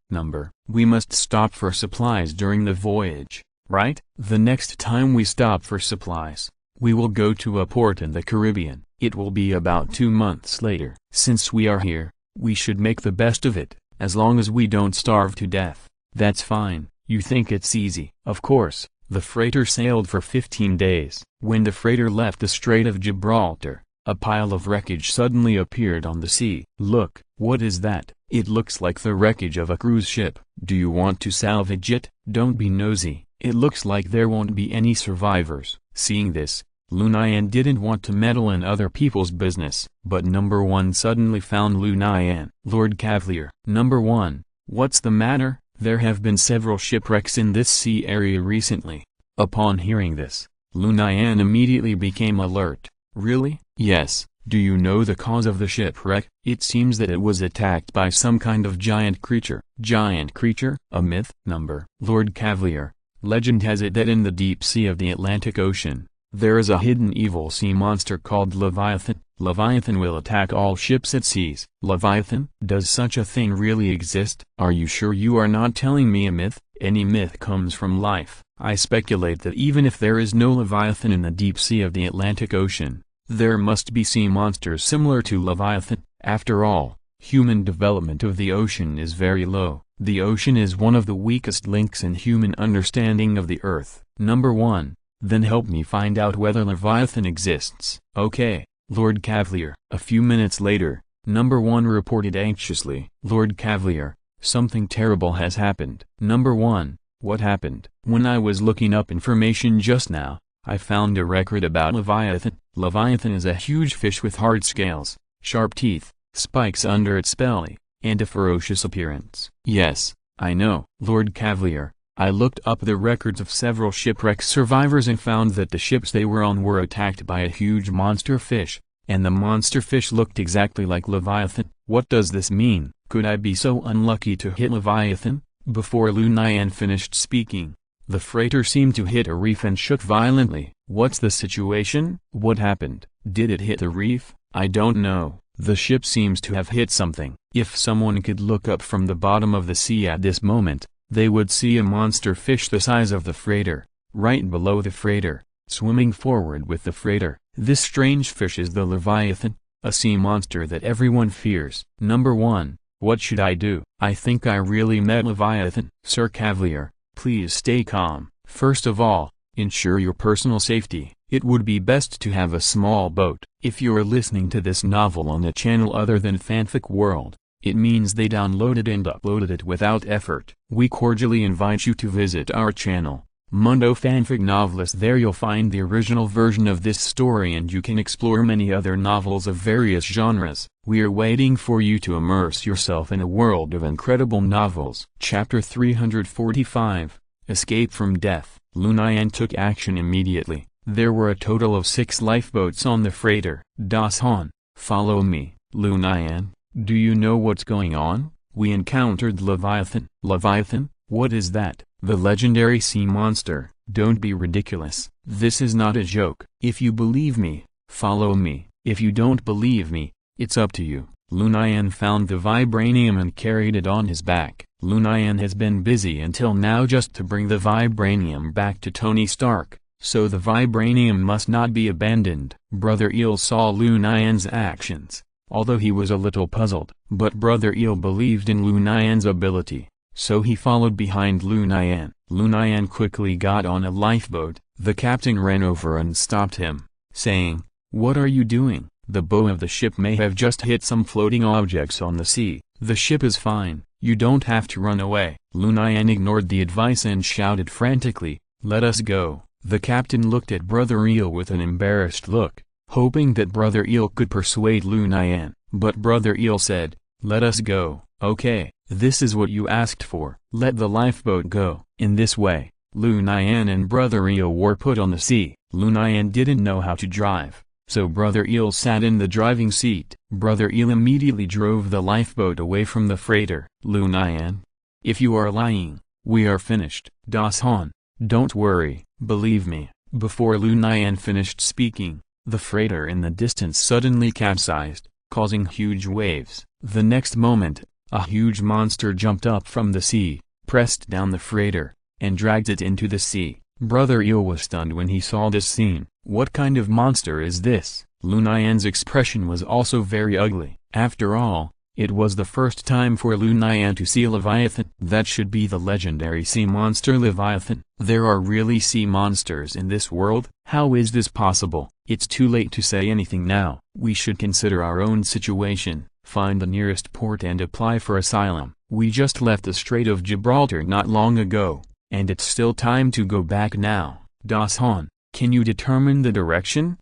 We must stop for supplies during the voyage, right? The next time we stop for supplies, we will go to a port in the Caribbean. It will be about 2 months later. Since we are here, we should make the best of it, as long as we don't starve to death. That's fine. You think it's easy? Of course. The freighter sailed for 15 days. When the freighter left the Strait of Gibraltar, a pile of wreckage suddenly appeared on the sea. Look, what is that? It looks like the wreckage of a cruise ship. Do you want to salvage it? Don't be nosy. It looks like there won't be any survivors. Seeing this, Lu Nian didn't want to meddle in other people's business. But Number 1 suddenly found Lu Nian. Lord Cavalier. Number 1, what's the matter? There have been several shipwrecks in this sea area recently. Upon hearing this, Lu Nian immediately became alert. Really? Yes. Do you know the cause of the shipwreck? It seems that it was attacked by some kind of giant creature. Giant creature? A myth? Number. Lord Cavalier, legend has it that in the deep sea of the Atlantic Ocean, there is a hidden evil sea monster called Leviathan. Leviathan will attack all ships at seas. Leviathan? Does such a thing really exist? Are you sure you are not telling me a myth? Any myth comes from life. I speculate that even if there is no Leviathan in the deep sea of the Atlantic Ocean, there must be sea monsters similar to Leviathan. After all, human development of the ocean is very low. The ocean is one of the weakest links in human understanding of the earth. Number 1. Then help me find out whether Leviathan exists. Okay, Lord Cavalier. A few minutes later, Number 1 reported anxiously. Lord Cavalier, something terrible has happened. Number 1, what happened? When I was looking up information just now, I found a record about Leviathan. Leviathan is a huge fish with hard scales, sharp teeth, spikes under its belly, and a ferocious appearance. Yes, I know. Lord Cavalier, I looked up the records of several shipwreck survivors and found that the ships they were on were attacked by a huge monster fish, and the monster fish looked exactly like Leviathan. What does this mean? Could I be so unlucky to hit Leviathan? Before Lu Nian finished speaking, the freighter seemed to hit a reef and shook violently. What's the situation? What happened? Did it hit the reef? I don't know. The ship seems to have hit something. If someone could look up from the bottom of the sea at this moment, they would see a monster fish the size of the freighter, right below the freighter, swimming forward with the freighter. This strange fish is the Leviathan, a sea monster that everyone fears. Number 1, what should I do? I think I really met Leviathan. Sir Cavalier, please stay calm. First of all, ensure your personal safety. It would be best to have a small boat. If you are listening to this novel on a channel other than Fanfic World, it means they downloaded and uploaded it without effort. We cordially invite you to visit our channel, Mundo Fanfic Novelist. There you'll find the original version of this story and you can explore many other novels of various genres. We are waiting for you to immerse yourself in a world of incredible novels. Chapter 345, Escape from Death. Lu Nian took action immediately. There were a total of 6 lifeboats on the freighter. Das Han, follow me. Lu Nian, do you know what's going on? We encountered Leviathan. Leviathan? What is that? The legendary sea monster. Don't be ridiculous. This is not a joke. If you believe me, follow me. If you don't believe me, it's up to you. Lu Nian found the vibranium and carried it on his back. Lu Nian has been busy until now just to bring the vibranium back to Tony Stark, so the vibranium must not be abandoned. Brother Eel saw Lu Nian's actions, although he was a little puzzled. But Brother Eel believed in Lu Nian's ability, so he followed behind Lu Nian. Lu Nian quickly got on a lifeboat. The captain ran over and stopped him, saying, "What are you doing? The bow of the ship may have just hit some floating objects on the sea. The ship is fine, you don't have to run away." Lu Nian ignored the advice and shouted frantically, "Let us go." The captain looked at Brother Eel with an embarrassed look, hoping that Brother Eel could persuade Lu Nian. But Brother Eel said, "Let us go." "Okay, this is what you asked for. Let the lifeboat go." In this way, Lu Nian and Brother Eel were put on the sea. Lu Nian didn't know how to drive, so Brother Eel sat in the driving seat. Brother Eel immediately drove the lifeboat away from the freighter. Lu Nian, if you are lying, we are finished. Das Han, don't worry, believe me. Before Lu Nian finished speaking, the freighter in the distance suddenly capsized, causing huge waves. The next moment, a huge monster jumped up from the sea, pressed down the freighter, and dragged it into the sea. Brother Eel was stunned when he saw this scene. What kind of monster is this? Lu Nian's expression was also very ugly. After all, it was the first time for Lu Nian to see a Leviathan. That should be the legendary sea monster Leviathan. There are really sea monsters in this world? How is this possible? It's too late to say anything now. We should consider our own situation, find the nearest port and apply for asylum. We just left the Strait of Gibraltar not long ago, and it's still time to go back now. Das Han, can you determine the direction?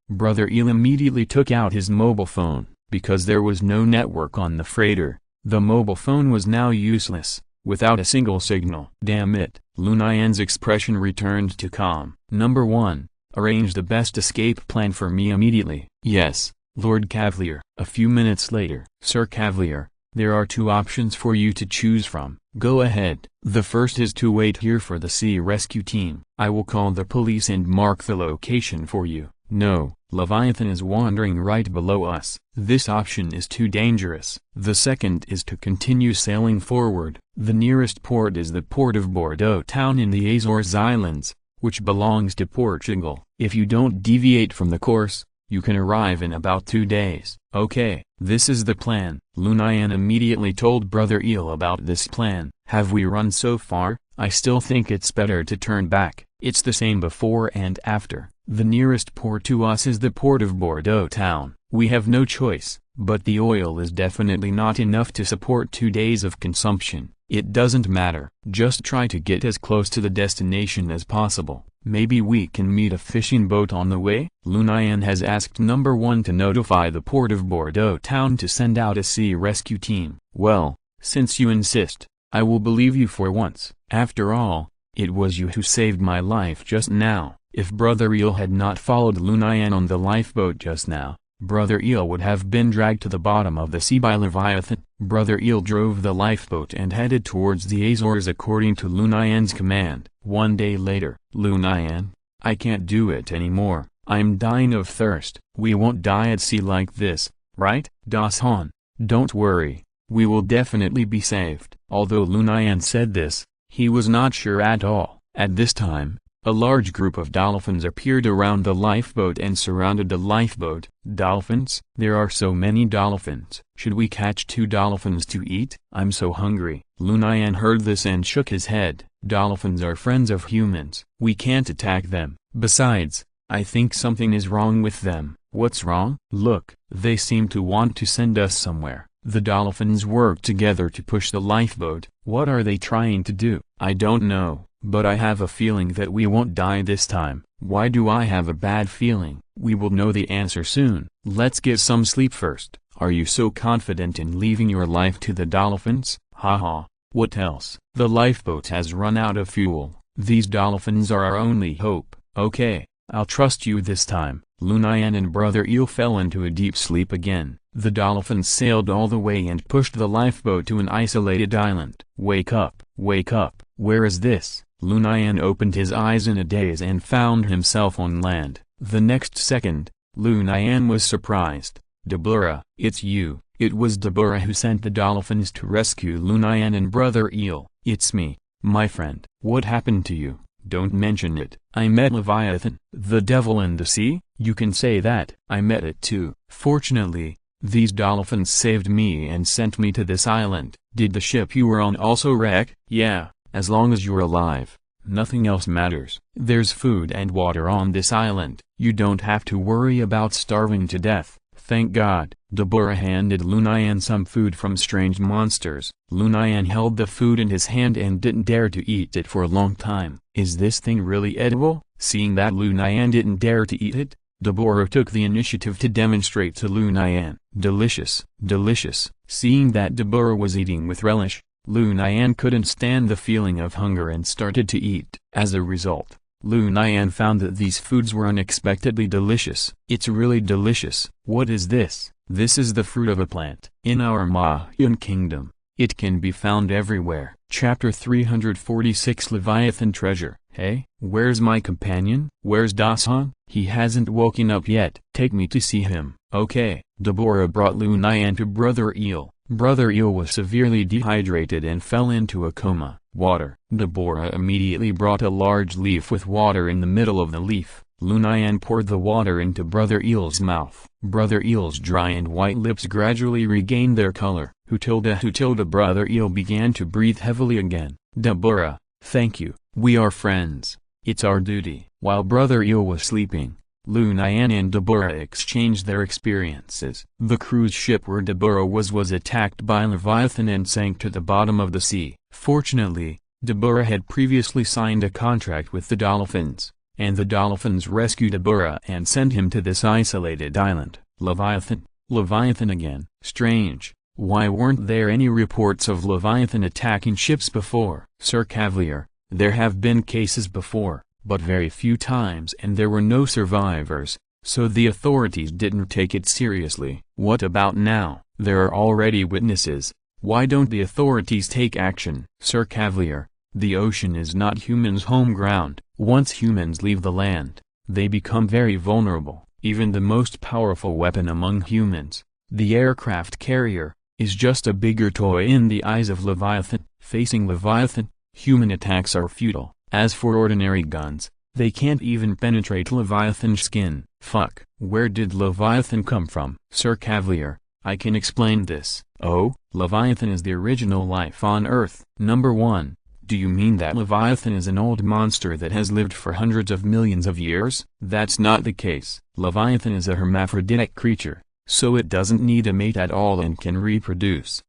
Brother Eel immediately took out his mobile phone. Because there was no network on the freighter, the mobile phone was now useless. without a single signal. Damn it. Lu Nian's expression returned to calm. Number 1. Arrange the best escape plan for me immediately. Yes, Lord Cavalier. A few minutes later. Sir Cavalier, there are 2 options for you to choose from. Go ahead. The first is to wait here for the sea rescue team. I will call the police and mark the location for you. No, Leviathan is wandering right below us. This option is too dangerous. The second is to continue sailing forward. The nearest port is the port of Bordeaux town in the Azores Islands, which belongs to Portugal. If you don't deviate from the course, you can arrive in about 2 days. Okay, this is the plan. Lu Nian immediately told Brother Eel about this plan. Have we run so far? I still think it's better to turn back. It's the same before and after. The nearest port to us is the port of Bordeaux town. We have no choice, but the oil is definitely not enough to support 2 days of consumption. It doesn't matter. Just try to get as close to the destination as possible. Maybe we can meet a fishing boat on the way? Lu Nian has asked Number 1 to notify the port of Bordeaux town to send out a sea rescue team. Well, since you insist, I will believe you for once. After all, it was you who saved my life just now. If Brother Eel had not followed Lu Nian on the lifeboat just now, Brother Eel would have been dragged to the bottom of the sea by Leviathan. Brother Eel drove the lifeboat and headed towards the Azores according to Lu Nian's command. 1 day later. Lu Nian, I can't do it anymore. I'm dying of thirst. We won't die at sea like this, right? Das Han, don't worry. We will definitely be saved. Although Lu Nian said this, he was not sure at all. At this time, a large group of dolphins appeared around the lifeboat and surrounded the lifeboat. Dolphins? There are so many dolphins. Should we catch 2 dolphins to eat? I'm so hungry. Lu Nian heard this and shook his head. Dolphins are friends of humans. We can't attack them. Besides, I think something is wrong with them. What's wrong? Look, they seem to want to send us somewhere. The dolphins work together to push the lifeboat. What are they trying to do? I don't know, but I have a feeling that we won't die this time. Why do I have a bad feeling? We will know the answer soon. Let's get some sleep first. Are you so confident in leaving your life to the dolphins? Haha, what else? The lifeboat has run out of fuel. These dolphins are our only hope. Okay, I'll trust you this time. Lu Nian and Brother Eel fell into a deep sleep again. The dolphins sailed all the way and pushed the lifeboat to an isolated island. Wake up, wake up. Where is this? Lu Nian opened his eyes in a daze and found himself on land. The next second, Lu Nian was surprised. Deborah, it's you. It was Deborah who sent the dolphins to rescue Lu Nian and Brother Eel. It's me, my friend. What happened to you? Don't mention it. I met Leviathan. The devil in the sea? You can say that. I met it too. Fortunately, these dolphins saved me and sent me to this island. Did the ship you were on also wreck? Yeah, as long as you're alive, nothing else matters. There's food and water on this island. You don't have to worry about starving to death. Thank God. Deborah handed Lu Nian some food from strange monsters. Lu Nian held the food in his hand and didn't dare to eat it for a long time. Is this thing really edible? Seeing that Lu Nian didn't dare to eat it, Deborah took the initiative to demonstrate to Lu Nian. Delicious, delicious. Seeing that Deborah was eating with relish, Lu Nian couldn't stand the feeling of hunger and started to eat. As a result, Lu Nian found that these foods were unexpectedly delicious. It's really delicious. What is this? This is the fruit of a plant. In our Mayan kingdom, it can be found everywhere. Chapter 346 Leviathan Treasure. Hey, where's my companion? Where's Dasan? He hasn't woken up yet. Take me to see him. Okay. Deborah brought Lu Nian to Brother Eel. Brother Eel was severely dehydrated and fell into a coma. Water. Deborah immediately brought a large leaf with water in the middle of the leaf. Lu Nian poured the water into Brother Eel's mouth. Brother Eel's dry and white lips gradually regained their color. Hutilda Brother Eel began to breathe heavily again. Deborah, thank you. We are friends. It's our duty. While Brother Eel was sleeping, Lu Nian and Deborah exchanged their experiences. The cruise ship where Deborah was attacked by Leviathan and sank to the bottom of the sea. Fortunately, Deborah had previously signed a contract with the dolphins, and the dolphins rescued Deborah and sent him to this isolated island. Leviathan again. Strange. Why weren't there any reports of Leviathan attacking ships before? Sir Cavalier, there have been cases before, but very few times, and there were no survivors, so the authorities didn't take it seriously. What about now? There are already witnesses. Why don't the authorities take action? Sir Cavalier, the ocean is not humans' home ground. Once humans leave the land, they become very vulnerable. Even the most powerful weapon among humans, the aircraft carrier, is just a bigger toy in the eyes of Leviathan. Facing Leviathan, human attacks are futile. As for ordinary guns, they can't even penetrate Leviathan's skin. Fuck. Where did Leviathan come from? Sir Cavalier, I can explain this. Oh, Leviathan is the original life on Earth. Number 1. Do you mean that Leviathan is an old monster that has lived for hundreds of millions of years? That's not the case. Leviathan is a hermaphroditic creature, so it doesn't need a mate at all and can reproduce.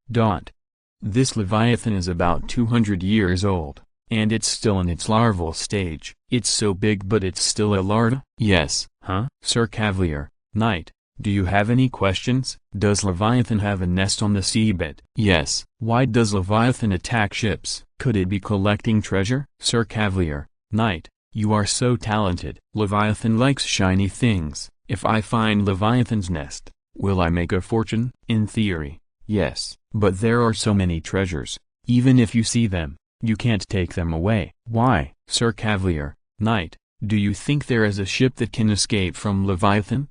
This Leviathan is about 200 years old, and it's still in its larval stage. It's so big but it's still a larva? Yes. Huh? Sir Cavalier, Knight, do you have any questions? Does Leviathan have a nest on the seabed? Yes. Why does Leviathan attack ships? Could it be collecting treasure? Sir Cavalier, Knight, you are so talented. Leviathan likes shiny things. If I find Leviathan's nest, will I make a fortune? In theory, yes. But there are so many treasures, even if you see them, you can't take them away. Why? Sir Cavalier, Knight, do you think there is a ship that can escape from Leviathan?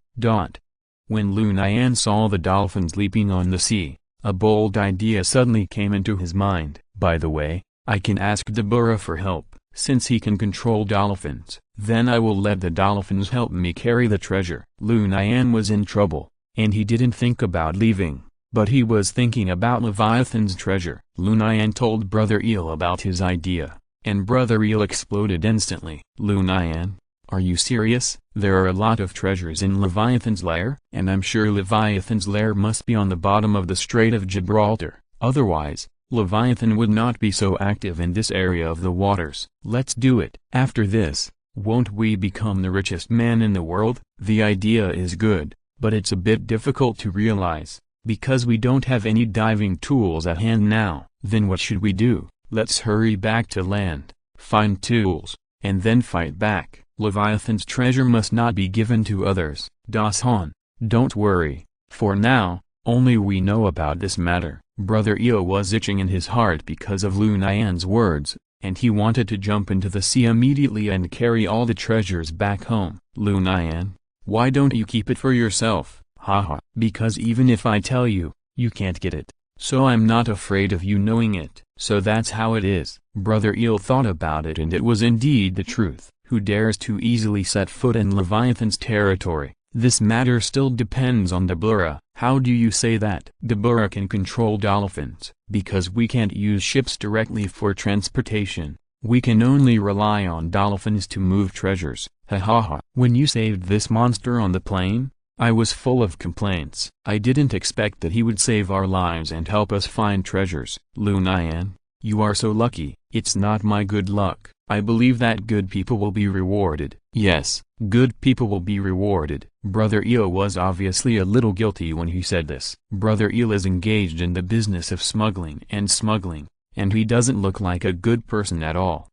When Lu Nian saw the dolphins leaping on the sea, a bold idea suddenly came into his mind. By the way, I can ask Deborah for help, since he can control dolphins. Then I will let the dolphins help me carry the treasure. Lu Nian was in trouble, and he didn't think about leaving, but he was thinking about Leviathan's treasure. Lu Nian told Brother Eel about his idea, and Brother Eel exploded instantly. Lu Nian, are you serious? There are a lot of treasures in Leviathan's lair, and I'm sure Leviathan's lair must be on the bottom of the Strait of Gibraltar. Otherwise, Leviathan would not be so active in this area of the waters. Let's do it. After this, won't we become the richest man in the world? The idea is good, but it's a bit difficult to realize, because we don't have any diving tools at hand now. Then what should we do? Let's hurry back to land, find tools, and then fight back. Leviathan's treasure must not be given to others. Don't worry. For now, only we know about this matter. Brother Eo was itching in his heart because of Lu Nian's words, and he wanted to jump into the sea immediately and carry all the treasures back home. Lu Nian, why don't you keep it for yourself? Haha. Because even if I tell you, you can't get it. So I'm not afraid of you knowing it. So that's how it is. Brother Eel thought about it, and it was indeed the truth. Who dares to easily set foot in Leviathan's territory? This matter still depends on Deborah. How do you say that? Deborah can control dolphins. Because we can't use ships directly for transportation, we can only rely on dolphins to move treasures. Ha ha ha. When you saved this monster on the plane, I was full of complaints. I didn't expect that he would save our lives and help us find treasures. Lu Nian, you are so lucky. It's not my good luck. I believe that good people will be rewarded. Yes, good people will be rewarded. Brother Eel was obviously a little guilty when he said this. Brother Eel is engaged in the business of smuggling, and he doesn't look like a good person at all.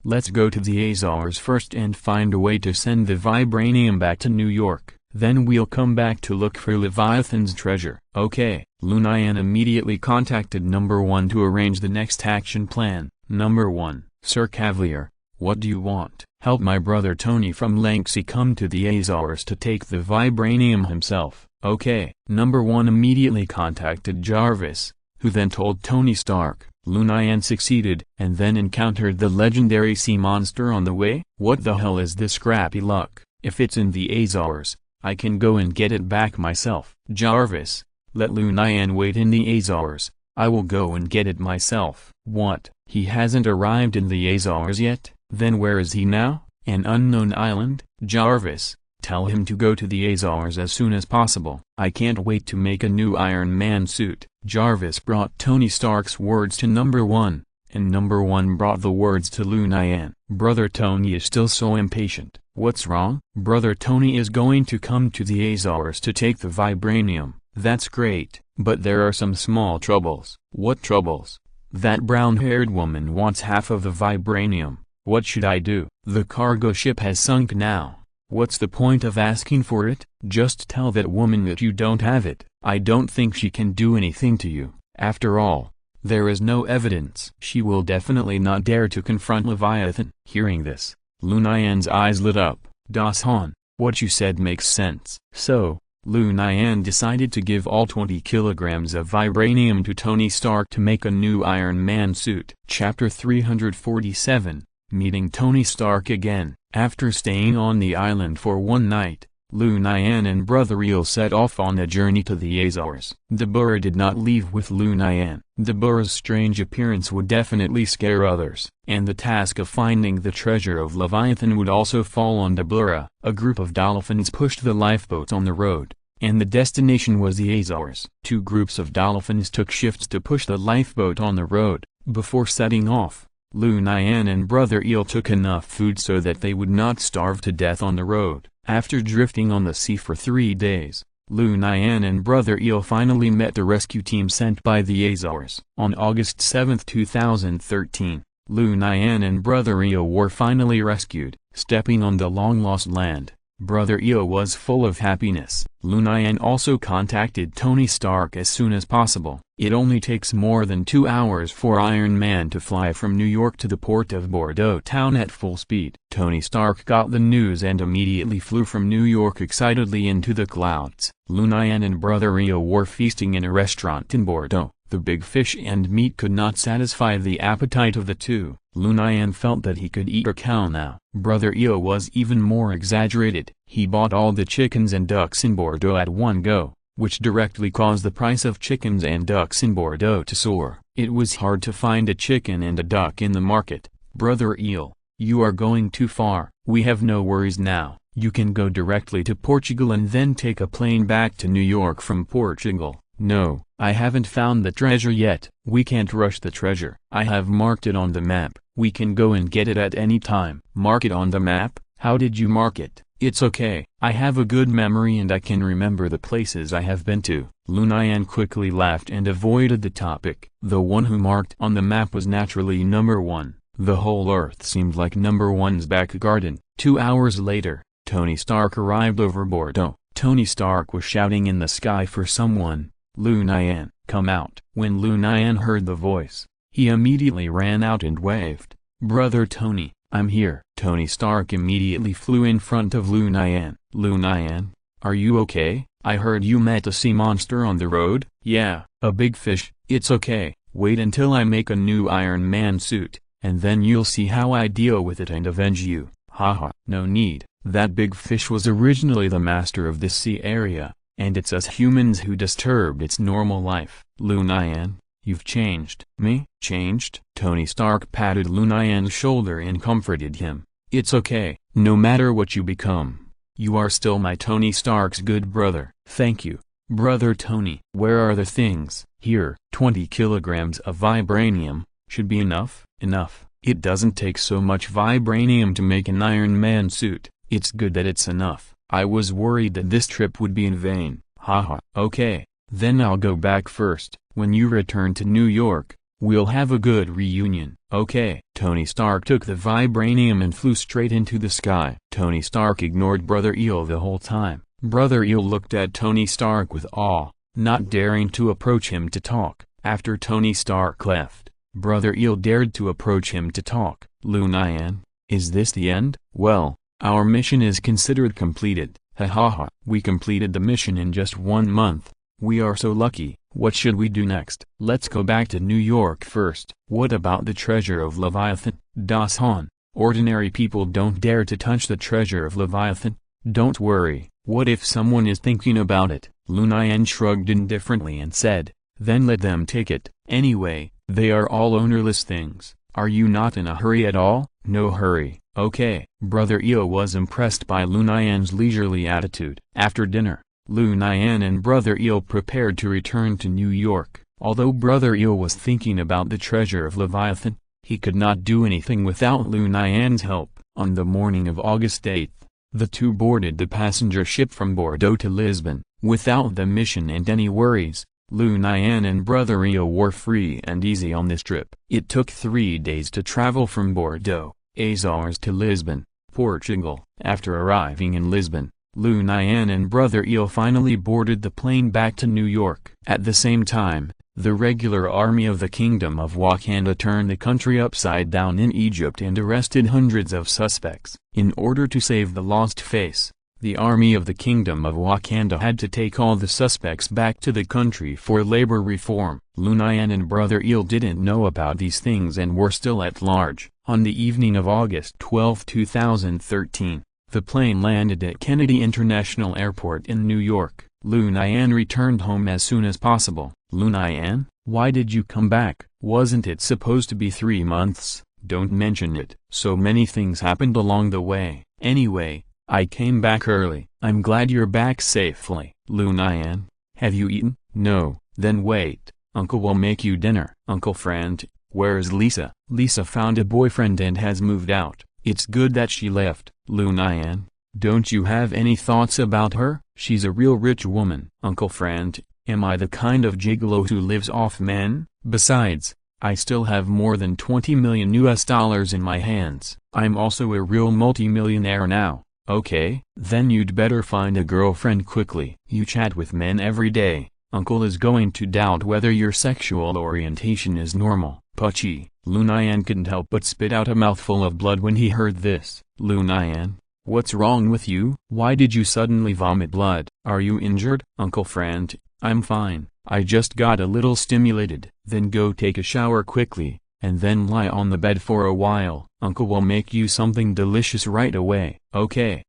Let's go to the Azores first and find a way to send the vibranium back to New York. Then we'll come back to look for Leviathan's treasure. Okay. Lu Nian immediately contacted Number 1 to arrange the next action plan. Number 1. Sir Cavalier, what do you want? Help my brother Tony from Lanxi come to the Azores to take the vibranium himself. Okay. Number 1 immediately contacted Jarvis, who then told Tony Stark. Lu Nian succeeded, and then encountered the legendary sea monster on the way. What the hell is this crappy luck? If it's in the Azores, I can go and get it back myself. Jarvis, let Lu Nian wait in the Azores. I will go and get it myself. What? He hasn't arrived in the Azores yet? Then where is he now? An unknown island? Jarvis, tell him to go to the Azores as soon as possible. I can't wait to make a new Iron Man suit. Jarvis brought Tony Stark's words to Number 1, and Number 1 brought the words to Lu Nian. Brother Tony is still so impatient. What's wrong? Brother Tony is going to come to the Azores to take the vibranium. That's great. But there are some small troubles. What troubles? That brown-haired woman wants half of the vibranium. What should I do? The cargo ship has sunk now. What's the point of asking for it? Just tell that woman that you don't have it. I don't think she can do anything to you. After all, there is no evidence. She will definitely not dare to confront Leviathan. Hearing this, Lu Nian's eyes lit up. Das Han, what you said makes sense. So, Lu Nian decided to give all 20 kilograms of vibranium to Tony Stark to make a new Iron Man suit. Chapter 347, Meeting Tony Stark again. After staying on the island for one night, Lu Nian and Brother Eel set off on a journey to the Azores. Deborah did not leave with Lu Nian. Deborah's strange appearance would definitely scare others, and the task of finding the treasure of Leviathan would also fall on Deborah. A group of dolphins pushed the lifeboats on the road, and the destination was the Azores. Two groups of dolphins took shifts to push the lifeboat on the road. Before setting off, Lu Nian and Brother Eel took enough food so that they would not starve to death on the road. After drifting on the sea for 3 days, Lu Nian and Brother Eel finally met the rescue team sent by the Azores. On August 7, 2013, Lu Nian and Brother Eel were finally rescued. Stepping on the long-lost land, Brother Eel was full of happiness. Lu Nian also contacted Tony Stark as soon as possible. It only takes more than 2 hours for Iron Man to fly from New York to the port of Bordeaux town at full speed. Tony Stark got the news and immediately flew from New York excitedly into the clouds. Lu Nian and Brother Eel were feasting in a restaurant in Bordeaux. The big fish and meat could not satisfy the appetite of the two. Lu Nian felt that he could eat a cow now. Brother Eel was even more exaggerated. He bought all the chickens and ducks in Bordeaux at one go, which directly caused the price of chickens and ducks in Bordeaux to soar. It was hard to find a chicken and a duck in the market. Brother Eel, you are going too far. We have no worries now. You can go directly to Portugal and then take a plane back to New York from Portugal. No, I haven't found the treasure yet. We can't rush the treasure. I have marked it on the map. We can go and get it at any time. Mark it on the map? How did you mark it? It's okay. I have a good memory and I can remember the places I have been to. Lu Nian quickly laughed and avoided the topic. The one who marked on the map was naturally number 1. The whole Earth seemed like number 1's back garden. 2 hours later, Tony Stark arrived over Bordeaux. Tony Stark was shouting in the sky for someone. Lu Nian, come out. When Lu Nian heard the voice, he immediately ran out and waved. Brother Tony, I'm here. Tony Stark immediately flew in front of Lu Nian. Lu Nian, are you okay? I heard you met a sea monster on the road. Yeah, a big fish. It's okay. Wait until I make a new Iron Man suit, and then you'll see how I deal with it and avenge you. Haha, no need. That big fish was originally the master of this sea area, and it's us humans who disturbed its normal life. Lu Nian, you've changed. Me? Changed? Tony Stark patted Lu Nian's shoulder and comforted him. It's okay. No matter what you become, you are still my Tony Stark's good brother. Thank you, Brother Tony. Where are the things? Here. 20 kilograms of vibranium. Should be enough. Enough. It doesn't take so much vibranium to make an Iron Man suit. It's good that it's enough. I was worried that this trip would be in vain. Haha. Okay, then I'll go back first. When you return to New York, we'll have a good reunion. Okay. Tony Stark took the vibranium and flew straight into the sky. Tony Stark ignored Brother Eel the whole time. Brother Eel looked at Tony Stark with awe, not daring to approach him to talk. After Tony Stark left, Brother Eel dared to approach him to talk. Lu Nian, is this the end? Well, our mission is considered completed. Ha ha ha. We completed the mission in just 1 month. We are so lucky. What should we do next? Let's go back to New York first. What about the treasure of Leviathan? Das Han, ordinary people don't dare to touch the treasure of Leviathan. Don't worry. What if someone is thinking about it? Lu Nian shrugged indifferently and said, then let them take it. Anyway, they are all ownerless things. Are you not in a hurry at all? No hurry. Okay. Brother Eel was impressed by Lu Nian's leisurely attitude. After dinner, Lu Nian and Brother Eel prepared to return to New York. Although Brother Eel was thinking about the treasure of Leviathan, he could not do anything without Lu Nian's help. On the morning of August 8th, the two boarded the passenger ship from Bordeaux to Lisbon. Without the mission and any worries, Lu Nian and brother Eo were free and easy on this trip. It took 3 days to travel from Bordeaux, Azores to Lisbon, Portugal. After arriving in Lisbon, Lu Nian and brother Eo finally boarded the plane back to New York. At the same time, the regular army of the Kingdom of Wakanda turned the country upside down in Egypt and arrested hundreds of suspects. In order to save the lost face, the army of the Kingdom of Wakanda had to take all the suspects back to the country for labor reform. Lu Nian and brother Eel didn't know about these things and were still at large. On the evening of August 12, 2013, the plane landed at Kennedy International Airport in New York. Lu Nian returned home as soon as possible. Lu Nian, why did you come back? Wasn't it supposed to be 3 months? Don't mention it. So many things happened along the way. Anyway, I came back early. I'm glad you're back safely. Lu Nian, have you eaten? No. Then wait, Uncle will make you dinner. Uncle Friend, where's Lisa? Lisa found a boyfriend and has moved out. It's good that she left. Lu Nian, don't you have any thoughts about her? She's a real rich woman. Uncle Friend, am I the kind of gigolo who lives off men? Besides, I still have more than $20 million in my hands. I'm also a real multimillionaire now. Okay, then you'd better find a girlfriend quickly. You chat with men every day. Uncle is going to doubt whether your sexual orientation is normal. Puchy. Lu Nian couldn't help but spit out a mouthful of blood when he heard this. Lu Nian, what's wrong with you? Why did you suddenly vomit blood? Are you injured? Uncle Friend, I'm fine. I just got a little stimulated. Then go take a shower quickly, and then lie on the bed for a while. Uncle will make you something delicious right away. Okay,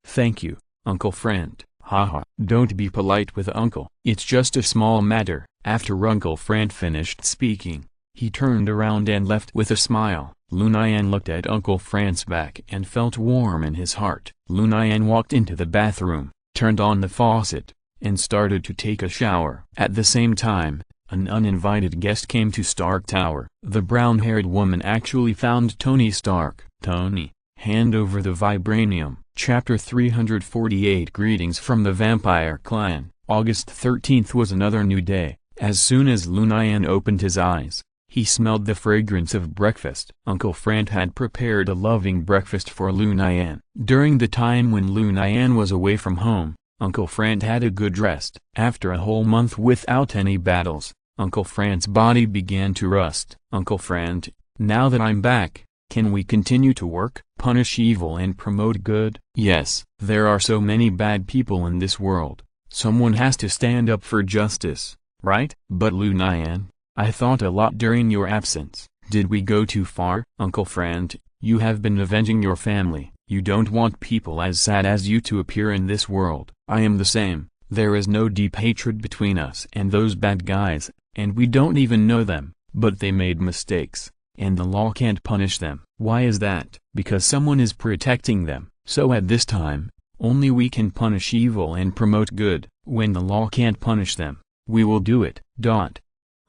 thank you, Uncle Friend. Haha. Don't be polite with Uncle. It's just a small matter. After Uncle Friend finished speaking, he turned around and left with a smile. Lu Nian looked at Uncle Friend's back and felt warm in his heart. Lu Nian walked into the bathroom, turned on the faucet, and started to take a shower. At the same time, an uninvited guest came to Stark Tower. The brown-haired woman actually found Tony Stark. Tony, hand over the vibranium. Chapter 348 Greetings from the Vampire Clan. August 13th was another new day. As soon as Lu Nian opened his eyes, he smelled the fragrance of breakfast. Uncle Friend had prepared a loving breakfast for Lu Nian. During the time when Lu Nian was away from home, Uncle Friend had a good rest. After a whole month without any battles, Uncle Friend's body began to rust. Uncle Friend, now that I'm back, can we continue to work, punish evil and promote good? Yes, there are so many bad people in this world. Someone has to stand up for justice, right? But Lu Nian, I thought a lot during your absence. Did we go too far? Uncle Friend, you have been avenging your family. You don't want people as sad as you to appear in this world. I am the same. There is no deep hatred between us and those bad guys, and we don't even know them. But they made mistakes, and the law can't punish them. Why is that? Because someone is protecting them. So at this time, only we can punish evil and promote good. When the law can't punish them, we will do it.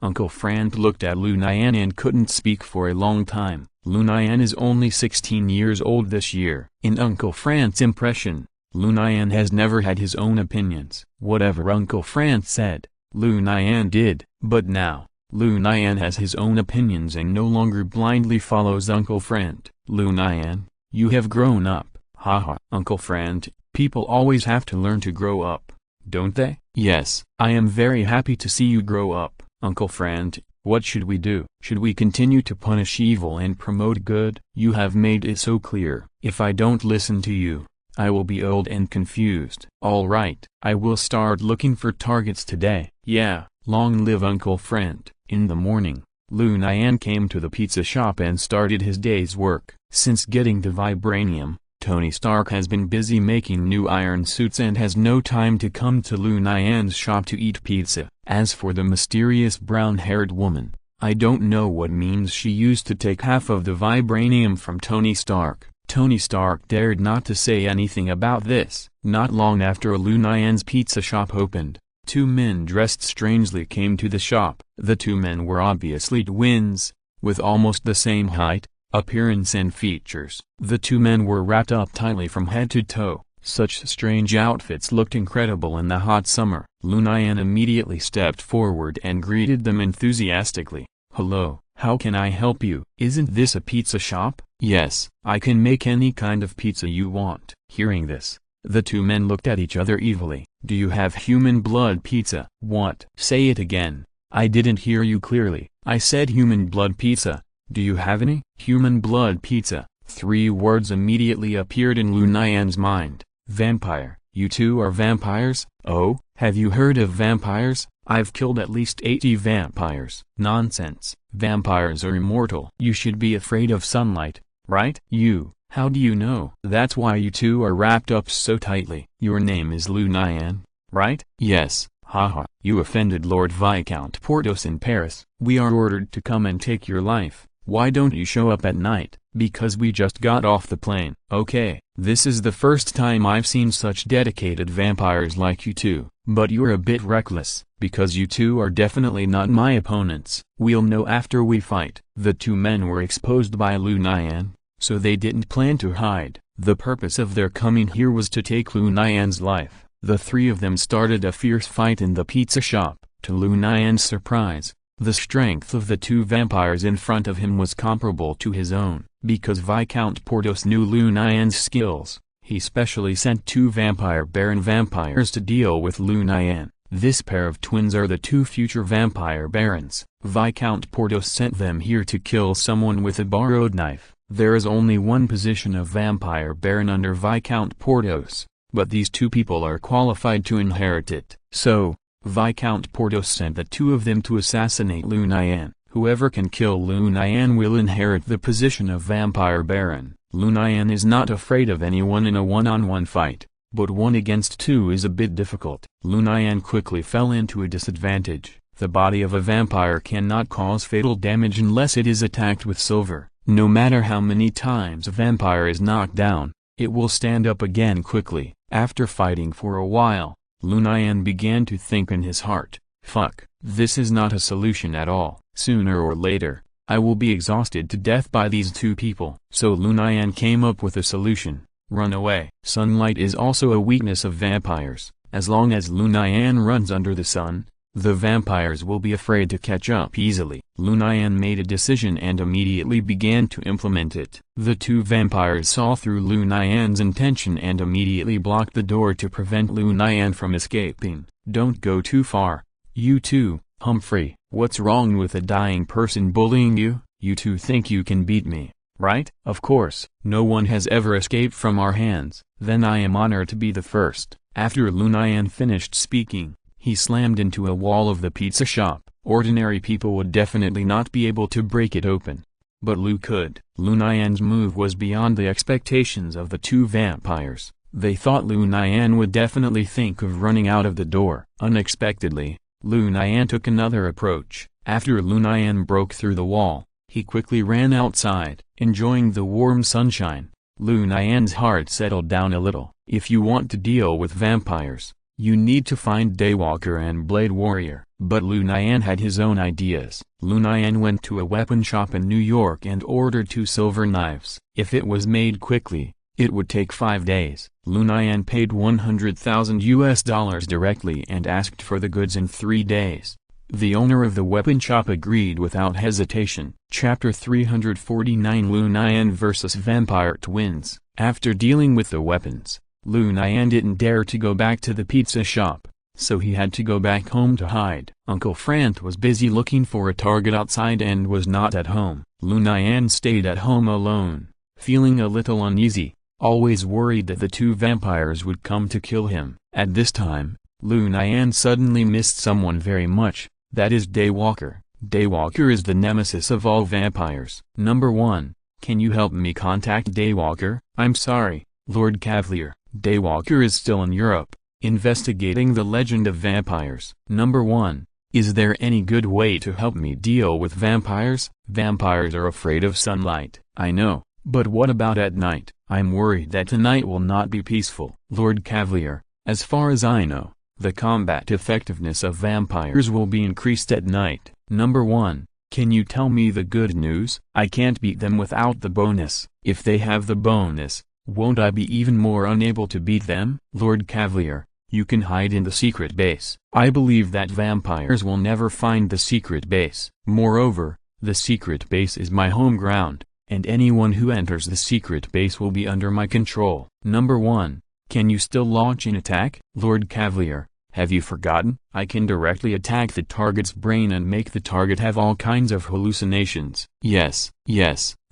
Uncle Friend looked at Lu Nian and couldn't speak for a long time. Lu Nian is only 16 years old this year. In Uncle Friend's impression, Lu Nian has never had his own opinions. Whatever Uncle Friend said, Lu Nian did. But now, Lu Nian has his own opinions and no longer blindly follows Uncle Friend. Lu Nian, you have grown up. Haha. Uncle Friend, people always have to learn to grow up, don't they? Yes, I am very happy to see you grow up. Uncle Friend, what should we do? Should we continue to punish evil and promote good? You have made it so clear. If I don't listen to you, I will be old and confused. Alright, I will start looking for targets today. Yeah, long live Uncle Friend. In the morning, Lu Nian came to the pizza shop and started his day's work. Since getting the vibranium, Tony Stark has been busy making new iron suits and has no time to come to Lu Nian's shop to eat pizza. As for the mysterious brown-haired woman, I don't know what means she used to take half of the vibranium from Tony Stark. Tony Stark dared not to say anything about this. Not long after Lu Nian's pizza shop opened, 2 men dressed strangely came to the shop. The 2 men were obviously twins, with almost the same height, appearance and features. The 2 men were wrapped up tightly from head to toe. Such strange outfits looked incredible in the hot summer. Lu Nian immediately stepped forward and greeted them enthusiastically. "Hello, how can I help you? Isn't this a pizza shop?" "Yes, I can make any kind of pizza you want." Hearing this, the two men looked at each other evilly. "Do you have human blood pizza?" "What?" "Say it again. I didn't hear you clearly." "I said human blood pizza. Do you have any?" "Human blood pizza." Three words immediately appeared in Lu Nian's mind. "Vampire. You two are vampires?" "Oh, have you heard of vampires? I've killed at least 80 vampires." "Nonsense. Vampires are immortal." "You should be afraid of sunlight, right?" "You, how do you know?" "That's why you two are wrapped up so tightly." "Your name is Lu Nian, right?" "Yes." "Haha, you offended Lord Viscount Porthos in Paris. We are ordered to come and take your life. Why don't you show up at night?" "Because we just got off the plane." "Okay, this is the first time I've seen such dedicated vampires like you two. But you're a bit reckless, because you two are definitely not my opponents." "We'll know after we fight." The two men were exposed by Lu Nian, so they didn't plan to hide. The purpose of their coming here was to take Lu Nian's life. The three of them started a fierce fight in the pizza shop. To Lu Nian's surprise, the strength of the two vampires in front of him was comparable to his own. Because Viscount Porthos knew Lu Nian's skills, he specially sent two vampire baron vampires to deal with Lu Nian. This pair of twins are the two future vampire barons. Viscount Porthos sent them here to kill someone with a borrowed knife. There is only one position of vampire baron under Viscount Porthos, but these two people are qualified to inherit it. So, Viscount Porthos sent the two of them to assassinate Lu Nian. Whoever can kill Lu Nian will inherit the position of vampire baron. Lu Nian is not afraid of anyone in a one-on-one fight, but 1 against 2 is a bit difficult. Lu Nian quickly fell into a disadvantage. The body of a vampire cannot cause fatal damage unless it is attacked with silver. No matter how many times a vampire is knocked down, it will stand up again quickly. After fighting for a while, Lu Nian began to think in his heart, "Fuck, this is not a solution at all. Sooner or later, I will be exhausted to death by these two people." So Lu Nian came up with a solution: run away. Sunlight is also a weakness of vampires. As long as Lu Nian runs under the sun, the vampires will be afraid to catch up easily. Lu Nian made a decision and immediately began to implement it. The two vampires saw through Lu Nian's intention and immediately blocked the door to prevent Lu Nian from escaping. "Don't go too far, you two." "Humphrey, what's wrong with a dying person bullying you? You two think you can beat me, right?" "Of course, no one has ever escaped from our hands." "Then I am honored to be the first." After Lu Nian finished speaking, he slammed into a wall of the pizza shop. Ordinary people would definitely not be able to break it open, but Lu could. Lu Nian's move was beyond the expectations of the two vampires. They thought Lu Nian would definitely think of running out of the door. Unexpectedly, Lu Nian took another approach. After Lu Nian broke through the wall, he quickly ran outside. Enjoying the warm sunshine, Lu Nian's heart settled down a little. If you want to deal with vampires, you need to find Daywalker and Blade Warrior. But Lu Nian had his own ideas. Lu Nian went to a weapon shop in New York and ordered 2 silver knives. If it was made quickly, it would take 5 days. Lu Nian paid $100,000 directly and asked for the goods in 3 days. The owner of the weapon shop agreed without hesitation. Chapter 349 Lu Nian vs. Vampire Twins. After dealing with the weapons, Lu Nian didn't dare to go back to the pizza shop, so he had to go back home to hide. Uncle Frank was busy looking for a target outside and was not at home. Lu Nian stayed at home alone, feeling a little uneasy, always worried that the two vampires would come to kill him. At this time, Lu Nian suddenly missed someone very much, that is Daywalker. Daywalker is the nemesis of all vampires. Number 1. Can you help me contact Daywalker? I'm sorry, Lord Cavalier. Daywalker is still in Europe, investigating the legend of vampires. Number 1. Is there any good way to help me deal with vampires? Vampires are afraid of sunlight. I know, but what about at night? I'm worried that tonight will not be peaceful. Lord Cavalier, as far as I know, the combat effectiveness of vampires will be increased at night. Number 1. Can you tell me the good news? I can't beat them without the bonus. If they have the bonus, won't I be even more unable to beat them? Lord Cavalier, you can hide in the secret base. I believe that vampires will never find the secret base. Moreover, the secret base is my home ground, and anyone who enters the secret base will be under my control. Number 1. Can you still launch an attack? Lord Cavalier, have you forgotten? I can directly attack the target's brain and make the target have all kinds of hallucinations. Yes,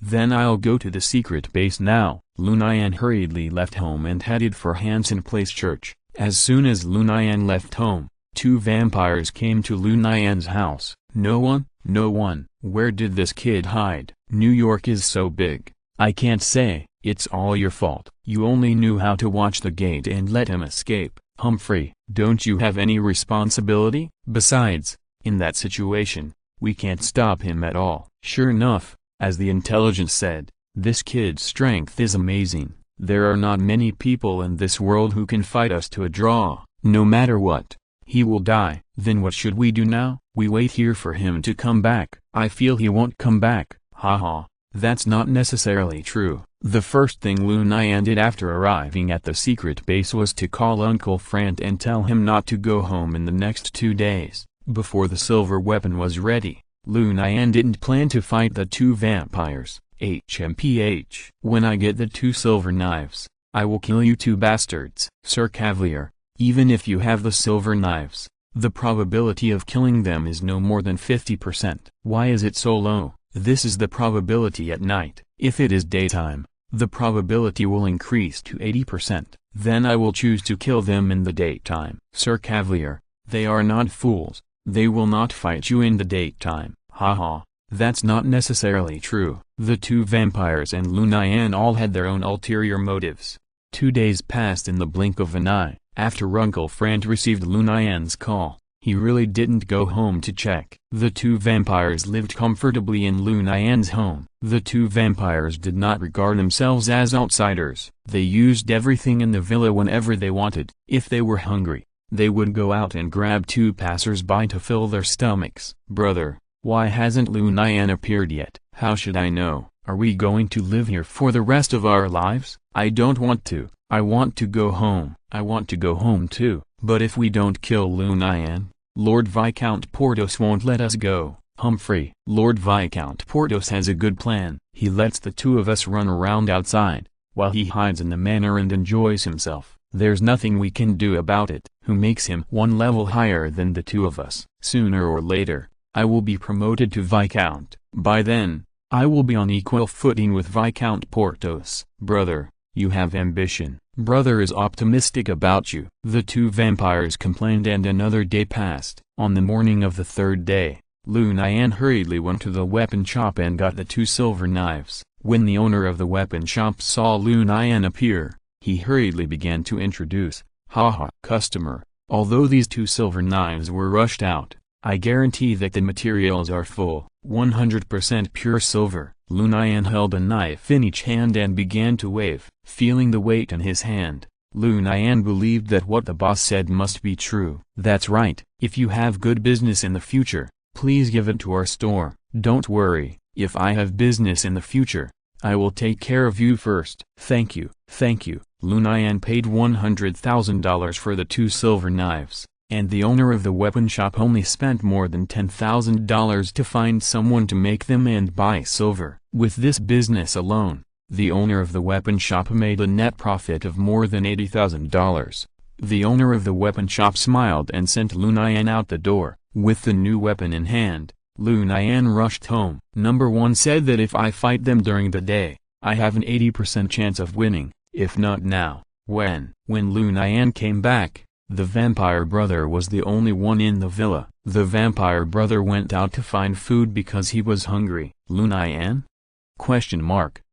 then I'll go to the secret base now. Lu Nian hurriedly left home and headed for Hanson Place Church. As soon as Lu Nian left home, 2 vampires came to Lu Nian's house. No one. Where did this kid hide? New York is so big. I can't say. It's all your fault. You only knew how to watch the gate and let him escape. Humphrey, don't you have any responsibility? Besides, in that situation, we can't stop him at all. Sure enough, as the intelligence said, this kid's strength is amazing. There are not many people in this world who can fight us to a draw. No matter what, he will die. Then what should we do now? We wait here for him to come back. I feel he won't come back. Haha, that's not necessarily true. The first thing Lu Nian did after arriving at the secret base was to call Uncle Frant and tell him not to go home in the next 2 days. Before the silver weapon was ready, Lu Nian didn't plan to fight the 2 vampires. HMPH. When I get the 2 silver knives, I will kill you 2 bastards. Sir Cavalier, even if you have the silver knives, the probability of killing them is no more than 50%. Why is it so low? This is the probability at night. If it is daytime, the probability will increase to 80%. Then I will choose to kill them in the daytime. Sir Cavalier, they are not fools. They will not fight you in the daytime. Haha, that's not necessarily true. The 2 vampires and Lu Nian all had their own ulterior motives. 2 days passed in the blink of an eye. After Uncle Frant received Lu Nian's call, he really didn't go home to check. The 2 vampires lived comfortably in Lu Nian's home. The 2 vampires did not regard themselves as outsiders. They used everything in the villa whenever they wanted. If they were hungry, they would go out and grab 2 passers-by to fill their stomachs. Brother, why hasn't Lu Nian appeared yet? How should I know? Are we going to live here for the rest of our lives? I don't want to. I want to go home. I want to go home too. But if we don't kill Lu Nian, Lord Viscount Porthos won't let us go. Humphrey, Lord Viscount Porthos has a good plan. He lets the 2 of us run around outside, while he hides in the manor and enjoys himself. There's nothing we can do about it. Who makes him 1 level higher than the 2 of us? Sooner or later, I will be promoted to Viscount. By then, I will be on equal footing with Viscount Porthos. Brother, you have ambition. Brother is optimistic about you. The 2 vampires complained and another day passed. On the morning of the 3rd day, Lu Nian hurriedly went to the weapon shop and got the 2 silver knives. When the owner of the weapon shop saw Lu Nian appear, he hurriedly began to introduce, "Haha, customer, although these 2 silver knives were rushed out, I guarantee that the materials are full, 100% pure silver." Lu Nian held a knife in each hand and began to wave. Feeling the weight in his hand, Lu Nian believed that what the boss said must be true. That's right. If you have good business in the future, please give it to our store. Don't worry, if I have business in the future, I will take care of you first. Thank you. Lu Nian paid $100,000 for the 2 silver knives, and the owner of the weapon shop only spent more than $10,000 to find someone to make them and buy silver. With this business alone, the owner of the weapon shop made a net profit of more than $80,000. The owner of the weapon shop smiled and sent Lu Nian out the door. With the new weapon in hand, Lu Nian rushed home. Number 1 said that if I fight them during the day, I have an 80% chance of winning, if not now. When Lu Nian came back, the vampire brother was the only one in the villa. The vampire brother went out to find food because he was hungry. Lu Nian? ?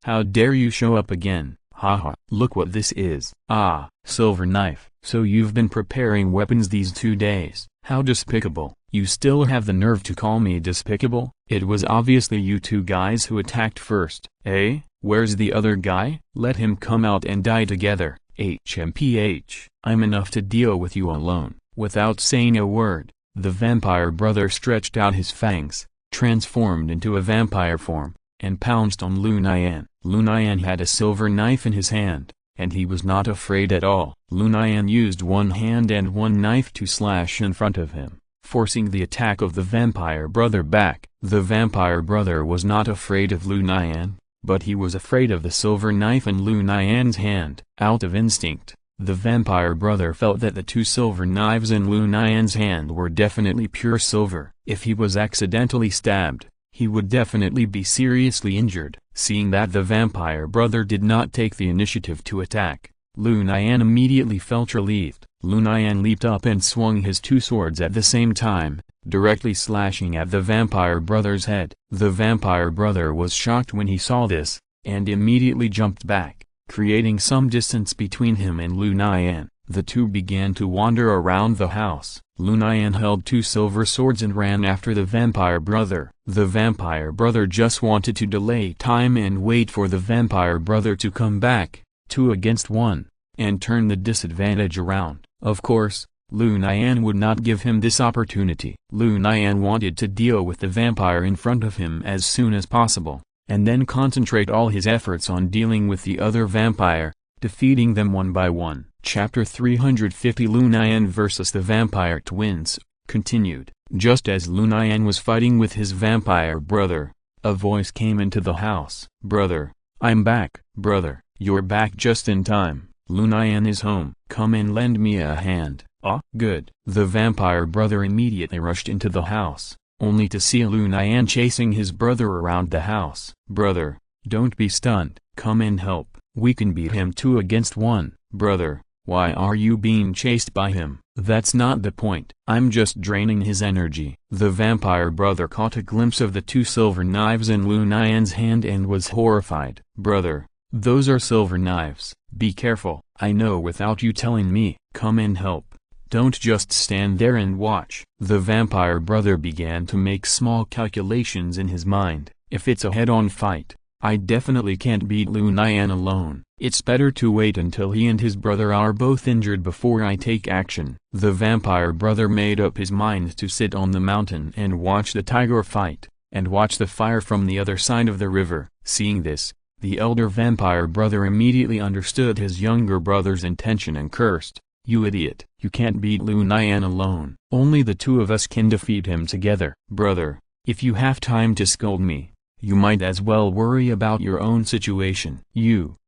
How dare you show up again? Haha, look what this is. Ah, silver knife. So you've been preparing weapons these 2 days. How despicable. You still have the nerve to call me despicable? It was obviously you 2 guys who attacked first. Eh? Where's the other guy? Let him come out and die together. HMPH. I'm enough to deal with you alone. Without saying a word, the vampire brother stretched out his fangs, transformed into a vampire form, and pounced on Lu Nian. Lu Nian had a silver knife in his hand, and he was not afraid at all. Lu Nian used one hand and one knife to slash in front of him, forcing the attack of the vampire brother back. The vampire brother was not afraid of Lu Nian, but he was afraid of the silver knife in Lu Nian's hand. Out of instinct, the vampire brother felt that the two silver knives in Lu Nian's hand were definitely pure silver. If he was accidentally stabbed, he would definitely be seriously injured. Seeing that the vampire brother did not take the initiative to attack, Lu Nian immediately felt relieved. Lu Nian leaped up and swung his two swords at the same time, directly slashing at the vampire brother's head. The vampire brother was shocked when he saw this, and immediately jumped back, creating some distance between him and Lu Nian. The two began to wander around the house. Lu Nian held two silver swords and ran after the vampire brother. The vampire brother just wanted to delay time and wait for the vampire brother to come back, 2 against 1, and turn the disadvantage around. Of course, Lu Nian would not give him this opportunity. Lu Nian wanted to deal with the vampire in front of him as soon as possible, and then concentrate all his efforts on dealing with the other vampire, defeating them one by one. Chapter 350 Lu Nian vs. the Vampire Twins, continued. Just as Lu Nian was fighting with his vampire brother, a voice came into the house. "Brother, I'm back." "Brother, you're back just in time. Lu Nian is home. Come and lend me a hand." "Ah, good." The vampire brother immediately rushed into the house, only to see Lu Nian chasing his brother around the house. "Brother, don't be stunned. Come and help. We can beat him 2 against 1. "Brother, why are you being chased by him?" "That's not the point. I'm just draining his energy." The vampire brother caught a glimpse of the two silver knives in Lu Nian's hand and was horrified. "Brother, those are silver knives. Be careful." "I know without you telling me. Come and help. Don't just stand there and watch." The vampire brother began to make small calculations in his mind. If it's a head-on fight, I definitely can't beat Lu Nian alone. It's better to wait until he and his brother are both injured before I take action. The vampire brother made up his mind to sit on the mountain and watch the tiger fight, and watch the fire from the other side of the river. Seeing this, the elder vampire brother immediately understood his younger brother's intention and cursed. "You idiot. You can't beat Lu Nian alone. Only the two of us can defeat him together." "Brother, if you have time to scold me, you might as well worry about your own situation.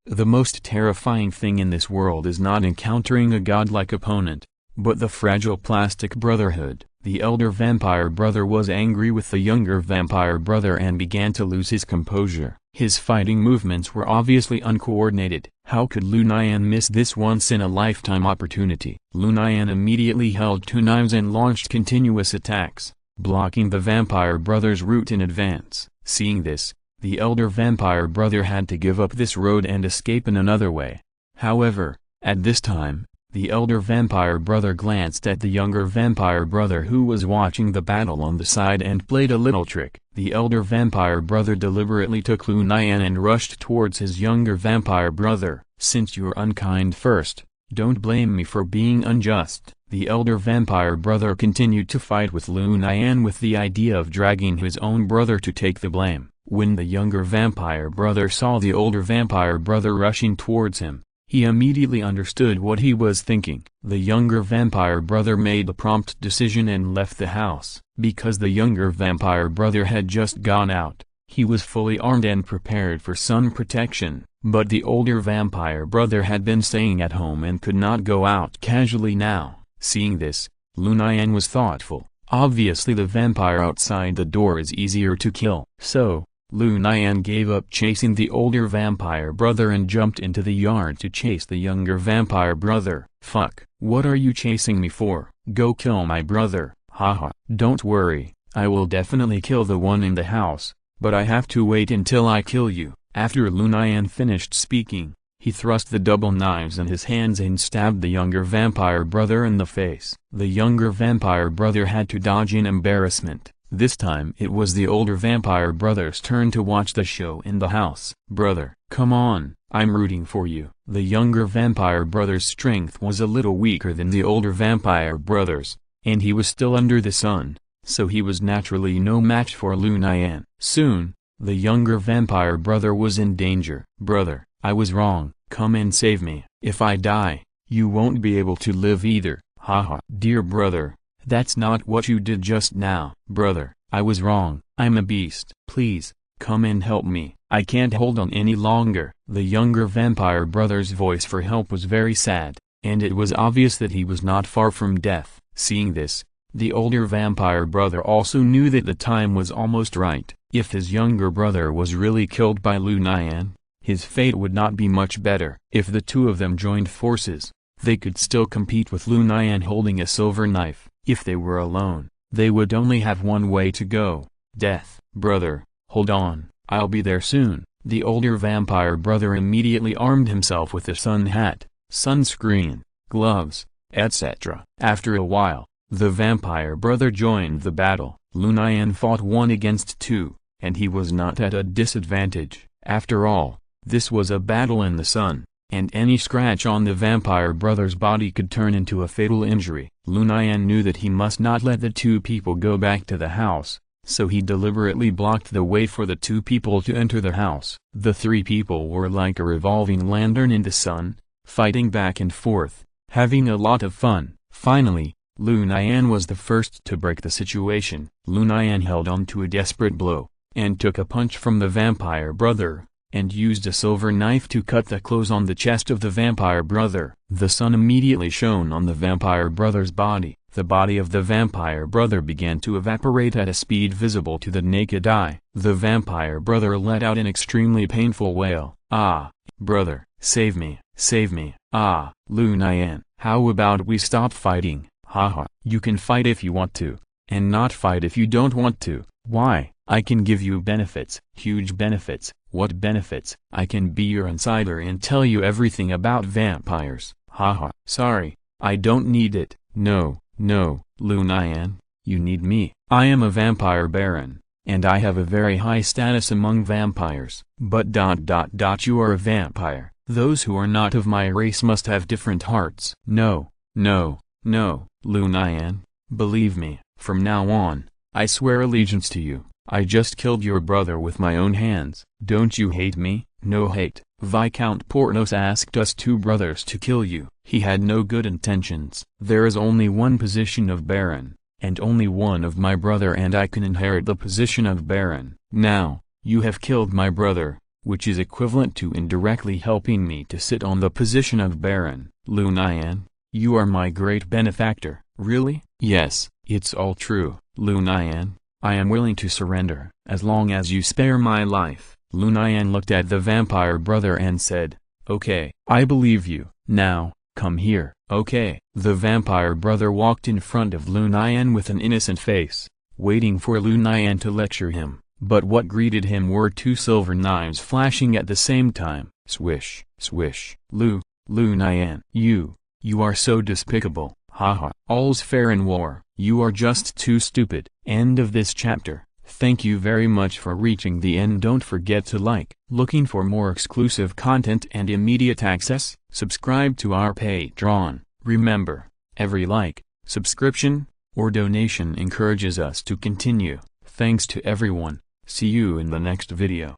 The most terrifying thing in this world is not encountering a godlike opponent, but the fragile plastic brotherhood." The elder vampire brother was angry with the younger vampire brother and began to lose his composure. His fighting movements were obviously uncoordinated. How could Lu Nian miss this once-in-a-lifetime opportunity? Lu Nian immediately held two knives and launched continuous attacks, blocking the vampire brother's route in advance. Seeing this, the elder vampire brother had to give up this road and escape in another way. However, at this time, the elder vampire brother glanced at the younger vampire brother who was watching the battle on the side and played a little trick. The elder vampire brother deliberately took Lu Nian and rushed towards his younger vampire brother. "Since you're unkind first, don't blame me for being unjust." The elder vampire brother continued to fight with Lu Nian with the idea of dragging his own brother to take the blame. When the younger vampire brother saw the older vampire brother rushing towards him, he immediately understood what he was thinking. The younger vampire brother made a prompt decision and left the house. Because the younger vampire brother had just gone out, he was fully armed and prepared for sun protection, but the older vampire brother had been staying at home and could not go out casually now. Seeing this, Lu Nian was thoughtful. Obviously the vampire outside the door is easier to kill. So, Lu Nian gave up chasing the older vampire brother and jumped into the yard to chase the younger vampire brother. "Fuck, what are you chasing me for? Go kill my brother." "Haha, don't worry, I will definitely kill the one in the house, but I have to wait until I kill you." After Lu Nian finished speaking, he thrust the double knives in his hands and stabbed the younger vampire brother in the face. The younger vampire brother had to dodge in embarrassment. This time it was the older vampire brother's turn to watch the show in the house. "Brother, come on, I'm rooting for you." The younger vampire brother's strength was a little weaker than the older vampire brother's, and he was still under the sun, so he was naturally no match for Lu Nian. Soon, The younger vampire brother was in danger. "Brother, I was wrong, come and save me. If I die, you won't be able to live either, haha." "Dear brother, that's not what you did just now." "Brother, I was wrong, I'm a beast. Please, come and help me, I can't hold on any longer." The younger vampire brother's voice for help was very sad, and it was obvious that he was not far from death. Seeing this, the older vampire brother also knew that the time was almost right. If his younger brother was really killed by Lu Nian, his fate would not be much better. If the two of them joined forces, they could still compete with Lu Nian holding a silver knife. If they were alone, they would only have one way to go: death. "Brother, hold on, I'll be there soon." The older vampire brother immediately armed himself with a sun hat, sunscreen, gloves, etc. After a while, the vampire brother joined the battle. Lu Nian fought 1 against 2, and he was not at a disadvantage. After all, this was a battle in the sun, and any scratch on the vampire brother's body could turn into a fatal injury. Lu Nian knew that he must not let the two people go back to the house, so he deliberately blocked the way for the two people to enter the house. The three people were like a revolving lantern in the sun, fighting back and forth, having a lot of fun. Finally, Lu Nian was the first to break the situation. Lu Nian held on to a desperate blow, and took a punch from the vampire brother, and used a silver knife to cut the clothes on the chest of the vampire brother. The sun immediately shone on the vampire brother's body. The body of the vampire brother began to evaporate at a speed visible to the naked eye. The vampire brother let out an extremely painful wail. "Ah, brother, save me, save me." "Ah, Lu Nian, how about we stop fighting? Haha, you can fight if you want to, and not fight if you don't want to." "Why? I can give you benefits." "Huge benefits." "What benefits?" "I can be your insider and tell you everything about vampires." "Haha, sorry, I don't need it." "No, no, Lu Nian, you need me. I am a vampire baron, and I have a very high status among vampires." But you are a vampire. Those who are not of my race must have different hearts." "No, no, no, Lu Nian, believe me, from now on, I swear allegiance to you. I just killed your brother with my own hands." "Don't you hate me?" "No hate. Viscount Porthos asked us two brothers to kill you. He had no good intentions. There is only one position of baron, and only one of my brother, and I can inherit the position of baron. Now, you have killed my brother, which is equivalent to indirectly helping me to sit on the position of baron." "Lu Nian, you are my great benefactor." "Really?" "Yes, it's all true." "Lu Nian, I am willing to surrender, as long as you spare my life." Lu Nian looked at the vampire brother and said, "Okay, I believe you. Now, come here." "Okay." The vampire brother walked in front of Lu Nian with an innocent face, waiting for Lu Nian to lecture him. But what greeted him were two silver knives flashing at the same time. Swish, swish. Lu Nian. You are so despicable. Haha. All's fair in war. You are just too stupid. End of this chapter. Thank you very much for reaching the end. Don't forget to like. Looking for more exclusive content and immediate access? Subscribe to our Patreon. Remember, every like, subscription, or donation encourages us to continue. Thanks to everyone. See you in the next video.